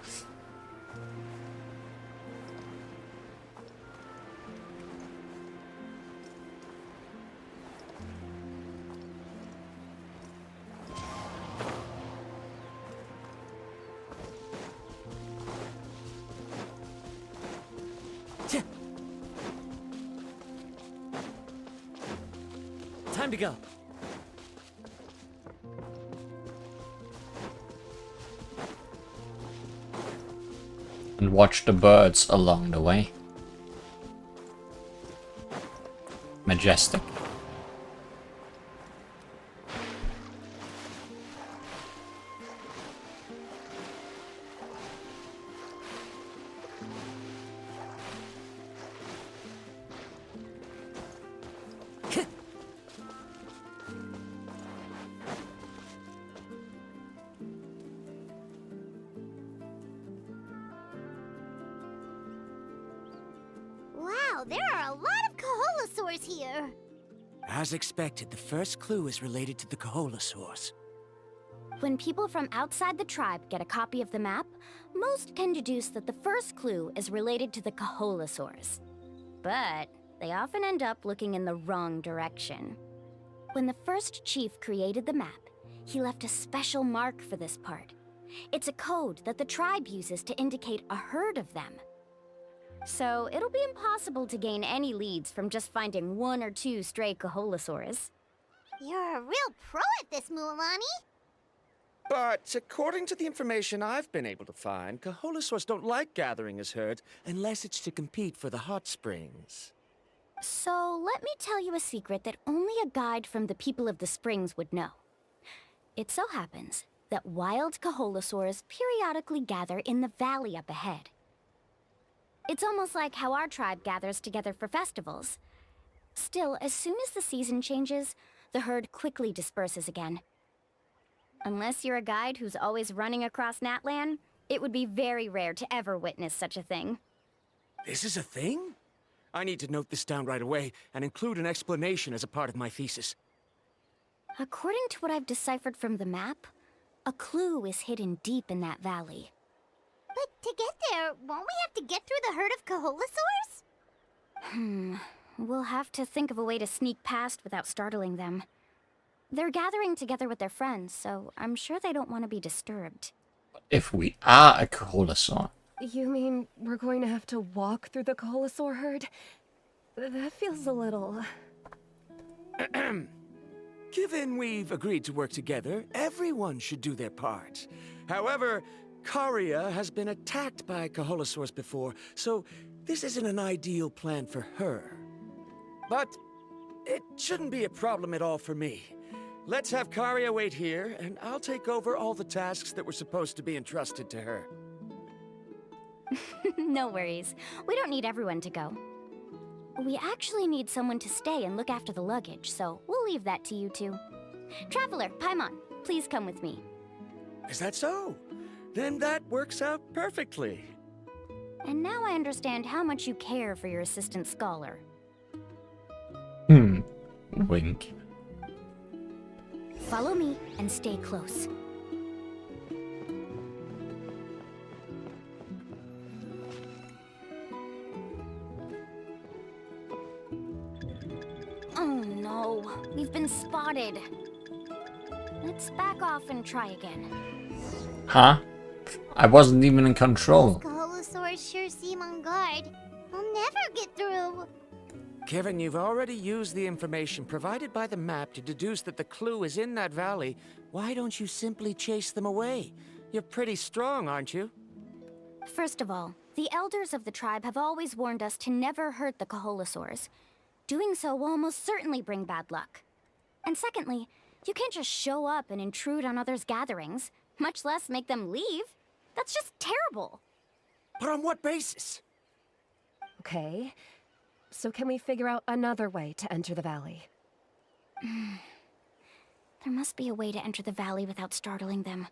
Time to go. And watch the birds along the way. Majestic. Wow, there are a lot of Kaholosaurs here! As expected, the first clue is related to the Kaholosaurs. When people from outside the tribe get a copy of the map, most can deduce that the first clue is related to the Kaholosaurs. But they often end up looking in the wrong direction. When the first chief created the map, he left a special mark for this part. It's a code that the tribe uses to indicate a herd of them. So it'll be impossible to gain any leads from just finding one or two stray Kaholosaurs. You're a real pro at this, Mualani! But according to the information I've been able to find, Kaholosaurs don't like gathering as herds unless it's to compete for the hot springs. So let me tell you a secret that only a guide from the people of the springs would know. It so happens that wild Kaholosaurs periodically gather in the valley up ahead. It's almost like how our tribe gathers together for festivals. Still, as soon as the season changes, the herd quickly disperses again. Unless you're a guide who's always running across Natlan, it would be very rare to ever witness such a thing. This is a thing? I need to note this down right away and include an explanation as a part of my thesis. According to what I've deciphered from the map, a clue is hidden deep in that valley. But to get there, won't we have to get through the herd of Kaholosaurs? We'll have to think of a way to sneak past without startling them. They're gathering together with their friends, so I'm sure they don't want to be disturbed. If we are a Kaholosaur. You mean we're going to have to walk through the Kaholosaur herd? That feels a little... Given we've agreed to work together, everyone should do their part. However, Karia has been attacked by Kaholosaurs before, so this isn't an ideal plan for her. But it shouldn't be a problem at all for me. Let's have Karia wait here, and I'll take over all the tasks that were supposed to be entrusted to her. No worries. We don't need everyone to go. We actually need someone to stay and look after the luggage, so we'll leave that to you two. Traveler, Paimon, please come with me. Is that so? Then that works out perfectly. And now I understand how much you care for your assistant scholar. Wink. Follow me and stay close. Oh no, we've been spotted. Let's back off and try again. Huh? I wasn't even in control. Kaholosaurs sure seem on guard. We'll never get through. Kevin, you've already used the information provided by the map to deduce that the clue is in that valley. Why don't you simply chase them away? You're pretty strong, aren't you? First of all, the elders of the tribe have always warned us to never hurt the Kaholosaurs. Doing so will almost certainly bring bad luck. And secondly, you can't just show up and intrude on others' gatherings, much less make them leave. That's just terrible. But on what basis? Okay. So can we figure out another way to enter the valley? There must be a way to enter the valley without startling them.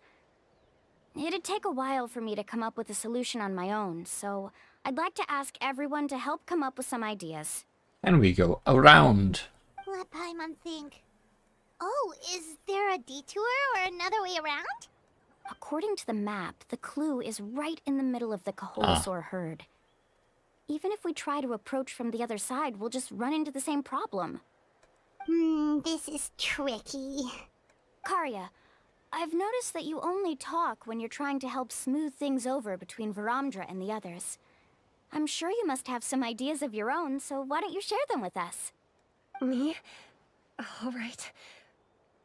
It'd take a while for me to come up with a solution on my own, so I'd like to ask everyone to help come up with some ideas. And we go around. Let Paimon think. Oh, is there a detour or another way around? According to the map, the clue is right in the middle of the Kaholosaur herd. Even if we try to approach from the other side, we'll just run into the same problem. This is tricky. Karya, I've noticed that you only talk when you're trying to help smooth things over between Varamdra and the others. I'm sure you must have some ideas of your own, so why don't you share them with us? Me? All right.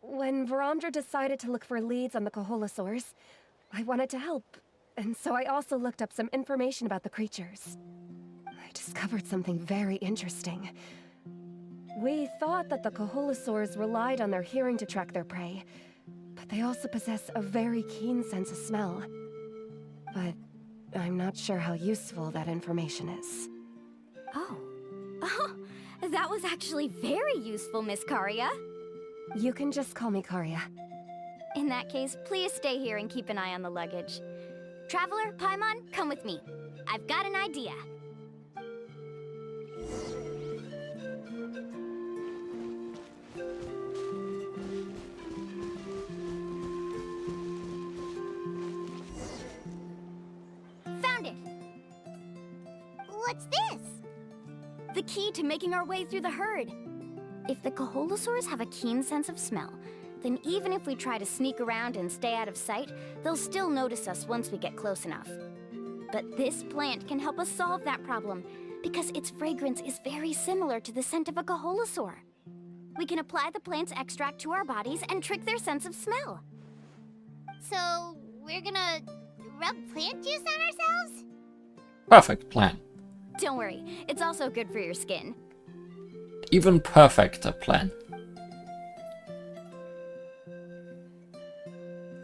When Varamdra decided to look for leads on the Kaholosaurs, I wanted to help, and so I also looked up some information about the creatures. I discovered something very interesting. We thought that the Kaholosaurs relied on their hearing to track their prey, but they also possess a very keen sense of smell. But I'm not sure how useful that information is. Oh, that was actually very useful, Miss Karya. You can just call me Karya. In that case, please stay here and keep an eye on the luggage. Traveler, Paimon, come with me. I've got an idea. Found it! What's this? The key to making our way through the herd. If the Kaholosaurs have a keen sense of smell, then even if we try to sneak around and stay out of sight, they'll still notice us once we get close enough. But this plant can help us solve that problem, because its fragrance is very similar to the scent of a Kaholosaur. We can apply the plant's extract to our bodies and trick their sense of smell. So, we're gonna rub plant juice on ourselves? Perfect plan. Don't worry, it's also good for your skin. Even perfecter plan.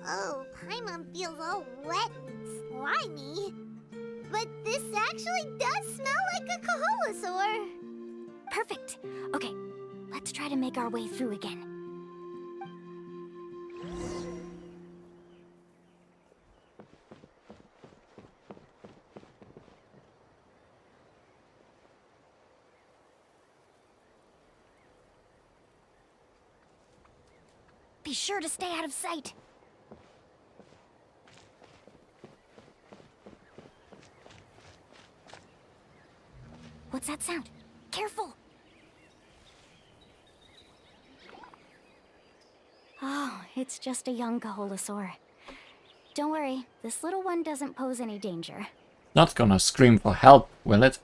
Oh, Paimon feels all wet and slimy. But this actually does smell like a Kaholosaur. Perfect. Okay, let's try to make our way through again. Be sure to stay out of sight. What's that sound? Careful! Oh, it's just a young Kaholosaur. Don't worry, this little one doesn't pose any danger. Not gonna scream for help, will it?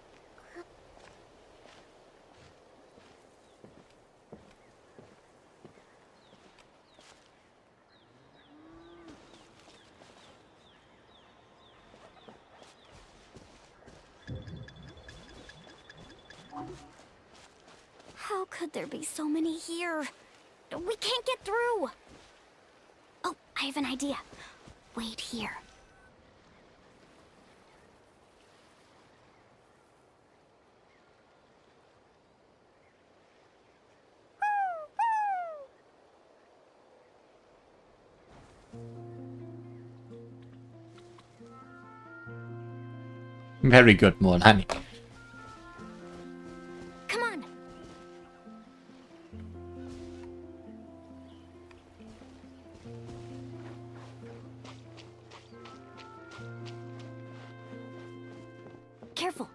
How could there be so many here? We can't get through! Oh, I have an idea. Wait here. Very good, Morlani. Come on! Careful!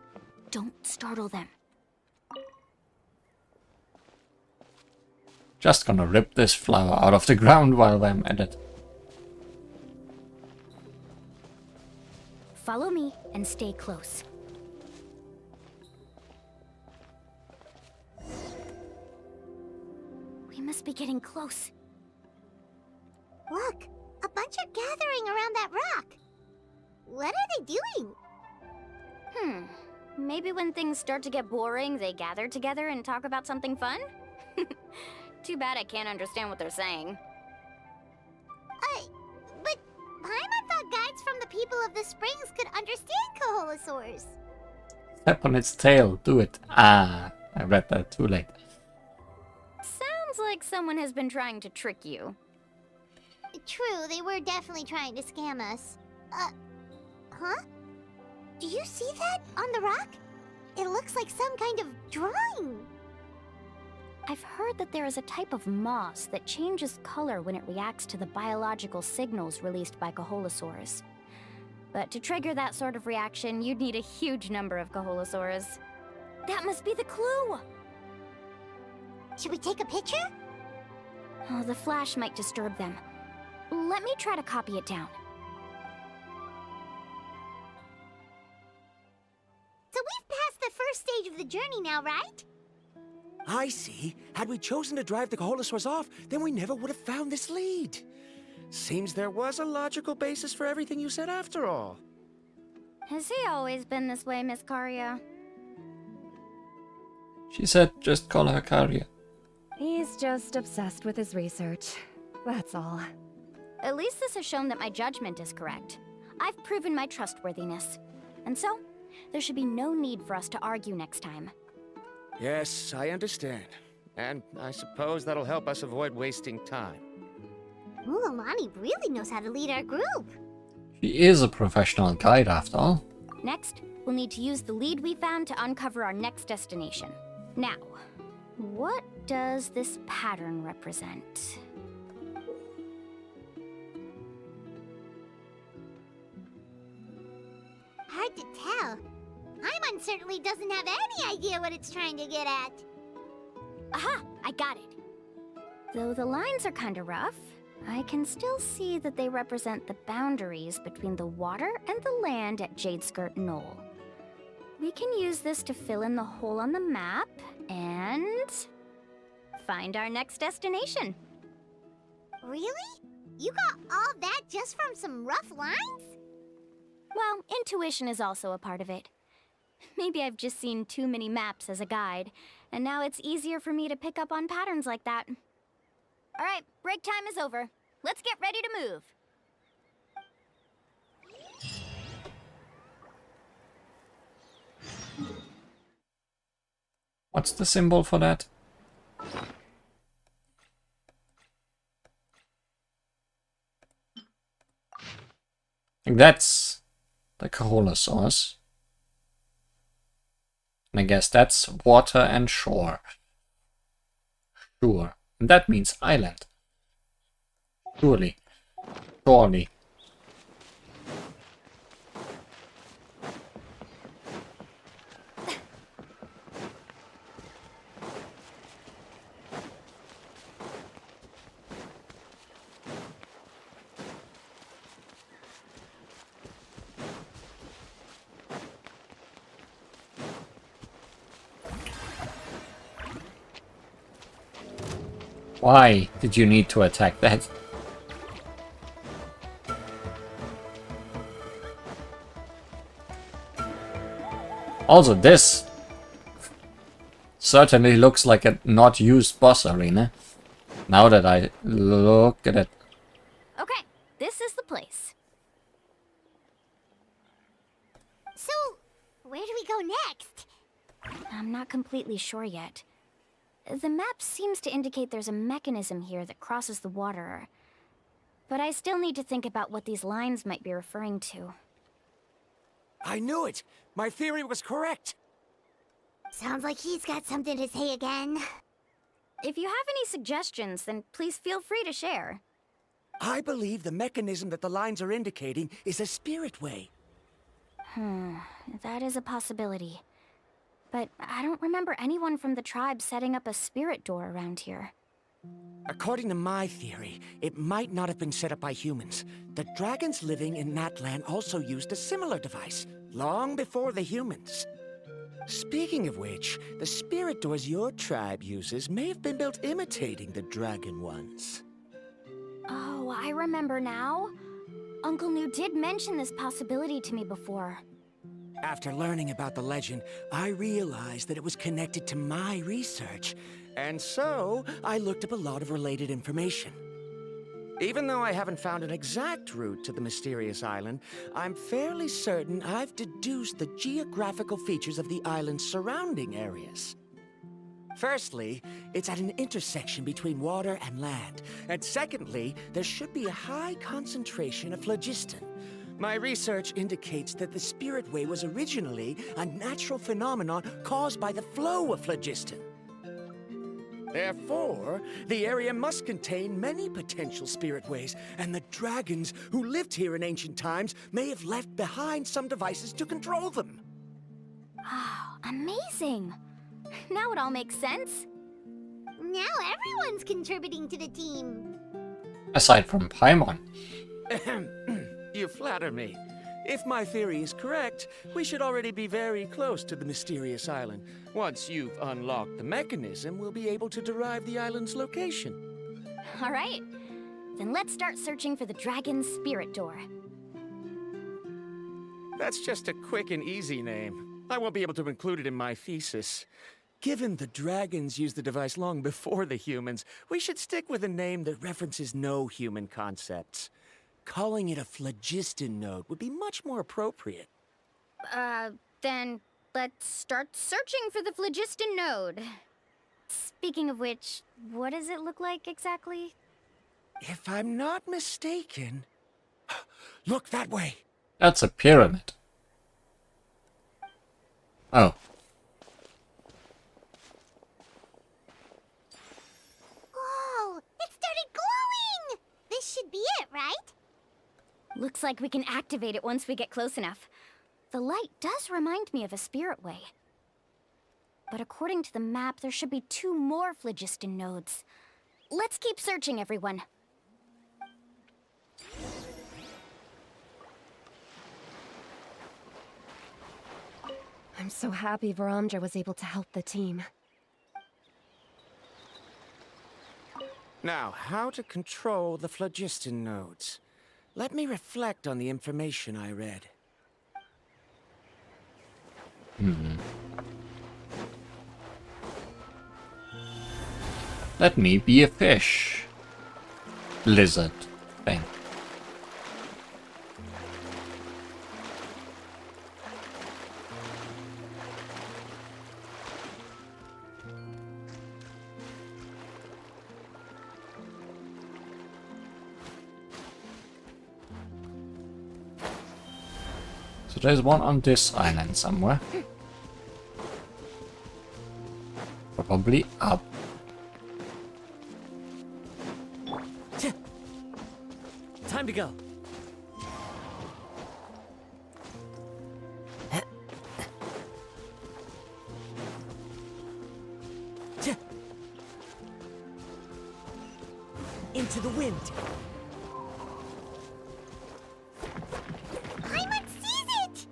Don't startle them. Just gonna rip this flower out of the ground while I'm at it. Follow me and stay close. We must be getting close. Look, a bunch are gathering around that rock. What are they doing? Maybe when things start to get boring, they gather together and talk about something fun? Too bad I can't understand what they're saying. But Paimon thought guides from the people of the springs could understand Kaholosaurs. Step on its tail, do it. Ah, I read that too late. Sounds like someone has been trying to trick you. True, they were definitely trying to scam us. Huh? Do you see that on the rock? It looks like some kind of drawing. I've heard that there is a type of moss that changes color when it reacts to the biological signals released by Kaholosaurs. But to trigger that sort of reaction, you'd need a huge number of Kaholosaurs. That must be the clue! Should we take a picture? Oh, the flash might disturb them. Let me try to copy it down. So we've passed the first stage of the journey now, right? I see. Had we chosen to drive the Kaholosaurs off, then we never would have found this lead. Seems there was a logical basis for everything you said after all. Has he always been this way, Miss Karia? She said just call her Karia. He's just obsessed with his research. That's all. At least this has shown that my judgment is correct. I've proven my trustworthiness. And so, there should be no need for us to argue next time. Yes, I understand. And I suppose that'll help us avoid wasting time. Mulamani really knows how to lead our group. She is a professional guide after all. Next, we'll need to use the lead we found to uncover our next destination. Now, what does this pattern represent? Hard to tell. Paimon certainly doesn't have any idea what it's trying to get at. Aha! I got it. Though the lines are kinda rough, I can still see that they represent the boundaries between the water and the land at Jadeskirt Knoll. We can use this to fill in the hole on the map and find our next destination. Really? You got all that just from some rough lines? Well, intuition is also a part of it. Maybe I've just seen too many maps as a guide, and now it's easier for me to pick up on patterns like that. All right, break time is over. Let's get ready to move. What's the symbol for that? And that's the Kaholosaurs. And I guess that's water and shore. Sure. And that means island. Surely. Surely. Why did you need to attack that? Also, this certainly looks like a not used boss arena. Now that I look at it. Okay, this is the place. So, where do we go next? I'm not completely sure yet. The map seems to indicate there's a mechanism here that crosses the water. But I still need to think about what these lines might be referring to. I knew it! My theory was correct! Sounds like he's got something to say again. If you have any suggestions, then please feel free to share. I believe the mechanism that the lines are indicating is a spirit way. That is a possibility. But I don't remember anyone from the tribe setting up a spirit door around here. According to my theory, it might not have been set up by humans. The dragons living in Natlan also used a similar device, long before the humans. Speaking of which, the spirit doors your tribe uses may have been built imitating the dragon ones. Oh, I remember now. Uncle New did mention this possibility to me before. After learning about the legend, I realized that it was connected to my research, and so I looked up a lot of related information. Even though I haven't found an exact route to the mysterious island, I'm fairly certain I've deduced the geographical features of the island's surrounding areas. Firstly, it's at an intersection between water and land, and secondly, there should be a high concentration of phlogiston. My research indicates that the Spirit Way was originally a natural phenomenon caused by the flow of phlogiston. Therefore, the area must contain many potential Spirit Ways, and the dragons who lived here in ancient times may have left behind some devices to control them. Oh, amazing! Now it all makes sense. Now everyone's contributing to the team. Aside from Paimon. You flatter me. If my theory is correct, we should already be very close to the mysterious island. Once you've unlocked the mechanism, we'll be able to derive the island's location. All right. Then let's start searching for the dragon's spirit door. That's just a quick and easy name. I won't be able to include it in my thesis. Given the dragons used the device long before the humans, we should stick with a name that references no human concepts. Calling it a phlogiston node would be much more appropriate. Then let's start searching for the phlogiston node. Speaking of which, what does it look like exactly? If I'm not mistaken... Look that way! That's a pyramid. Oh. Whoa! It started glowing! This should be it, right? Looks like we can activate it once we get close enough. The light does remind me of a spirit way. But according to the map, there should be 2 more phlogiston nodes. Let's keep searching, everyone. I'm so happy Varamdra was able to help the team. Now, how to control the phlogiston nodes. Let me reflect on the information I read. Let me be a fish. Lizard thing. So there's one on this island somewhere. Probably up. Time to go. Into the wind. Paimon sees it!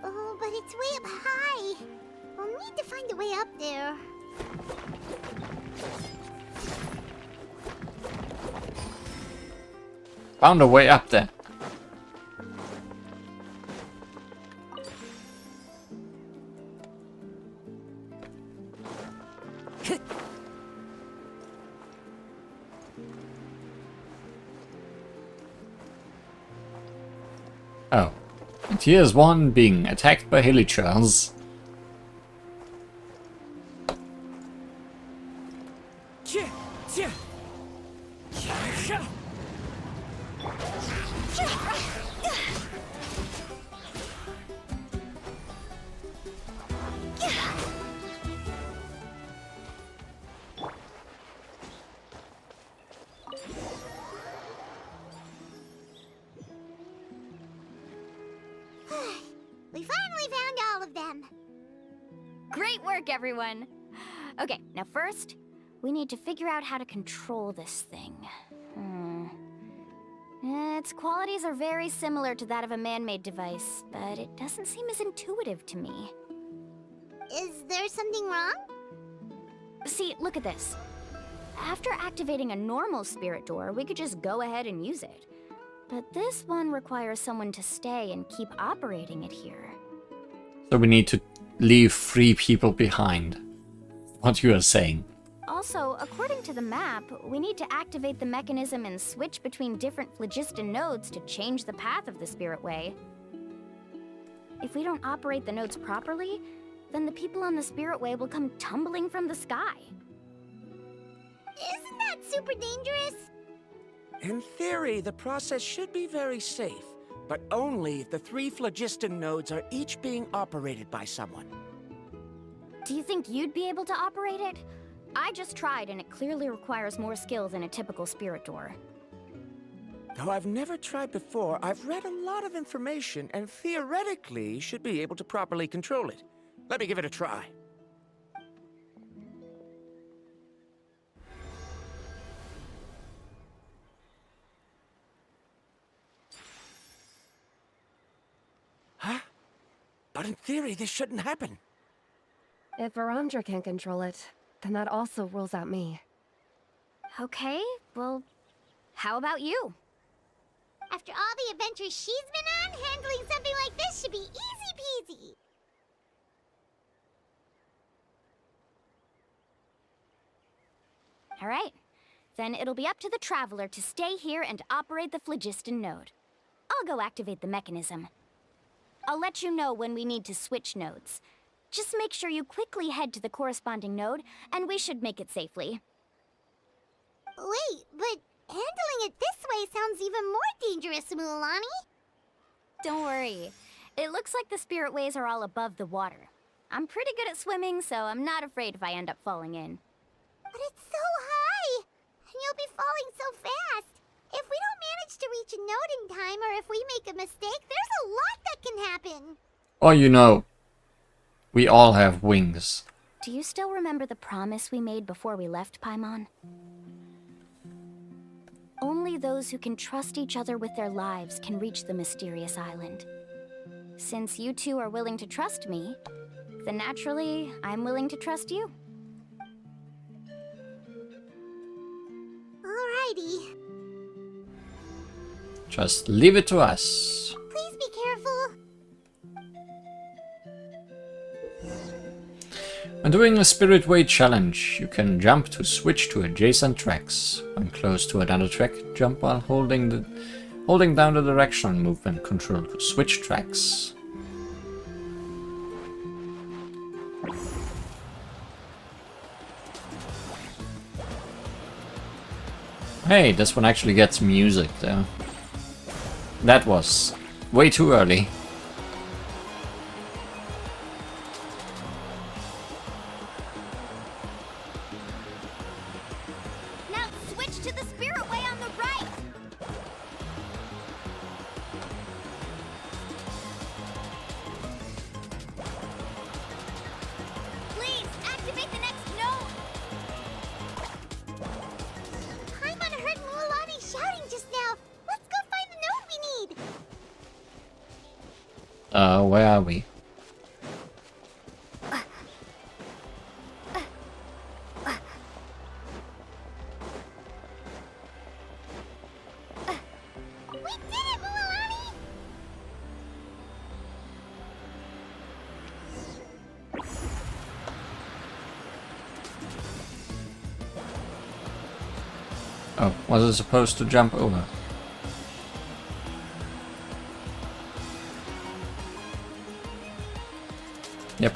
Oh, but it's way up high. We'll need to find a way up there. Found a way up there. Oh. And here's one being attacked by hilichurls. We finally found all of them. Great work, everyone. Okay, now first, we need to figure out how to control this thing. Its qualities are very similar to that of a man-made device, but it doesn't seem as intuitive to me. Is there something wrong? See, look at this. After activating a normal spirit door, we could just go ahead and use it. But this one requires someone to stay and keep operating it here. So we need to leave 3 people behind. What you are saying. Also, according to the map, we need to activate the mechanism and switch between different phlogiston nodes to change the path of the spirit way. If we don't operate the nodes properly, then the people on the spirit way will come tumbling from the sky. Isn't that super dangerous? In theory, the process should be very safe, but only if the 3 phlogiston nodes are each being operated by someone. Do you think you'd be able to operate it? I just tried, and it clearly requires more skill than a typical spirit door. Though I've never tried before, I've read a lot of information and theoretically should be able to properly control it. Let me give it a try. Huh? But in theory, this shouldn't happen. If Varamdra can control it, then that also rules out me. Okay, well, how about you? After all the adventures she's been on, handling something like this should be easy peasy. All right, then it'll be up to the Traveler to stay here and operate the phlogiston node. I'll go activate the mechanism. I'll let you know when we need to switch nodes. Just make sure you quickly head to the corresponding node, and we should make it safely. Wait, but handling it this way sounds even more dangerous, Mualani. Don't worry. It looks like the spirit ways are all above the water. I'm pretty good at swimming, so I'm not afraid if I end up falling in. But it's so high, and you'll be falling so fast. If we don't manage to reach a node in time, or if we make a mistake, there's a lot that can happen. Oh, you know, we all have wings. Do you still remember the promise we made before we left Paimon? Only those who can trust each other with their lives can reach the mysterious island. Since you two are willing to trust me, then naturally, I'm willing to trust you. Alrighty. Just leave it to us. Please be careful. When doing a Spirit Way challenge, you can jump to switch to adjacent tracks. When close to another track, jump while holding down the directional movement control to switch tracks. Hey, this one actually gets music though. That was way too early. Now switch to the spirit way on the right. Please activate the next node. Paimon heard Mualani shouting just now. Let's go find the node we need. Where are we? We did it, Mualani! Oh, was it supposed to jump over? Yep.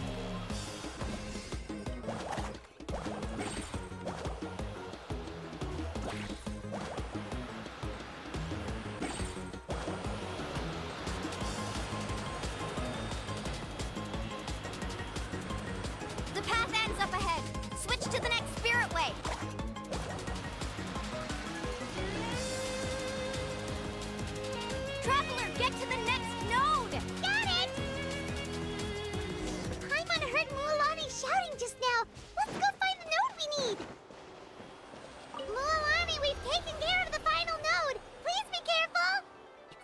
The path ends up ahead. Switch to the next spirit way.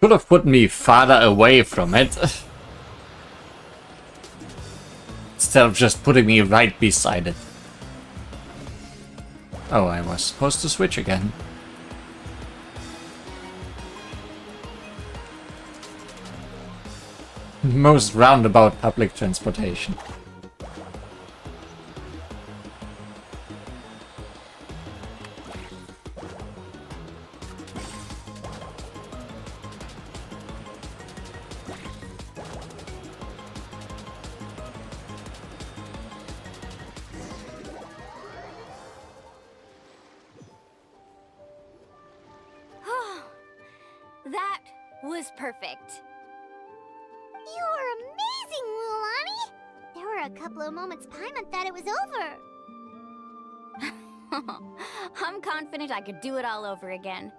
Could have put me farther away from it. Instead of just putting me right beside it. Oh, I was supposed to switch again. Most roundabout public transportation. That was perfect. You were amazing, Lulani! There were a couple of moments Paimon thought it was over. I'm confident I could do it all over again.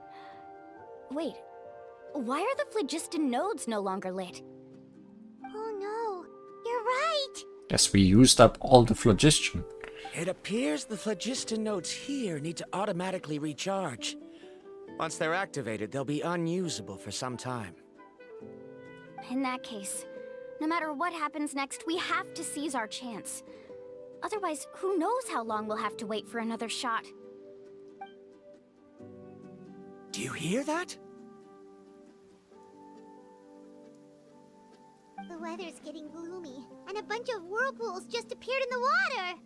Wait, why are the phlogiston nodes no longer lit? Oh no, you're right! Guess we used up all the phlogiston. It appears the phlogiston nodes here need to automatically recharge. Once they're activated, they'll be unusable for some time. In that case, no matter what happens next, we have to seize our chance. Otherwise, who knows how long we'll have to wait for another shot. Do you hear that? The weather's getting gloomy, and a bunch of whirlpools just appeared in the water!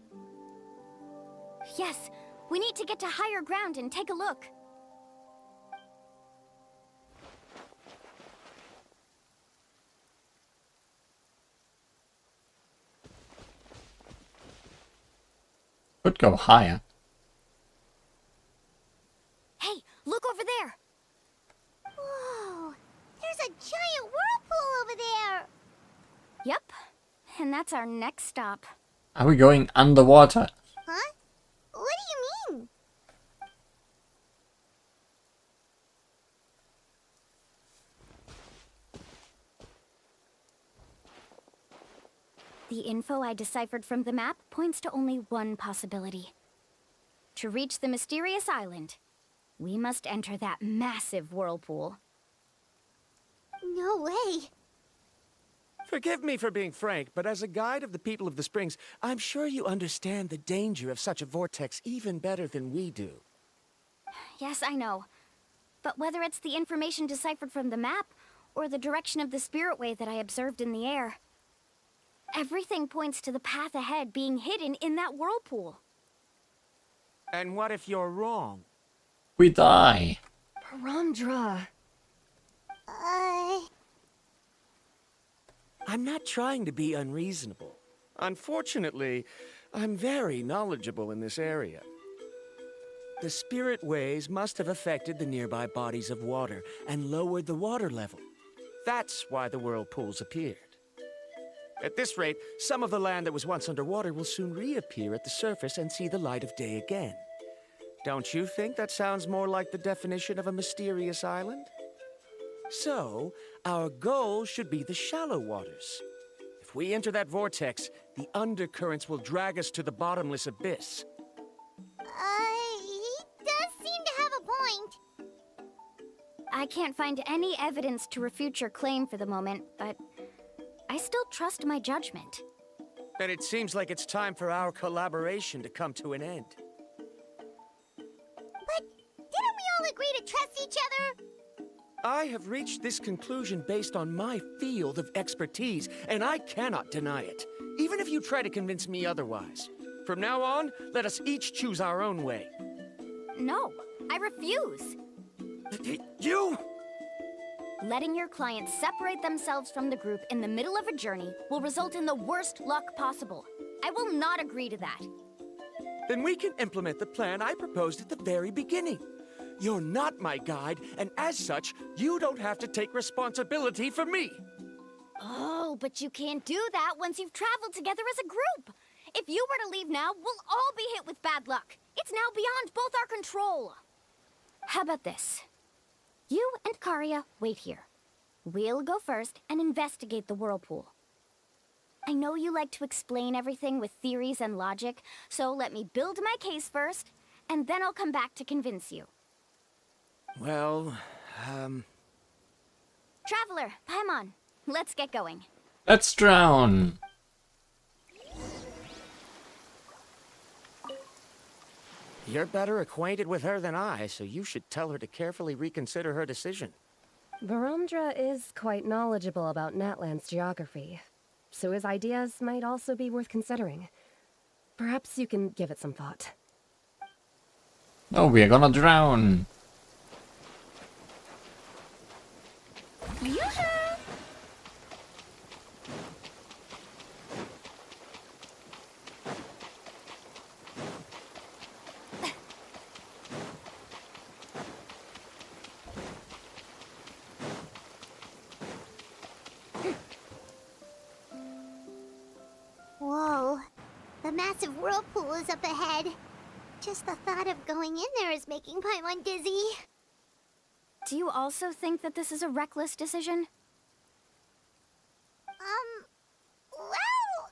Yes, we need to get to higher ground and take a look. Could go higher. Hey, look over there! Whoa! There's a giant whirlpool over there! Yep, and that's our next stop. Are we going underwater? Huh? What do you mean? The info I deciphered from the map points to only one possibility. To reach the mysterious island, we must enter that massive whirlpool. No way! Forgive me for being frank, but as a guide of the people of the Springs, I'm sure you understand the danger of such a vortex even better than we do. Yes, I know. But whether it's the information deciphered from the map, or the direction of the spirit way that I observed in the air, everything points to the path ahead being hidden in that whirlpool. And what if you're wrong? We die. Paramdra. I'm not trying to be unreasonable. Unfortunately, I'm very knowledgeable in this area. The spirit ways must have affected the nearby bodies of water and lowered the water level. That's why the whirlpools appeared. At this rate, some of the land that was once underwater will soon reappear at the surface and see the light of day again. Don't you think that sounds more like the definition of a mysterious island? So, our goal should be the shallow waters. If we enter that vortex, the undercurrents will drag us to the bottomless abyss. He does seem to have a point. I can't find any evidence to refute your claim for the moment, but I still trust my judgment. And it seems like it's time for our collaboration to come to an end. But didn't we all agree to trust each other? I have reached this conclusion based on my field of expertise, and I cannot deny it, even if you try to convince me otherwise. From now on, let us each choose our own way. No, I refuse. You? Letting your clients separate themselves from the group in the middle of a journey will result in the worst luck possible. I will not agree to that. Then we can implement the plan I proposed at the very beginning. You're not my guide, and as such, you don't have to take responsibility for me. Oh, but you can't do that once you've traveled together as a group. If you were to leave now, we'll all be hit with bad luck. It's now beyond both our control. How about this? You and Karia wait here. We'll go first and investigate the whirlpool. I know you like to explain everything with theories and logic, so let me build my case first, and then I'll come back to convince you. Well, Traveler, Paimon, let's get going. Let's drown. You're better acquainted with her than I, so you should tell her to carefully reconsider her decision. Varamdra is quite knowledgeable about Natlan's geography, so his ideas might also be worth considering. Perhaps you can give it some thought. Oh, we are gonna drown. Whoa, the massive whirlpool is up ahead. Just the thought of going in there is making Paimon dizzy. Do you also think that this is a reckless decision? Well...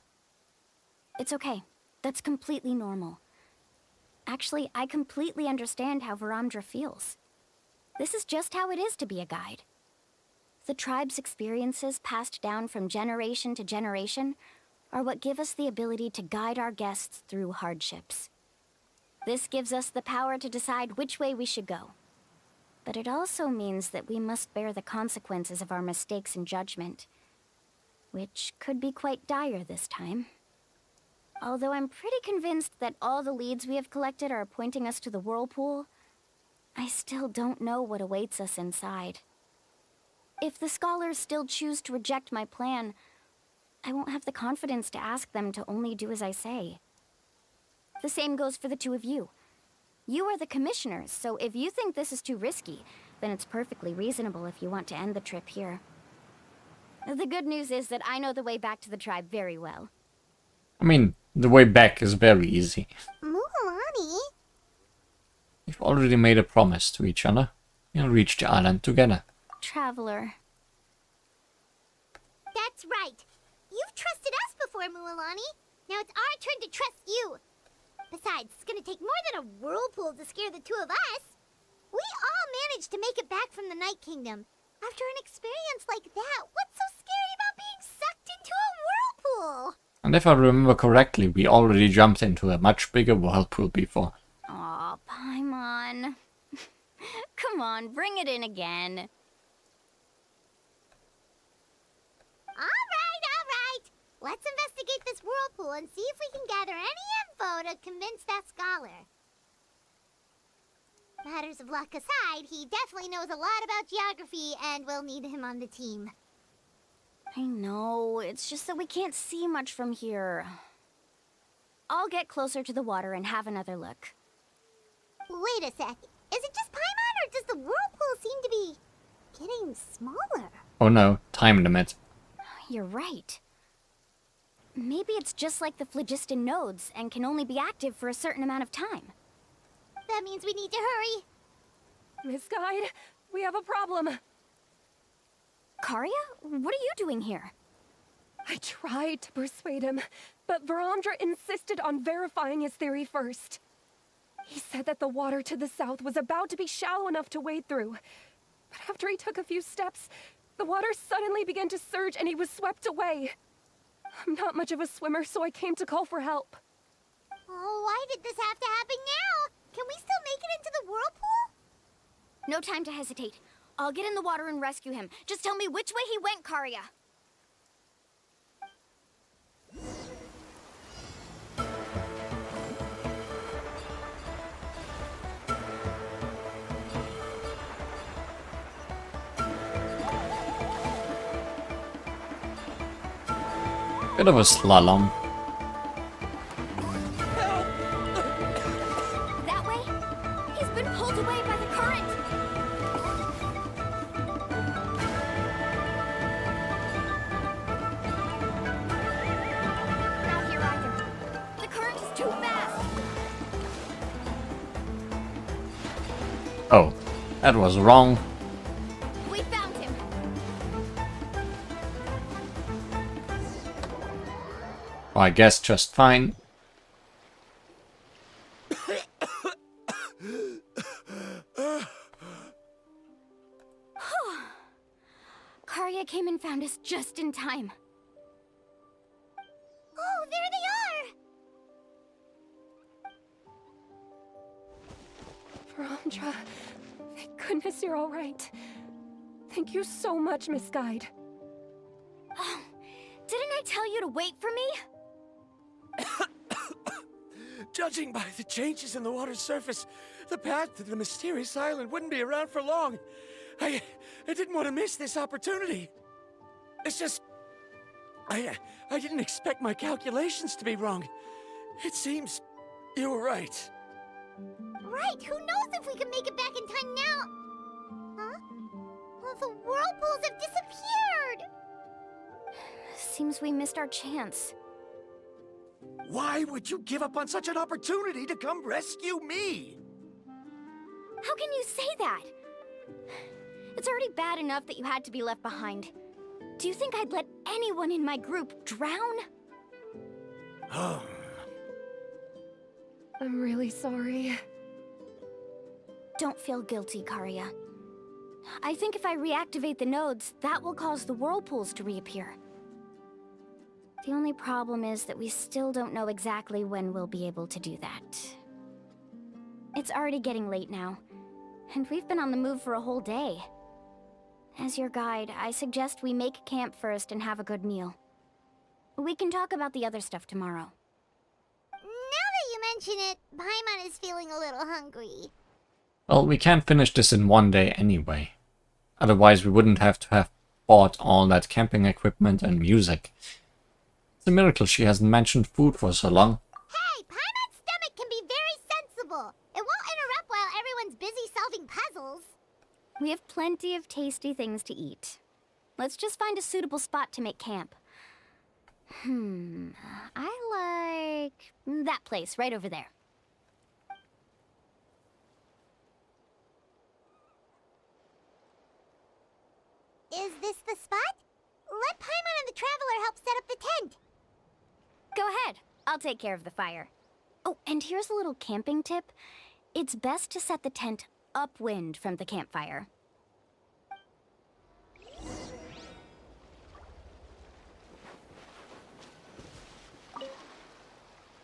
It's okay. That's completely normal. Actually, I completely understand how Varamdra feels. This is just how it is to be a guide. The tribe's experiences passed down from generation to generation are what give us the ability to guide our guests through hardships. This gives us the power to decide which way we should go. But it also means that we must bear the consequences of our mistakes and judgment, which could be quite dire this time. Although I'm pretty convinced that all the leads we have collected are pointing us to the whirlpool, I still don't know what awaits us inside. If the scholars still choose to reject my plan, I won't have the confidence to ask them to only do as I say. The same goes for the two of you. You are the commissioners, so if you think this is too risky, then it's perfectly reasonable if you want to end the trip here. The good news is that I know the way back to the tribe very well. I mean, the way back is very easy. Mualani? We've already made a promise to each other. We'll reach the island together. Traveler. That's right. You've trusted us before, Mualani. Now it's our turn to trust you. Besides, it's gonna take more than a whirlpool to scare the two of us. We all managed to make it back from the Night Kingdom. After an experience like that, what's so scary about being sucked into a whirlpool? And if I remember correctly, we already jumped into a much bigger whirlpool before. Aw, Paimon. Come on, bring it in again. Alright. Let's investigate this whirlpool and see if we can gather any info to convince that scholar. Matters of luck aside, he definitely knows a lot about geography and we'll need him on the team. I know, it's just that we can't see much from here. I'll get closer to the water and have another look. Wait a sec. Is it just Paimon or does the whirlpool seem to be getting smaller? Oh no, time limit. You're right. Maybe it's just like the phlogiston nodes and can only be active for a certain amount of time. That means we need to hurry. Miss Guide, we have a problem. Karya? What are you doing here? I tried to persuade him, but Varamdra insisted on verifying his theory first. He said that the water to the south was about to be shallow enough to wade through. But after he took a few steps, the water suddenly began to surge and he was swept away. I'm not much of a swimmer, so I came to call for help. Oh, why did this have to happen now? Can we still make it into the whirlpool? No time to hesitate. I'll get in the water and rescue him. Just tell me which way he went, Karya. Bit of a slalom. That way? He's been pulled away by the current. Not here either. The current is too fast. Oh, that was wrong. We found him. Well, I guess just fine. Karya came and found us just in time. Oh, there they are! Verandra, thank goodness you're all right. Thank you so much, Miss Guide. Oh, didn't I tell you to wait for me? Judging by the changes in the water's surface, the path to the mysterious island wouldn't be around for long. I didn't want to miss this opportunity. It's just... I didn't expect my calculations to be wrong. It seems you were right. Right, who knows if we can make it back in time now? Huh? Well, the whirlpools have disappeared! Seems we missed our chance. Why would you give up on such an opportunity to come rescue me? How can you say that? It's already bad enough that you had to be left behind. Do you think I'd let anyone in my group drown? I'm really sorry. Don't feel guilty, Karya. I think if I reactivate the nodes, that will cause the whirlpools to reappear. The only problem is that we still don't know exactly when we'll be able to do that. It's already getting late now, and we've been on the move for a whole day. As your guide, I suggest we make camp first and have a good meal. We can talk about the other stuff tomorrow. Now that you mention it, Paimon is feeling a little hungry. Well, we can't finish this in one day anyway. Otherwise we wouldn't have to have bought all that camping equipment and music. It's a miracle she hasn't mentioned food for so long. Hey, Paimon's stomach can be very sensible. It won't interrupt while everyone's busy solving puzzles. We have plenty of tasty things to eat. Let's just find a suitable spot to make camp. I like that place right over there. Is this the spot? Let Paimon and the Traveler help set up the tent. Go ahead. I'll take care of the fire. Oh, and here's a little camping tip. It's best to set the tent upwind from the campfire.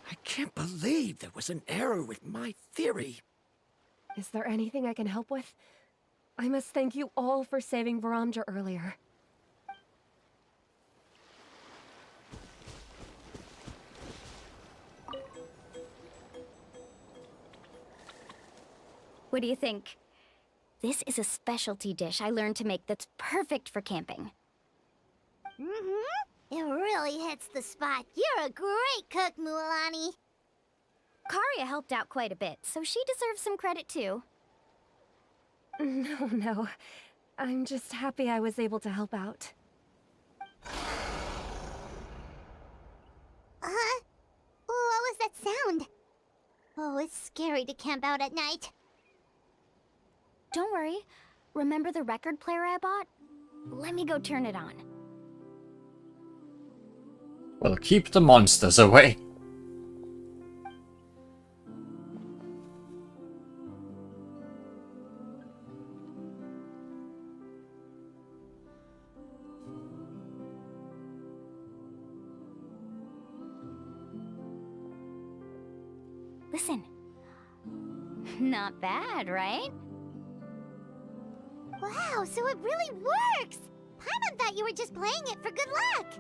I can't believe there was an error with my theory. Is there anything I can help with? I must thank you all for saving Verandra earlier. What do you think? This is a specialty dish I learned to make that's perfect for camping. Mm-hmm. It really hits the spot. You're a great cook, Mualani. Karya helped out quite a bit, so she deserves some credit too. No. I'm just happy I was able to help out. What was that sound? Oh, it's scary to camp out at night. Don't worry. Remember the record player I bought? Let me go turn it on. Well, keep the monsters away. Listen. Not bad, right? Wow, so it really works! Paimon thought you were just playing it for good luck!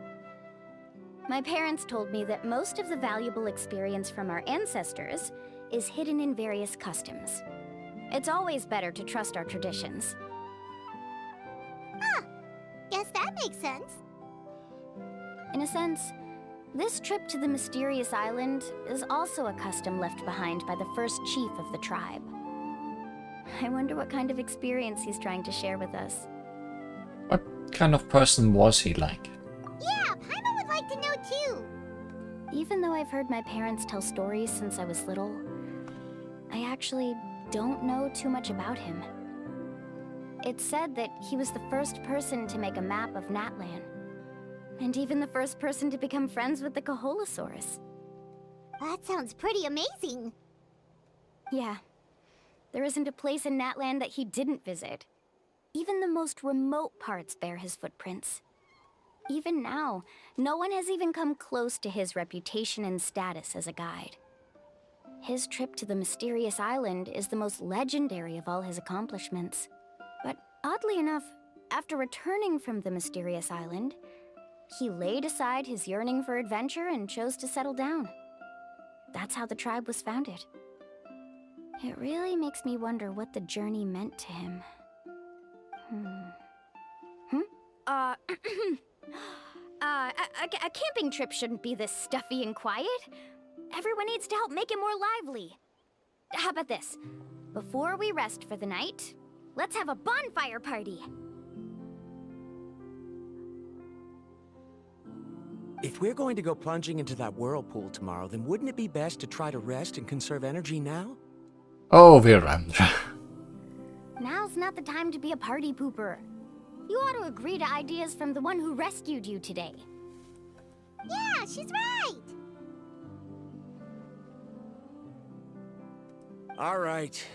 My parents told me that most of the valuable experience from our ancestors is hidden in various customs. It's always better to trust our traditions. Huh. Guess that makes sense. In a sense, this trip to the mysterious island is also a custom left behind by the first chief of the tribe. I wonder what kind of experience he's trying to share with us. What kind of person was he like? Yeah, Paimon would like to know too. Even though I've heard my parents tell stories since I was little, I actually don't know too much about him. It's said that he was the first person to make a map of Natlan, and even the first person to become friends with the Kaholosaurus. That sounds pretty amazing. Yeah. There isn't a place in Natlan that he didn't visit. Even the most remote parts bear his footprints. Even now, no one has even come close to his reputation and status as a guide. His trip to the mysterious island is the most legendary of all his accomplishments. But oddly enough, after returning from the mysterious island, he laid aside his yearning for adventure and chose to settle down. That's how the tribe was founded. It really makes me wonder what the journey meant to him. A camping trip shouldn't be this stuffy and quiet. Everyone needs to help make it more lively. How about this? Before we rest for the night, let's have a bonfire party. If we're going to go plunging into that whirlpool tomorrow, then wouldn't it be best to try to rest and conserve energy now? Oh, Virendra. Now's not the time to be a party pooper. You ought to agree to ideas from the one who rescued you today. Yeah, she's right! All right.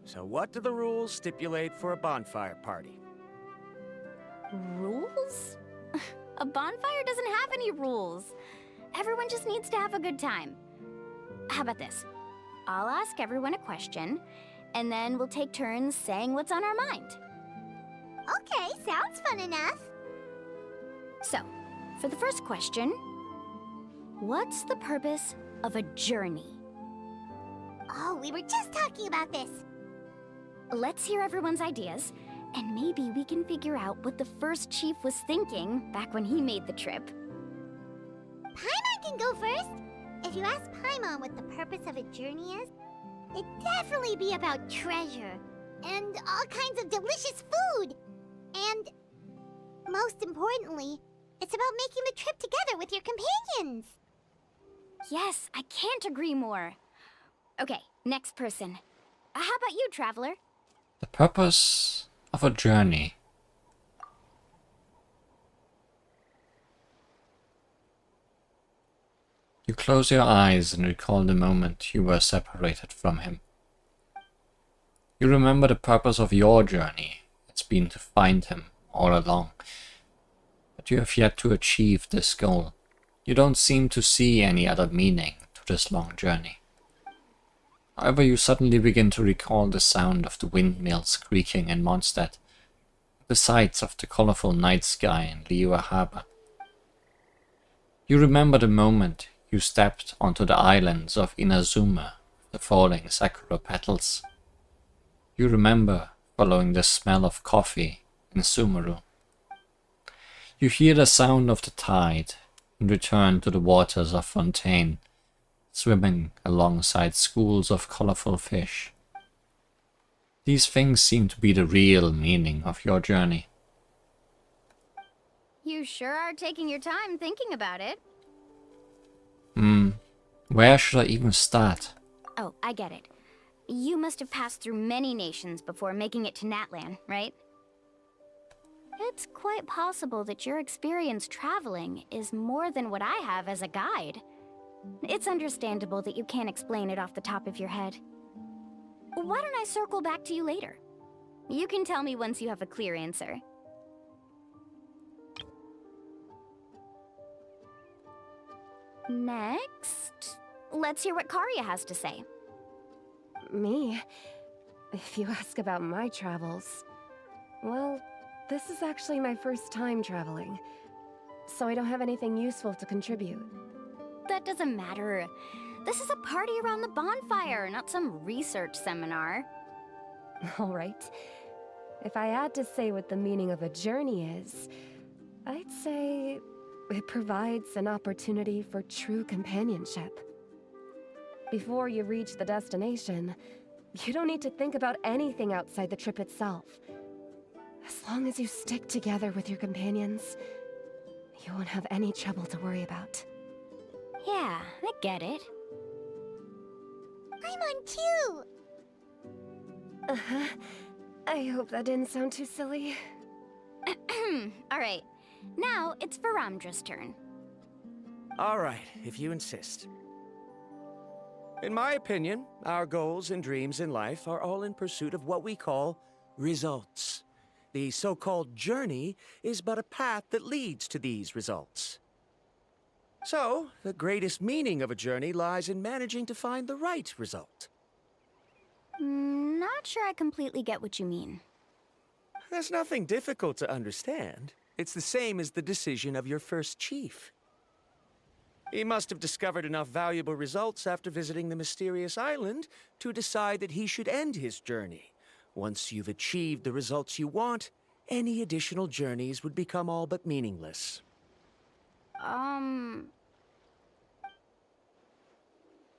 So what do the rules stipulate for a bonfire party? Rules? A bonfire doesn't have any rules. Everyone just needs to have a good time. How about this? I'll ask everyone a question, and then we'll take turns saying what's on our mind. Okay, sounds fun enough. So, for the first question, what's the purpose of a journey? Oh, we were just talking about this. Let's hear everyone's ideas, and maybe we can figure out what the first chief was thinking back when he made the trip. Paimon can go first. If you ask Paimon what the purpose of a journey is, it'd definitely be about treasure and all kinds of delicious food. And most importantly, it's about making the trip together with your companions. Yes, I can't agree more. Okay, next person. How about you, Traveler? The purpose of a journey. You close your eyes and recall the moment you were separated from him. You remember the purpose of your journey. It's been to find him all along. But you have yet to achieve this goal. You don't seem to see any other meaning to this long journey. However, you suddenly begin to recall the sound of the windmills creaking in Mondstadt, the sights of the colorful night sky in Liyue Harbor. You remember the moment you stepped onto the islands of Inazuma, the falling sakura petals. You remember following the smell of coffee in Sumeru. You hear the sound of the tide and return to the waters of Fontaine, swimming alongside schools of colorful fish. These things seem to be the real meaning of your journey. You sure are taking your time thinking about it. Where should I even start? Oh, I get it. You must have passed through many nations before making it to Natlan, right? It's quite possible that your experience traveling is more than what I have as a guide. It's understandable that you can't explain it off the top of your head. Why don't I circle back to you later? You can tell me once you have a clear answer. Next, let's hear what Karya has to say. Me? If you ask about my travels... Well, this is actually my first time traveling, so I don't have anything useful to contribute. That doesn't matter. This is a party around the bonfire, not some research seminar. All right. If I had to say what the meaning of a journey is, I'd say it provides an opportunity for true companionship. Before you reach the destination, you don't need to think about anything outside the trip itself. As long as you stick together with your companions, you won't have any trouble to worry about. Yeah, I get it. I'm on too! Uh-huh. I hope that didn't sound too silly. Alright, now it's Varamdra's turn. All right, if you insist. In my opinion, our goals and dreams in life are all in pursuit of what we call results. The so-called journey is but a path that leads to these results. So, the greatest meaning of a journey lies in managing to find the right result. Not sure I completely get what you mean. There's nothing difficult to understand. It's the same as the decision of your first chief. He must have discovered enough valuable results after visiting the mysterious island to decide that he should end his journey. Once you've achieved the results you want, any additional journeys would become all but meaningless.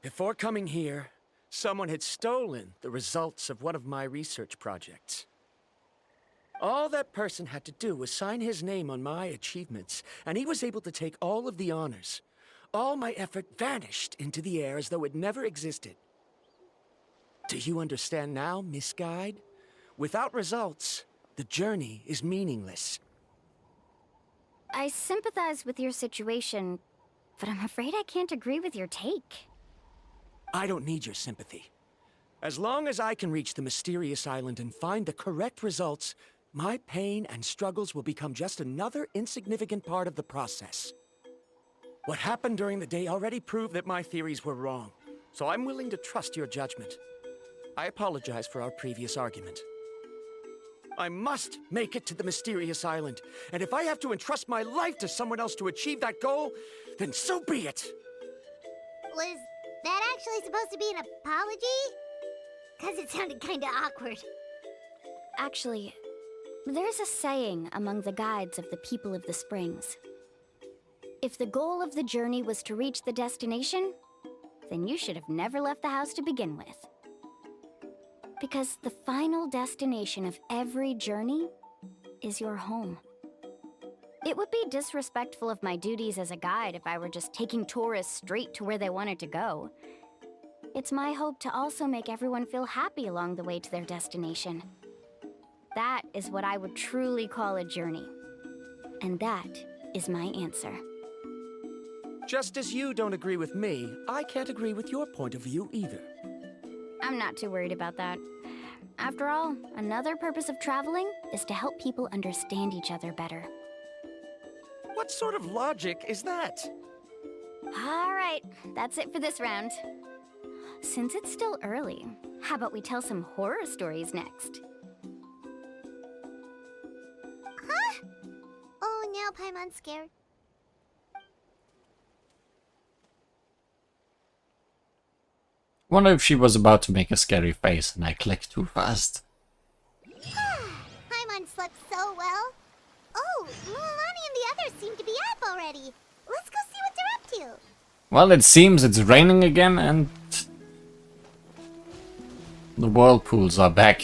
Before coming here, someone had stolen the results of one of my research projects. All that person had to do was sign his name on my achievements, and he was able to take all of the honors. All my effort vanished into the air as though it never existed. Do you understand now, Miss Guide? Without results, the journey is meaningless. I sympathize with your situation, but I'm afraid I can't agree with your take. I don't need your sympathy. As long as I can reach the mysterious island and find the correct results, my pain and struggles will become just another insignificant part of the process. What happened during the day already proved that my theories were wrong, so I'm willing to trust your judgment. I apologize for our previous argument. I must make it to the mysterious island, and if I have to entrust my life to someone else to achieve that goal, then so be it! Was that actually supposed to be an apology? Because it sounded kinda awkward. Actually, there's a saying among the guides of the people of the springs. If the goal of the journey was to reach the destination, then you should have never left the house to begin with. Because the final destination of every journey is your home. It would be disrespectful of my duties as a guide if I were just taking tourists straight to where they wanted to go. It's my hope to also make everyone feel happy along the way to their destination. That is what I would truly call a journey. And that is my answer. Just as you don't agree with me, I can't agree with your point of view either. I'm not too worried about that. After all, another purpose of traveling is to help people understand each other better. What sort of logic is that? All right, that's it for this round. Since it's still early, how about we tell some horror stories next? Huh? Oh, now Paimon's scared. Wonder if she was about to make a scary face and I clicked too fast. Paimon slept so well. Oh, Mulan and the others seem to be up already. Let's go see what they're up to. Well, it seems it's raining again and the whirlpools are back.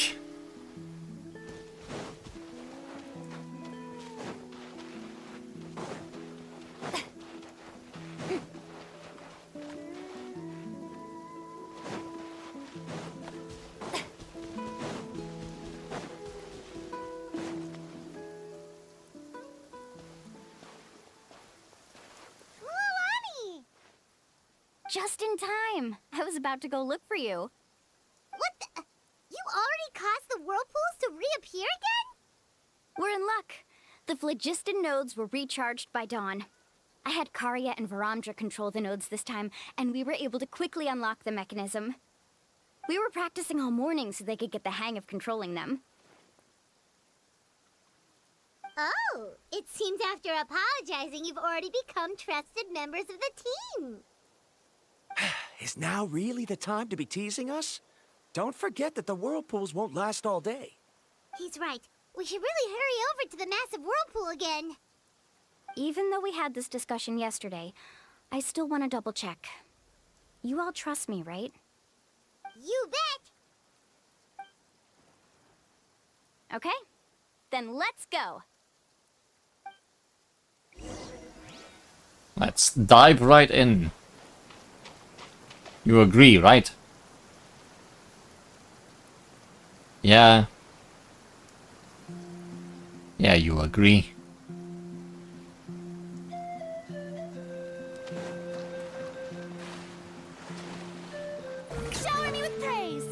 Just in time. I was about to go look for you. What the? You already caused the whirlpools to reappear again? We're in luck. The phlogiston nodes were recharged by dawn. I had Karya and Varamdra control the nodes this time, and we were able to quickly unlock the mechanism. We were practicing all morning so they could get the hang of controlling them. Oh, it seems after apologizing, you've already become trusted members of the team. Is now really the time to be teasing us? Don't forget that the whirlpools won't last all day. He's right. We should really hurry over to the massive whirlpool again. Even though we had this discussion yesterday, I still want to double check. You all trust me, right? You bet! Okay, then let's go. Let's dive right in. You agree, right? Yeah. Yeah, you agree. Shower me with praise!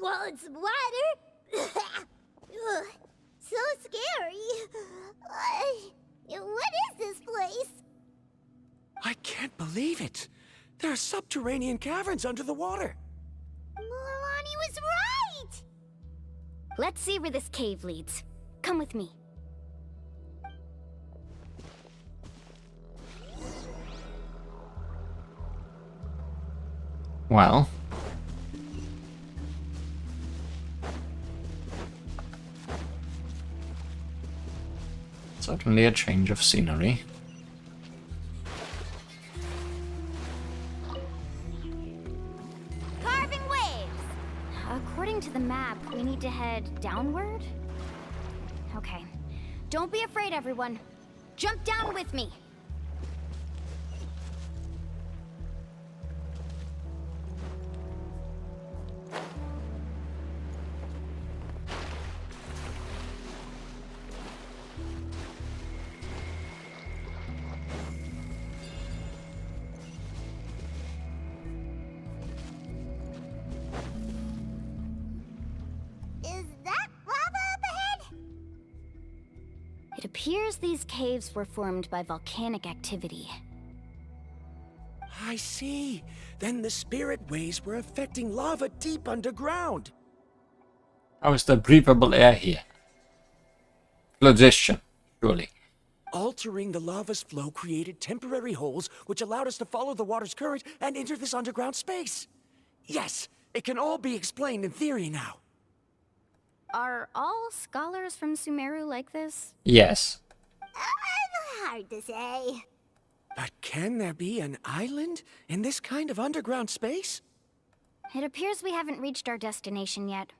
swallowed some water. Ugh, so scary. What is this place? I can't believe it. There are subterranean caverns under the water. Milani was right! Let's see where this cave leads. Come with me. Well. Certainly a change of scenery. Carving waves! According to the map, we need to head downward? Okay. Don't be afraid, everyone. Jump down with me. Is that lava up ahead? It appears these caves were formed by volcanic activity. I see. Then the spirit waves were affecting lava deep underground. How is there breathable air here? Phlogiston, surely. Altering the lava's flow created temporary holes which allowed us to follow the water's current and enter this underground space. Yes, it can all be explained in theory now. Are all scholars from Sumeru like this? Yes. Hard to say. But can there be an island in this kind of underground space? It appears we haven't reached our destination yet.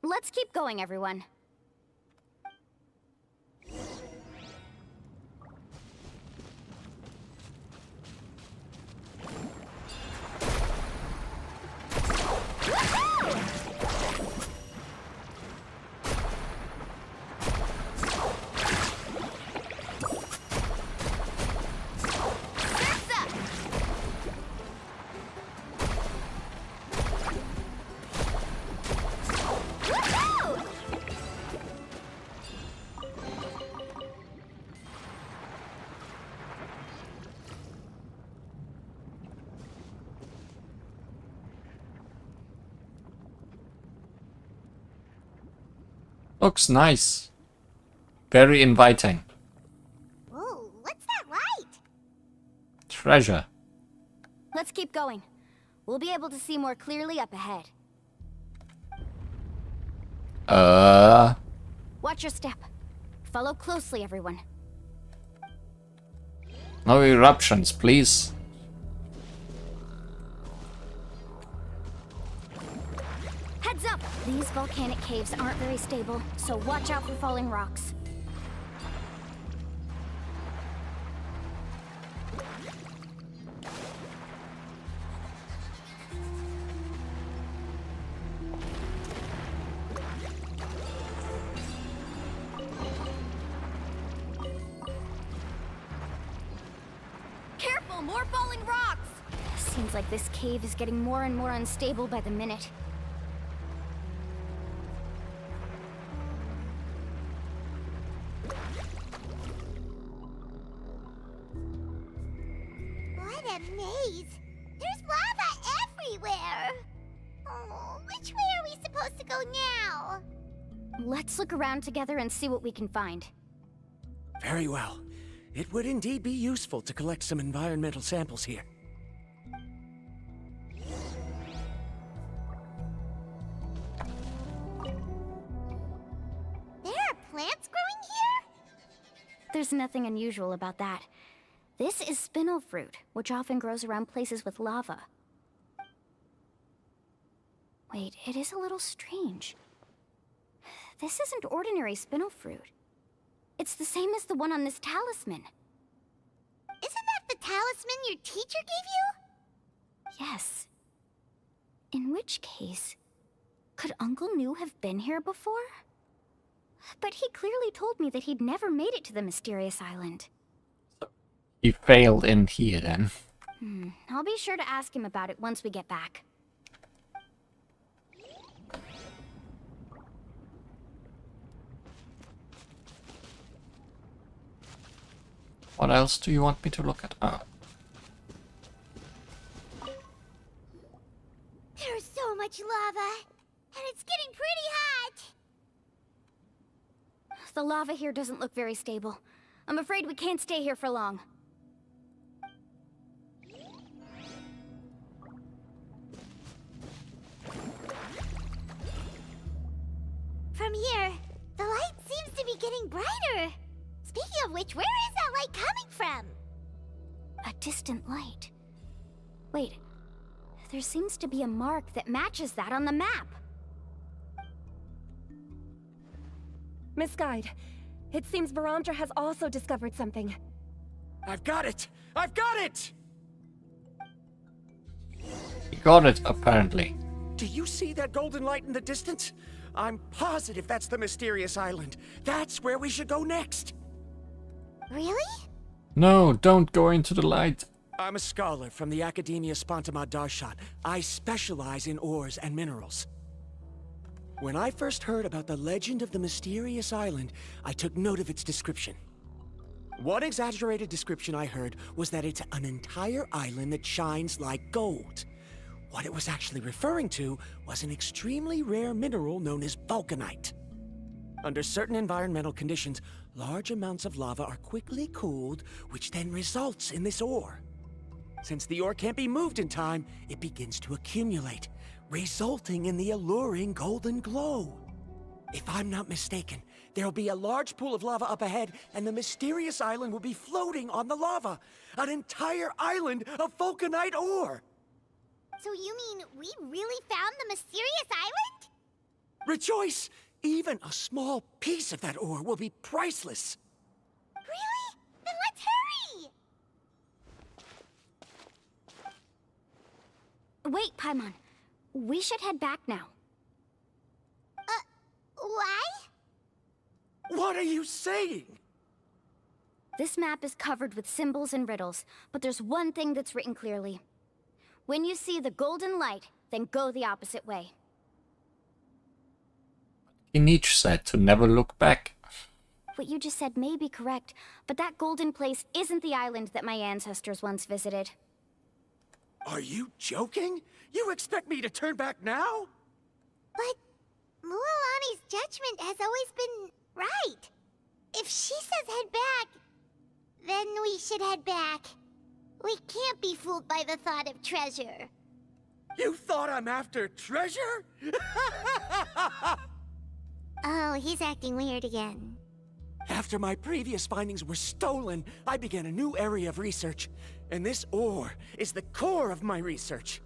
Let's keep going, everyone. Looks nice. Very inviting. Whoa, what's that light? Treasure. Let's keep going. We'll be able to see more clearly up ahead. Watch your step. Follow closely, everyone. No eruptions, please. Heads up! These volcanic caves aren't very stable, so watch out for falling rocks. Careful, more falling rocks! Seems like this cave is getting more and more unstable by the minute. What a maze! There's lava everywhere! Oh, which way are we supposed to go now? Let's look around together and see what we can find. Very well. It would indeed be useful to collect some environmental samples here. There are plants growing here? There's nothing unusual about that. This is spinel fruit, which often grows around places with lava. Wait, it is a little strange. This isn't ordinary spinel fruit. It's the same as the one on this talisman. Isn't that the talisman your teacher gave you? Yes. In which case, could Uncle New have been here before? But he clearly told me that he'd never made it to the mysterious island. He failed in here then. I'll be sure to ask him about it once we get back. What else do you want me to look at? Oh. There's so much lava, and it's getting pretty hot. The lava here doesn't look very stable. I'm afraid we can't stay here for long. From here, the light seems to be getting brighter. Speaking of which, where is that light coming from? A distant light. Wait, there seems to be a mark that matches that on the map. Miss Guide, it seems Varamdra has also discovered something. I've got it! I've got it! You got it, apparently. Do you see that golden light in the distance? I'm positive that's the mysterious island. That's where we should go next. Really? No, don't go into the light. I'm a scholar from the Academia Spantamad Darshan. I specialize in ores and minerals. When I first heard about the legend of the mysterious island, I took note of its description. One exaggerated description I heard was that it's an entire island that shines like gold. What it was actually referring to was an extremely rare mineral known as vulcanite. Under certain environmental conditions, large amounts of lava are quickly cooled, which then results in this ore. Since the ore can't be moved in time, it begins to accumulate, resulting in the alluring golden glow. If I'm not mistaken, there'll be a large pool of lava up ahead, and the mysterious island will be floating on the lava. An entire island of vulcanite ore! So you mean we really found the mysterious island? Rejoice! Even a small piece of that ore will be priceless. Really? Then let's hurry! Wait, Paimon. We should head back now. Why? What are you saying? This map is covered with symbols and riddles, but there's one thing that's written clearly. When you see the golden light, then go the opposite way. Nietzsche said to never look back. What you just said may be correct, but that golden place isn't the island that my ancestors once visited. Are you joking? You expect me to turn back now? But Mualani's judgment has always been right. If she says head back, then we should head back. We can't be fooled by the thought of treasure. You thought I'm after treasure? Oh, he's acting weird again. After my previous findings were stolen, I began a new area of research. And this ore is the core of my research.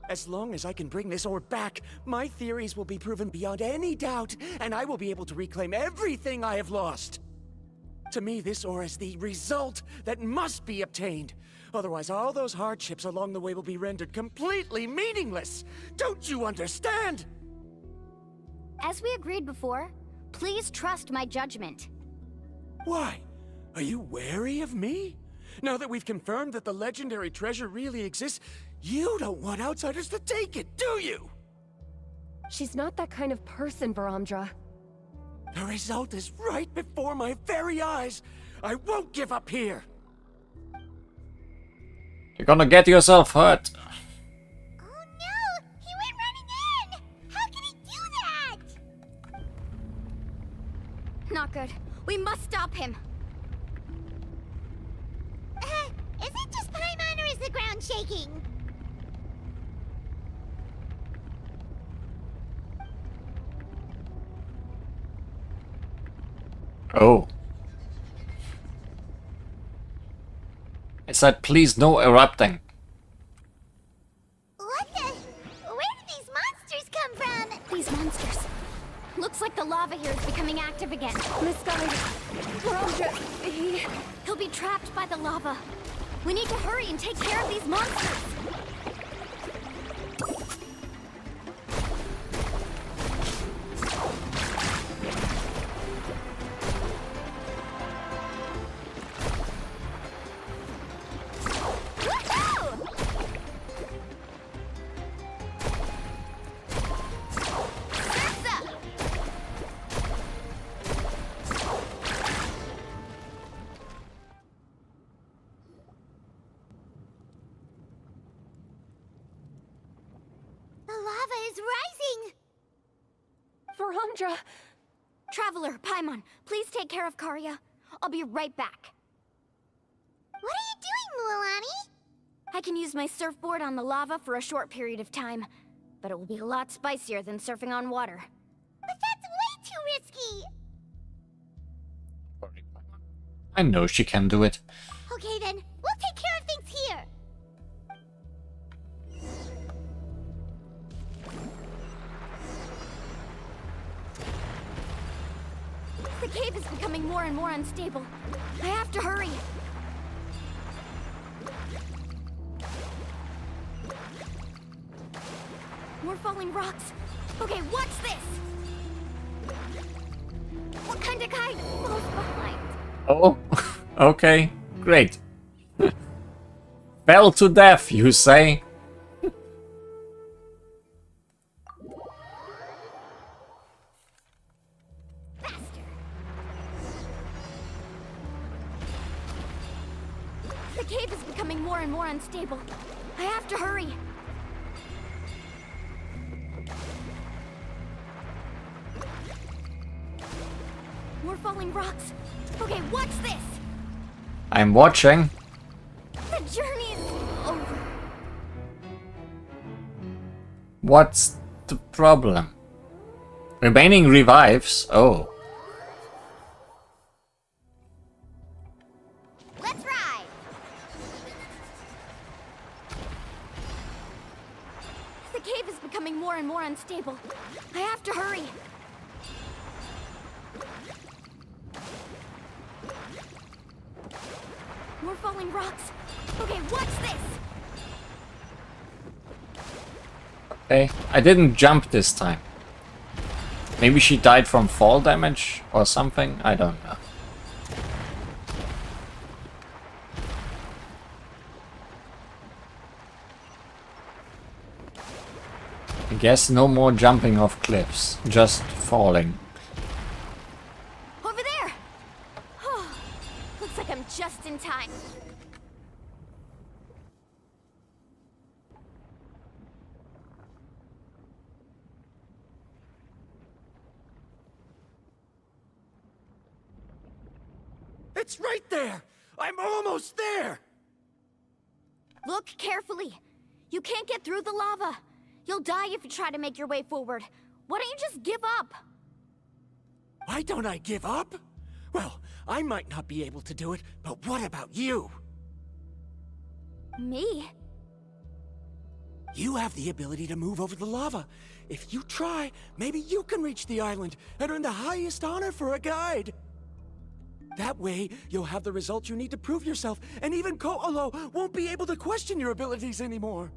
As long as I can bring this ore back, my theories will be proven beyond any doubt, and I will be able to reclaim everything I have lost. To me, this ore is the result that must be obtained. Otherwise, all those hardships along the way will be rendered completely meaningless. Don't you understand? As we agreed before, please trust my judgment. Why? Are you wary of me? Now that we've confirmed that the legendary treasure really exists, you don't want outsiders to take it, do you? She's not that kind of person, Varamdra. The result is right before my very eyes. I won't give up here. You're gonna get yourself hurt. Oh no! He went running in! How can he do that? Not good. We must stop him. Is it just Paimon or is the ground shaking? Oh. I said please no erupting. What the? Where did these monsters come from? These monsters. Looks like the lava here is becoming active again. Miss Guide, Varamdra, He'll be trapped by the lava. We need to hurry and take care of these monsters. is rising! Verandra! Traveler, Paimon, please take care of Karya. I'll be right back. What are you doing, Mualani? I can use my surfboard on the lava for a short period of time, but it will be a lot spicier than surfing on water. But that's way too risky! I know she can do it. Okay then, we'll take care of things here! The cave is becoming more and more unstable. I have to hurry. More falling rocks. Okay, what's this? What kind of kite falls behind? Oh, okay, great. Fell to death, you say? The cave is becoming more and more unstable. I have to hurry. More falling rocks. Okay, what's this? I'm watching. The journey is over. What's the problem? Remaining revives? Oh. Let's ride! The cave is becoming more and more unstable. I have to hurry. More falling rocks. Okay, what's this? Okay, I didn't jump this time. Maybe she died from fall damage or something? I don't know. I guess no more jumping off cliffs, just falling. Over there! Oh, looks like I'm just in time. It's right there! I'm almost there! Look carefully. You can't get through the lava. You'll die if you try to make your way forward. Why don't you just give up? Why don't I give up? Well, I might not be able to do it, but what about you? Me? You have the ability to move over the lava. If you try, maybe you can reach the island and earn the highest honor for a guide. That way, you'll have the results you need to prove yourself, and even Ko'olo won't be able to question your abilities anymore.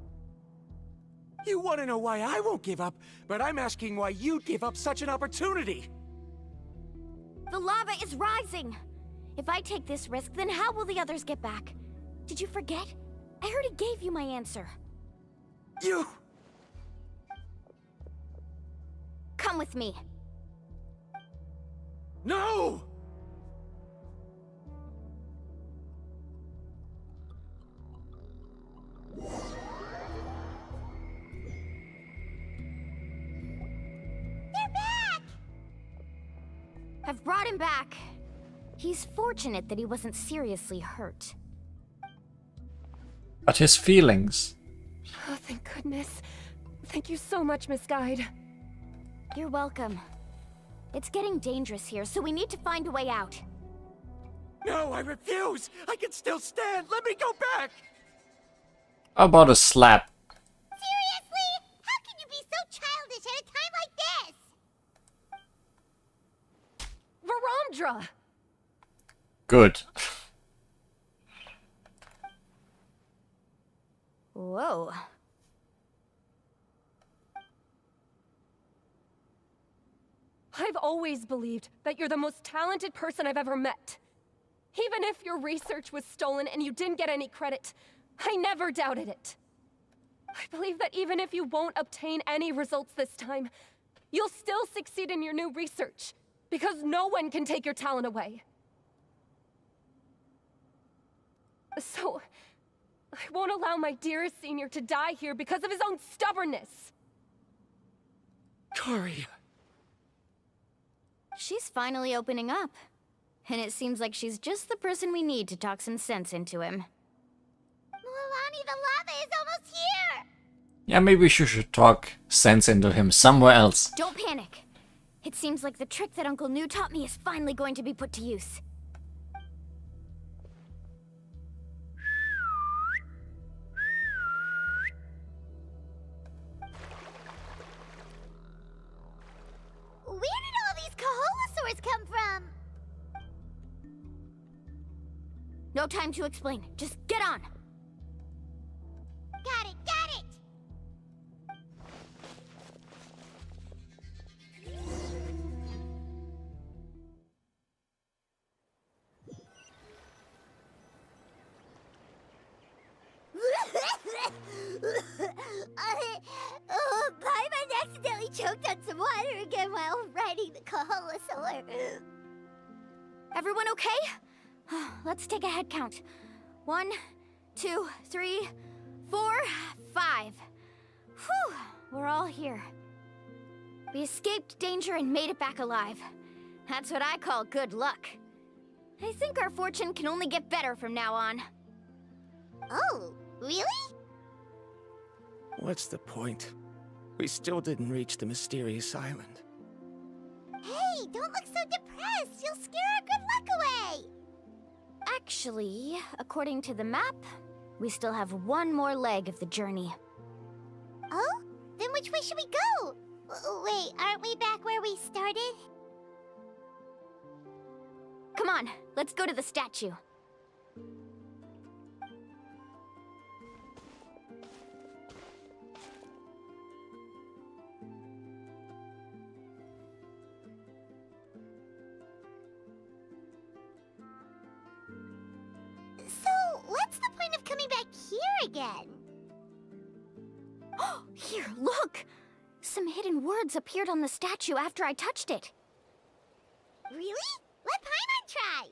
You want to know why I won't give up, but I'm asking why you'd give up such an opportunity. The lava is rising. If I take this risk, then how will the others get back? Did you forget? I already gave you my answer. You... Come with me. No! I've brought him back. He's fortunate that he wasn't seriously hurt. But his feelings. Oh, thank goodness. Thank you so much, Miss Guide. You're welcome. It's getting dangerous here, so we need to find a way out. No, I refuse! I can still stand! Let me go back! How about a slap? Seriously? How can you be so childish at a time like this? Verandra! Good. Whoa. I've always believed that you're the most talented person I've ever met. Even if your research was stolen and you didn't get any credit, I never doubted it. I believe that even if you won't obtain any results this time, you'll still succeed in your new research, because no one can take your talent away. So, I won't allow my dearest senior to die here because of his own stubbornness. Kari. She's finally opening up. And it seems like she's just the person we need to talk some sense into him. Milani, the lava is almost here! Yeah, maybe she should talk sense into him somewhere else. Don't panic. It seems like the trick that Uncle New taught me is finally going to be put to use. Where did all these Kaholosaurs come from? No time to explain. Just get on. Got it, got it! Paimon accidentally choked on some water again while riding the Kaholosaur. Everyone okay? Let's take a head count. 1, 2, 3, 4, 5. Whew, we're all here. We escaped danger and made it back alive. That's what I call good luck. I think our fortune can only get better from now on. Oh, really? What's the point? We still didn't reach the mysterious island. Hey, don't look so depressed. You'll scare our good luck away. Actually, according to the map, we still have one more leg of the journey. Oh? Then which way should we go? Wait, aren't we back where we started? Come on, let's go to the statue. So, what's the point of coming back here again? Here, look! Some hidden words appeared on the statue after I touched it. Really? Let Paimon try!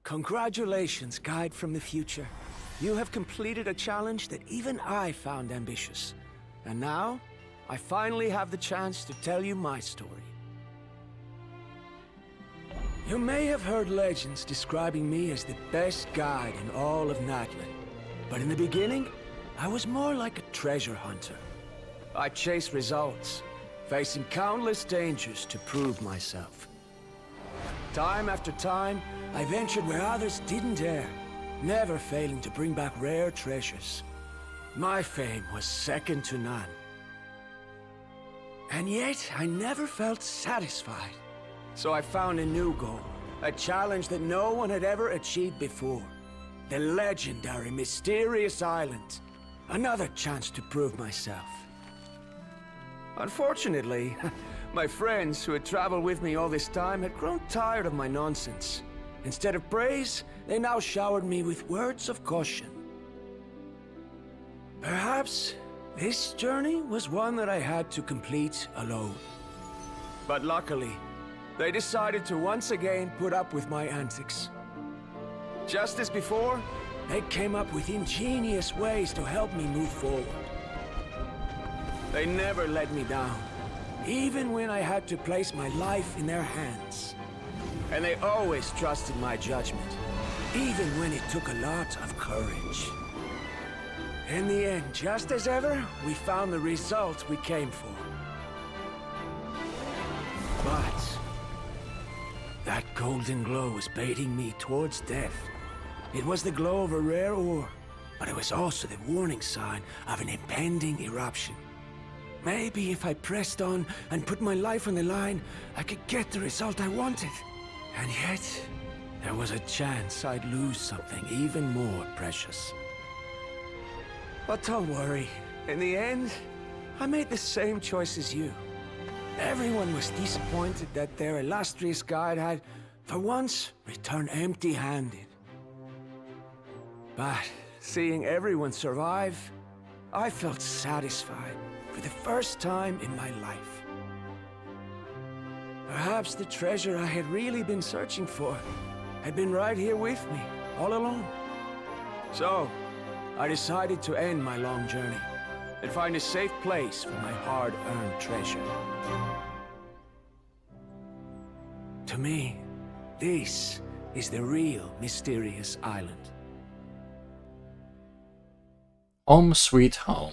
Congratulations, guide from the future. You have completed a challenge that even I found ambitious. And now, I finally have the chance to tell you my story. You may have heard legends describing me as the best guide in all of Natlan. But in the beginning, I was more like a treasure hunter. I chased results, facing countless dangers to prove myself. Time after time, I ventured where others didn't dare, never failing to bring back rare treasures. My fame was second to none. And yet, I never felt satisfied. So I found a new goal, a challenge that no one had ever achieved before. The legendary Mysterious Island. Another chance to prove myself. Unfortunately, my friends who had traveled with me all this time had grown tired of my nonsense. Instead of praise, they now showered me with words of caution. Perhaps this journey was one that I had to complete alone. But luckily, they decided to once again put up with my antics. Just as before, they came up with ingenious ways to help me move forward. They never let me down, even when I had to place my life in their hands. And they always trusted my judgment, even when it took a lot of courage. In the end, just as ever, we found the result we came for. But that golden glow was baiting me towards death. It was the glow of a rare ore, but it was also the warning sign of an impending eruption. Maybe if I pressed on and put my life on the line, I could get the result I wanted. And yet, there was a chance I'd lose something even more precious. But don't worry. In the end, I made the same choice as you. Everyone was disappointed that their illustrious guide had, for once, returned empty-handed. But seeing everyone survive, I felt satisfied for the first time in my life. Perhaps the treasure I had really been searching for had been right here with me, all along. So, I decided to end my long journey and find a safe place for my hard-earned treasure. To me, this is the real mysterious island. Home sweet home.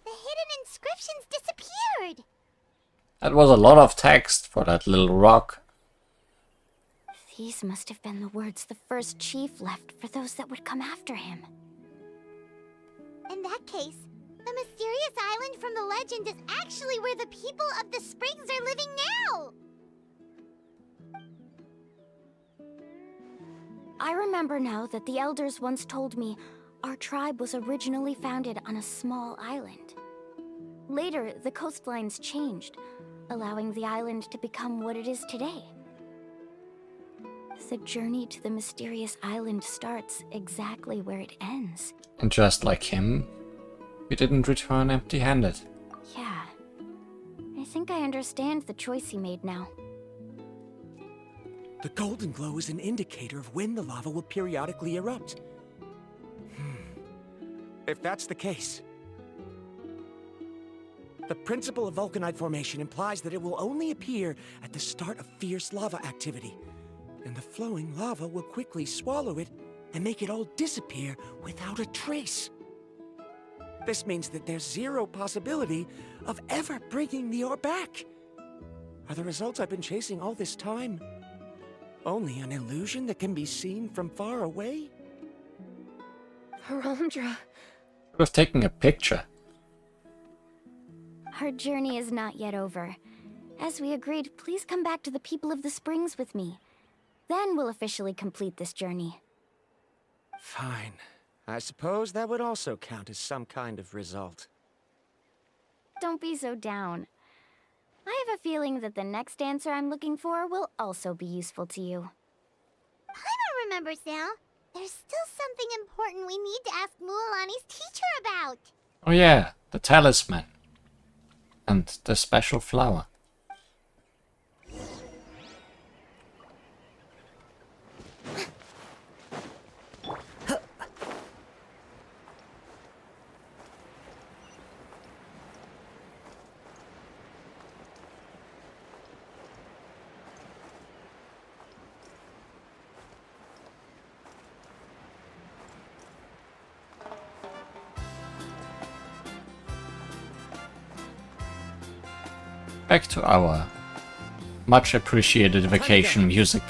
The hidden inscriptions disappeared! That was a lot of text for that little rock. These must have been the words the first chief left for those that would come after him. In that case, the mysterious island from the legend is actually where the people of the springs are living now! I remember now that the elders once told me our tribe was originally founded on a small island. Later, the coastlines changed, allowing the island to become what it is today. The journey to the mysterious island starts exactly where it ends. And just like him, we didn't return empty-handed. Yeah. I think I understand the choice he made now. The golden glow is an indicator of when the lava will periodically erupt. If that's the case, the principle of vulcanite formation implies that it will only appear at the start of fierce lava activity, and the flowing lava will quickly swallow it and make it all disappear without a trace. This means that there's zero possibility of ever bringing the ore back. Are the results I've been chasing all this time only an illusion that can be seen from far away? Verandra. Could have taken a picture. Our journey is not yet over. As we agreed, please come back to the people of the springs with me. Then we'll officially complete this journey. Fine. I suppose that would also count as some kind of result. Don't be so down. I have a feeling that the next answer I'm looking for will also be useful to you. Paimon remembers now. There's still something important we need to ask Mualani's teacher about. Oh yeah, the talisman. And the special flower. Back to our much appreciated vacation music.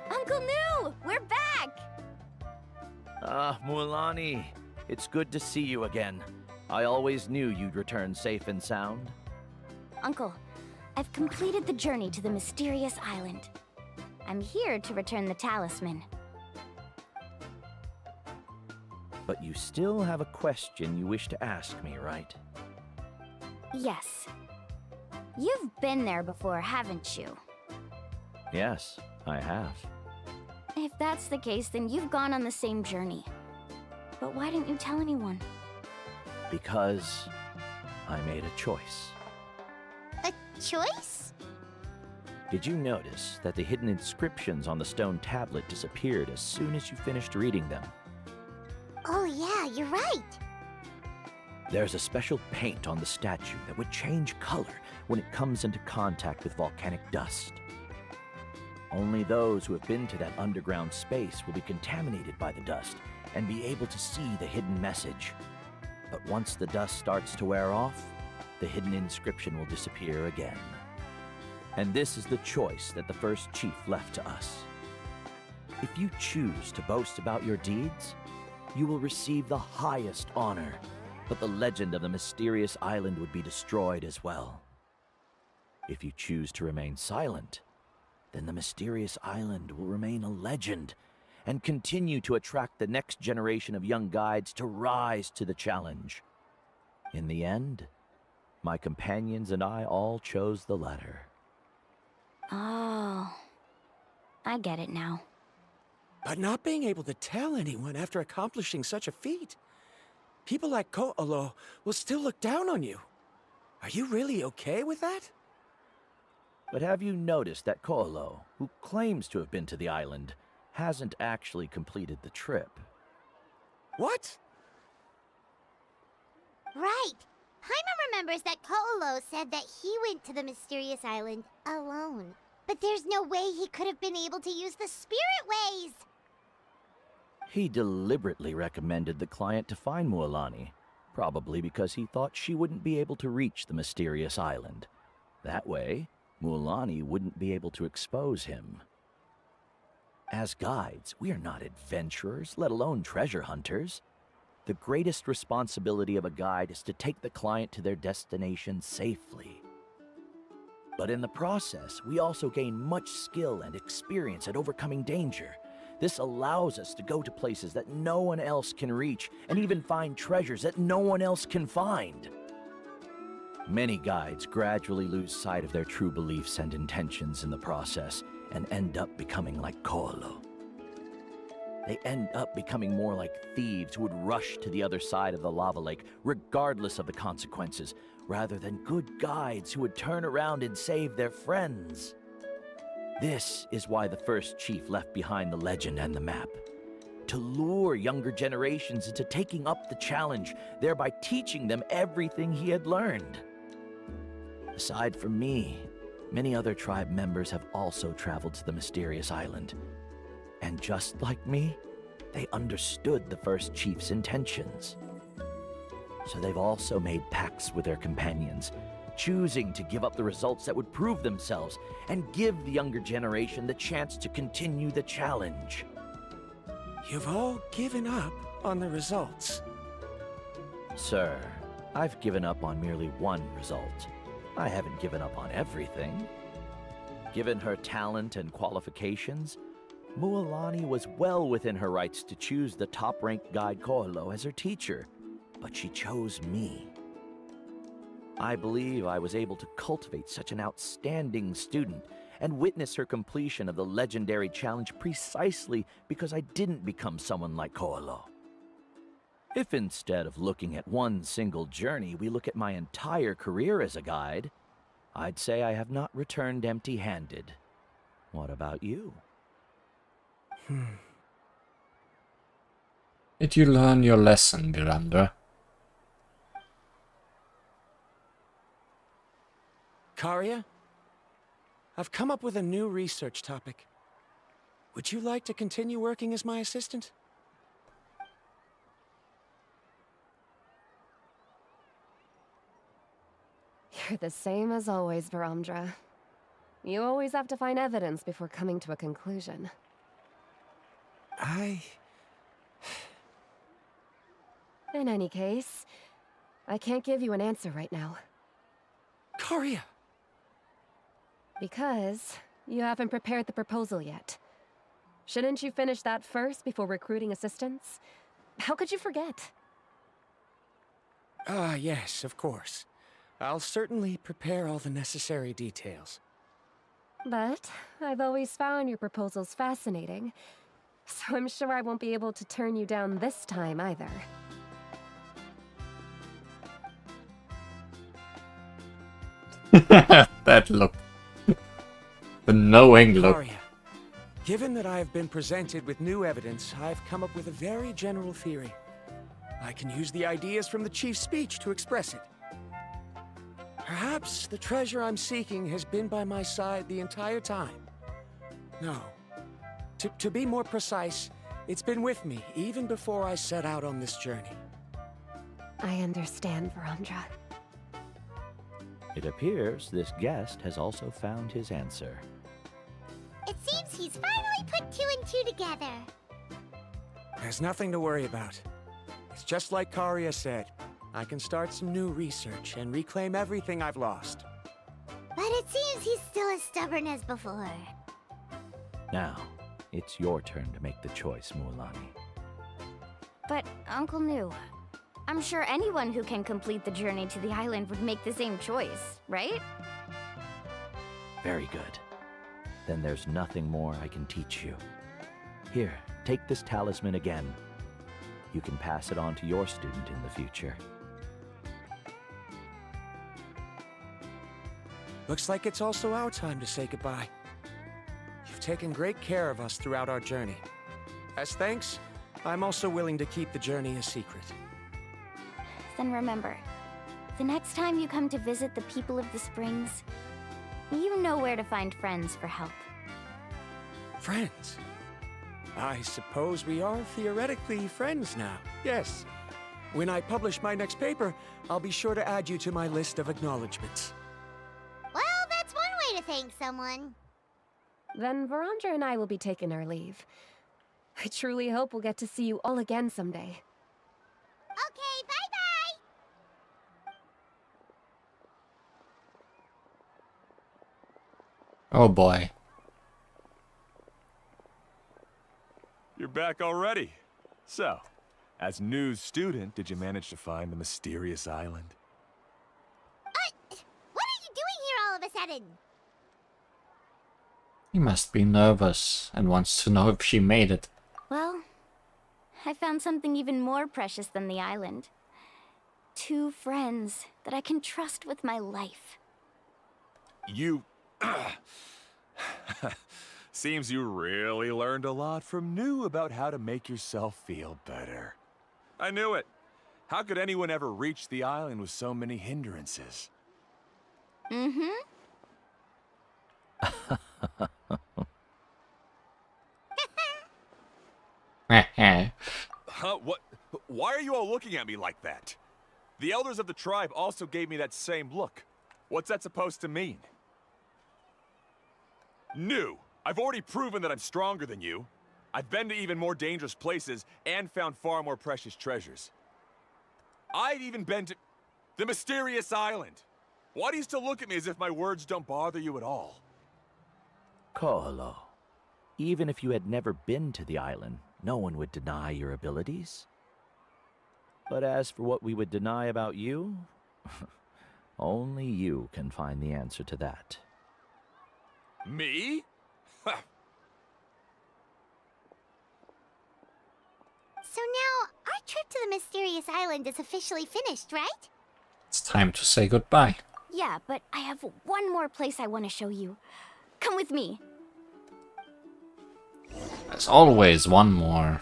Uncle New, we're back! Ah, Mualani. It's good to see you again. I always knew you'd return safe and sound. Uncle, I've completed the journey to the mysterious island. I'm here to return the talisman. But you still have a question you wish to ask me, right? Yes. You've been there before, haven't you? Yes, I have. If that's the case, then you've gone on the same journey. But why didn't you tell anyone? Because I made a choice. A choice? Did you notice that the hidden inscriptions on the stone tablet disappeared as soon as you finished reading them? Oh yeah, you're right. There's a special paint on the statue that would change color when it comes into contact with volcanic dust. Only those who have been to that underground space will be contaminated by the dust and be able to see the hidden message. But once the dust starts to wear off, the hidden inscription will disappear again. And this is the choice that the first chief left to us. If you choose to boast about your deeds, you will receive the highest honor, but the legend of the mysterious island would be destroyed as well. If you choose to remain silent, then the mysterious island will remain a legend and continue to attract the next generation of young guides to rise to the challenge. In the end, my companions and I all chose the latter. Oh, I get it now. But not being able to tell anyone after accomplishing such a feat. People like Ko'olo will still look down on you. Are you really okay with that? But have you noticed that Ko'olo, who claims to have been to the island, hasn't actually completed the trip? What? Right. Paimon remembers that Ko'olo said that he went to the mysterious island alone. But there's no way he could have been able to use the spirit ways! He deliberately recommended the client to find Mualani, probably because he thought she wouldn't be able to reach the mysterious island. That way, Mualani wouldn't be able to expose him. As guides, we are not adventurers, let alone treasure hunters. The greatest responsibility of a guide is to take the client to their destination safely. But in the process, we also gain much skill and experience at overcoming danger. This allows us to go to places that no one else can reach, and even find treasures that no one else can find. Many guides gradually lose sight of their true beliefs and intentions in the process, and end up becoming like Ko'olo. They end up becoming more like thieves who would rush to the other side of the lava lake, regardless of the consequences, rather than good guides who would turn around and save their friends. This is why the first chief left behind the legend and the map. To lure younger generations into taking up the challenge, thereby teaching them everything he had learned. Aside from me, many other tribe members have also traveled to the mysterious island. And just like me, they understood the first chief's intentions. So they've also made pacts with their companions, choosing to give up the results that would prove themselves and give the younger generation the chance to continue the challenge. You've all given up on the results. Sir, I've given up on merely one result. I haven't given up on everything. Given her talent and qualifications, Mualani was well within her rights to choose the top-ranked guide Ko'olo as her teacher, but she chose me. I believe I was able to cultivate such an outstanding student and witness her completion of the legendary challenge precisely because I didn't become someone like Ko'olo. If instead of looking at one single journey, we look at my entire career as a guide, I'd say I have not returned empty-handed. What about you? Did you learn your lesson, Miranda? Karia? I've come up with a new research topic. Would you like to continue working as my assistant? You're the same as always, Varamdra. You always have to find evidence before coming to a conclusion. In any case, I can't give you an answer right now. Karia! Because you haven't prepared the proposal yet. Shouldn't you finish that first before recruiting assistants? How could you forget? Ah, yes, of course. I'll certainly prepare all the necessary details. But I've always found your proposals fascinating, so I'm sure I won't be able to turn you down this time either. That look. The knowing look. Karia, given that I have been presented with new evidence, I've come up with a very general theory. I can use the ideas from the chief's speech to express it. Perhaps the treasure I'm seeking has been by my side the entire time. No. To be more precise, it's been with me even before I set out on this journey. I understand, Varamdra. It appears this guest has also found his answer. It seems he's finally put two and two together. There's nothing to worry about. It's just like Karia said. I can start some new research and reclaim everything I've lost. But it seems he's still as stubborn as before. Now, it's your turn to make the choice, Mualani. But, Uncle Nu, I'm sure anyone who can complete the journey to the island would make the same choice, right? Very good. Then there's nothing more I can teach you. Here, take this talisman again. You can pass it on to your student in the future. Looks like it's also our time to say goodbye. You've taken great care of us throughout our journey. As thanks, I'm also willing to keep the journey a secret. Then remember, the next time you come to visit the people of the Springs, you know where to find friends for help. Friends? I suppose we are theoretically friends now. Yes. When I publish my next paper, I'll be sure to add you to my list of acknowledgements. Well, that's one way to thank someone. Then Verandra and I will be taking our leave. I truly hope we'll get to see you all again someday. Okay, bye-bye! Oh boy. You're back already. So, as news student, did you manage to find the mysterious island? What are you doing here all of a sudden? He must be nervous and wants to know if she made it. Well, I found something even more precious than the island. 2 friends that I can trust with my life. You... Seems you really learned a lot from New about how to make yourself feel better. I knew it. How could anyone ever reach the island with so many hindrances? Mm-hmm. Huh? What? Why are you all looking at me like that? The elders of the tribe also gave me that same look. What's that supposed to mean? New! I've already proven that I'm stronger than you. I've been to even more dangerous places and found far more precious treasures. I've even been to the mysterious island. Why do you still look at me as if my words don't bother you at all? Ko'olo, even if you had never been to the island, no one would deny your abilities. But as for what we would deny about you, only you can find the answer to that. Me? So now, our trip to the mysterious island is officially finished, right? It's time to say goodbye. Yeah, but I have one more place I want to show you. Come with me. There's always one more.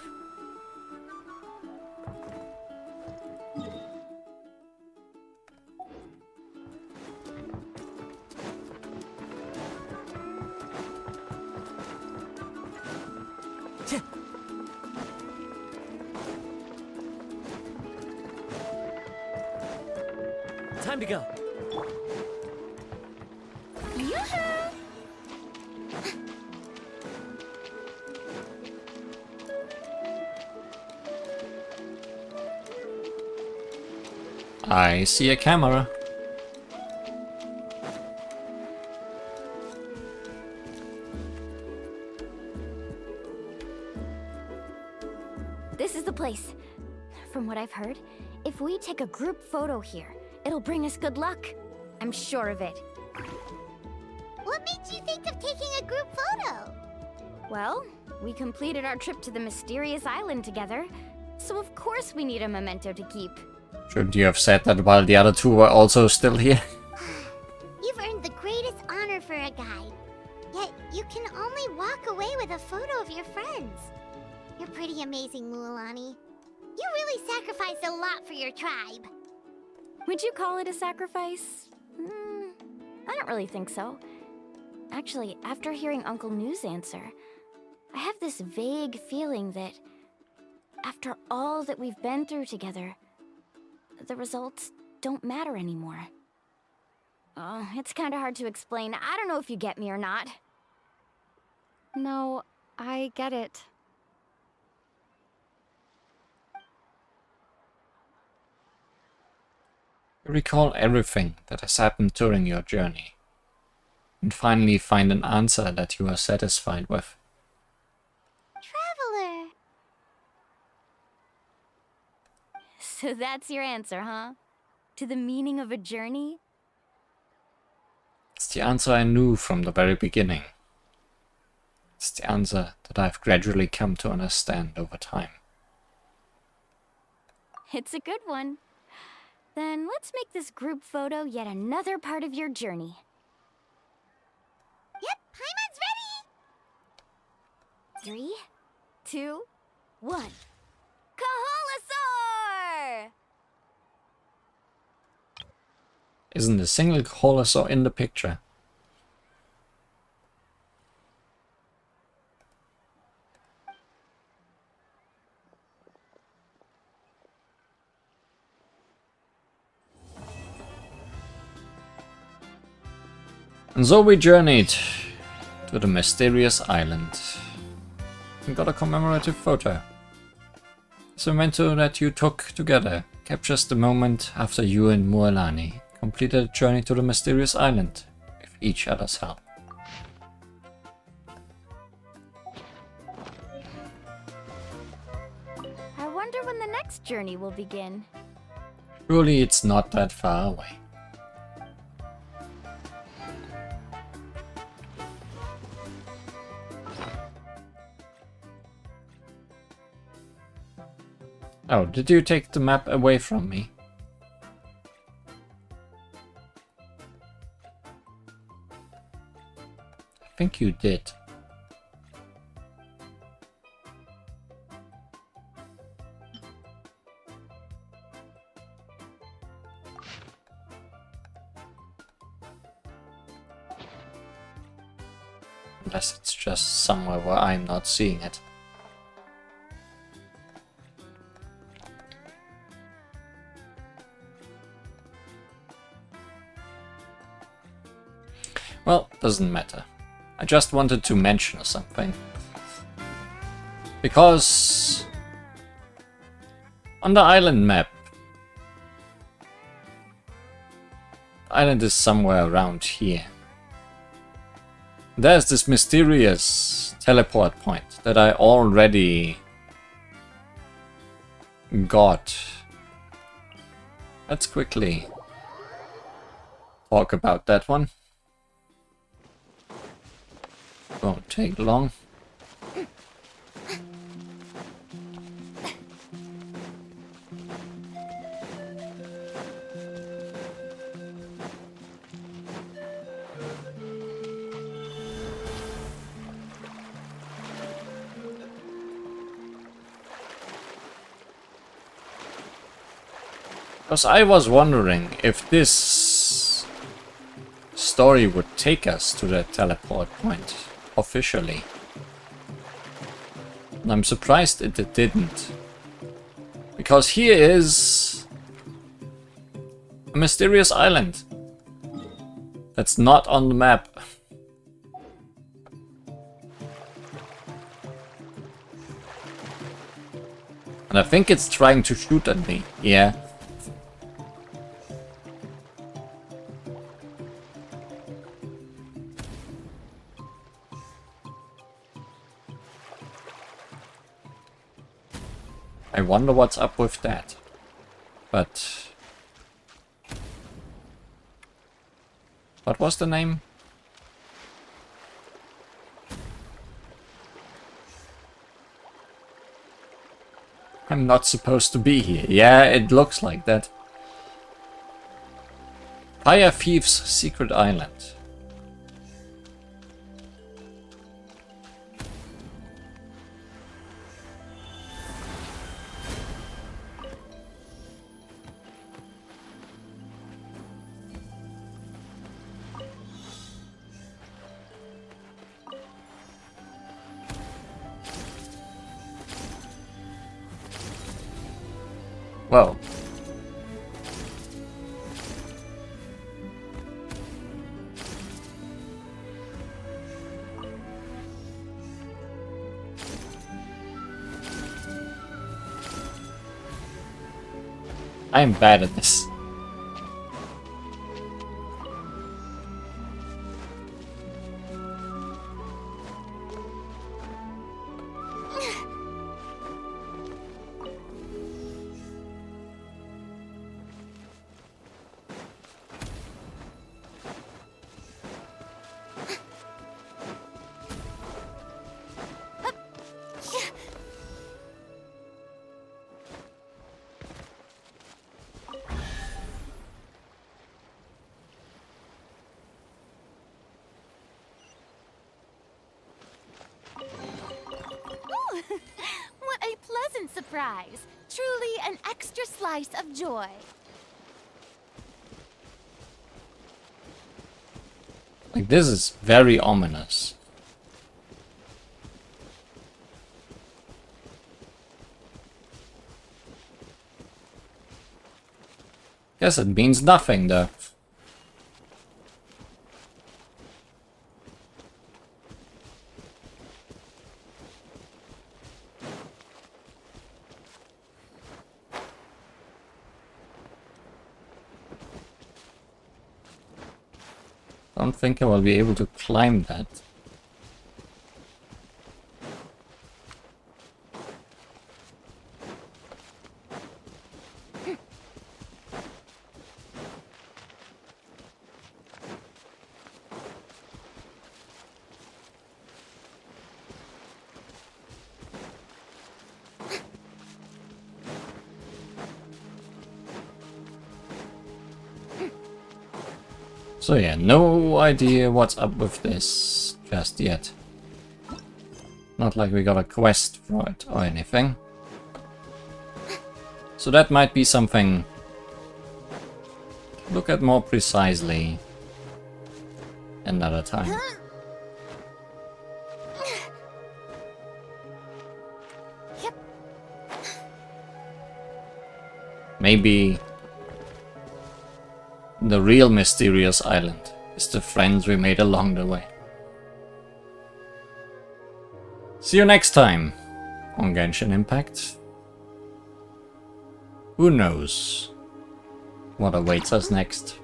Time to go. Yoo-hoo! I see a camera. This is the place. From what I've heard, if we take a group photo here, it'll bring us good luck. I'm sure of it. What made you think of taking a group photo? Well, we completed our trip to the mysterious island together, so of course we need a memento to keep. Shouldn't you have said that while the other 2 were also still here? You've earned the greatest honor for a guide. Yet, you can only walk away with a photo of your friends. You're pretty amazing, Mualani. You really sacrificed a lot for your tribe. Would you call it a sacrifice? I don't really think so. Actually, after hearing Uncle New's answer, I have this vague feeling that after all that we've been through together, the results don't matter anymore. Oh, it's kind of hard to explain. I don't know if you get me or not. No, I get it. You recall everything that has happened during your journey, and finally find an answer that you are satisfied with. Traveler! So that's your answer, huh? To the meaning of a journey? It's the answer I knew from the very beginning. It's the answer that I've gradually come to understand over time. It's a good one. Then let's make this group photo yet another part of your journey. Yep, Paimon's ready! 3, 2, 1. Kaholasaur! Isn't a single Holosaur in the picture? And so we journeyed to the mysterious island. We got a commemorative photo. This memento that you took together captures the moment after you and Mualani completed a journey to the mysterious island with each other's help. I wonder when the next journey will begin. Surely it's not that far away. Oh, did you take the map away from me? I think you did. Unless it's just somewhere where I'm not seeing it. Well, doesn't matter. I just wanted to mention something. Because on the island map, the island is somewhere around here. There's this mysterious teleport point that I already got. Let's quickly talk about that one. Won't take long. Because I was wondering if this story would take us to the teleport point officially. And I'm surprised it didn't. Because here is a mysterious island that's not on the map. And I think it's trying to shoot at me. Yeah. I wonder what's up with that. But what was the name? I'm not supposed to be here. Yeah, it looks like that. Fire Thief's Secret Island. Well, I'm bad at this. fries. Truly an extra slice of joy. Like, this is very ominous. Guess it means nothing, though. I don't think I will be able to climb that. So yeah, no idea what's up with this just yet. Not like we got a quest for it or anything. So that might be something to look at more precisely another time. Maybe the real mysterious island is the friends we made along the way. See you next time on Genshin Impact. Who knows what awaits us next?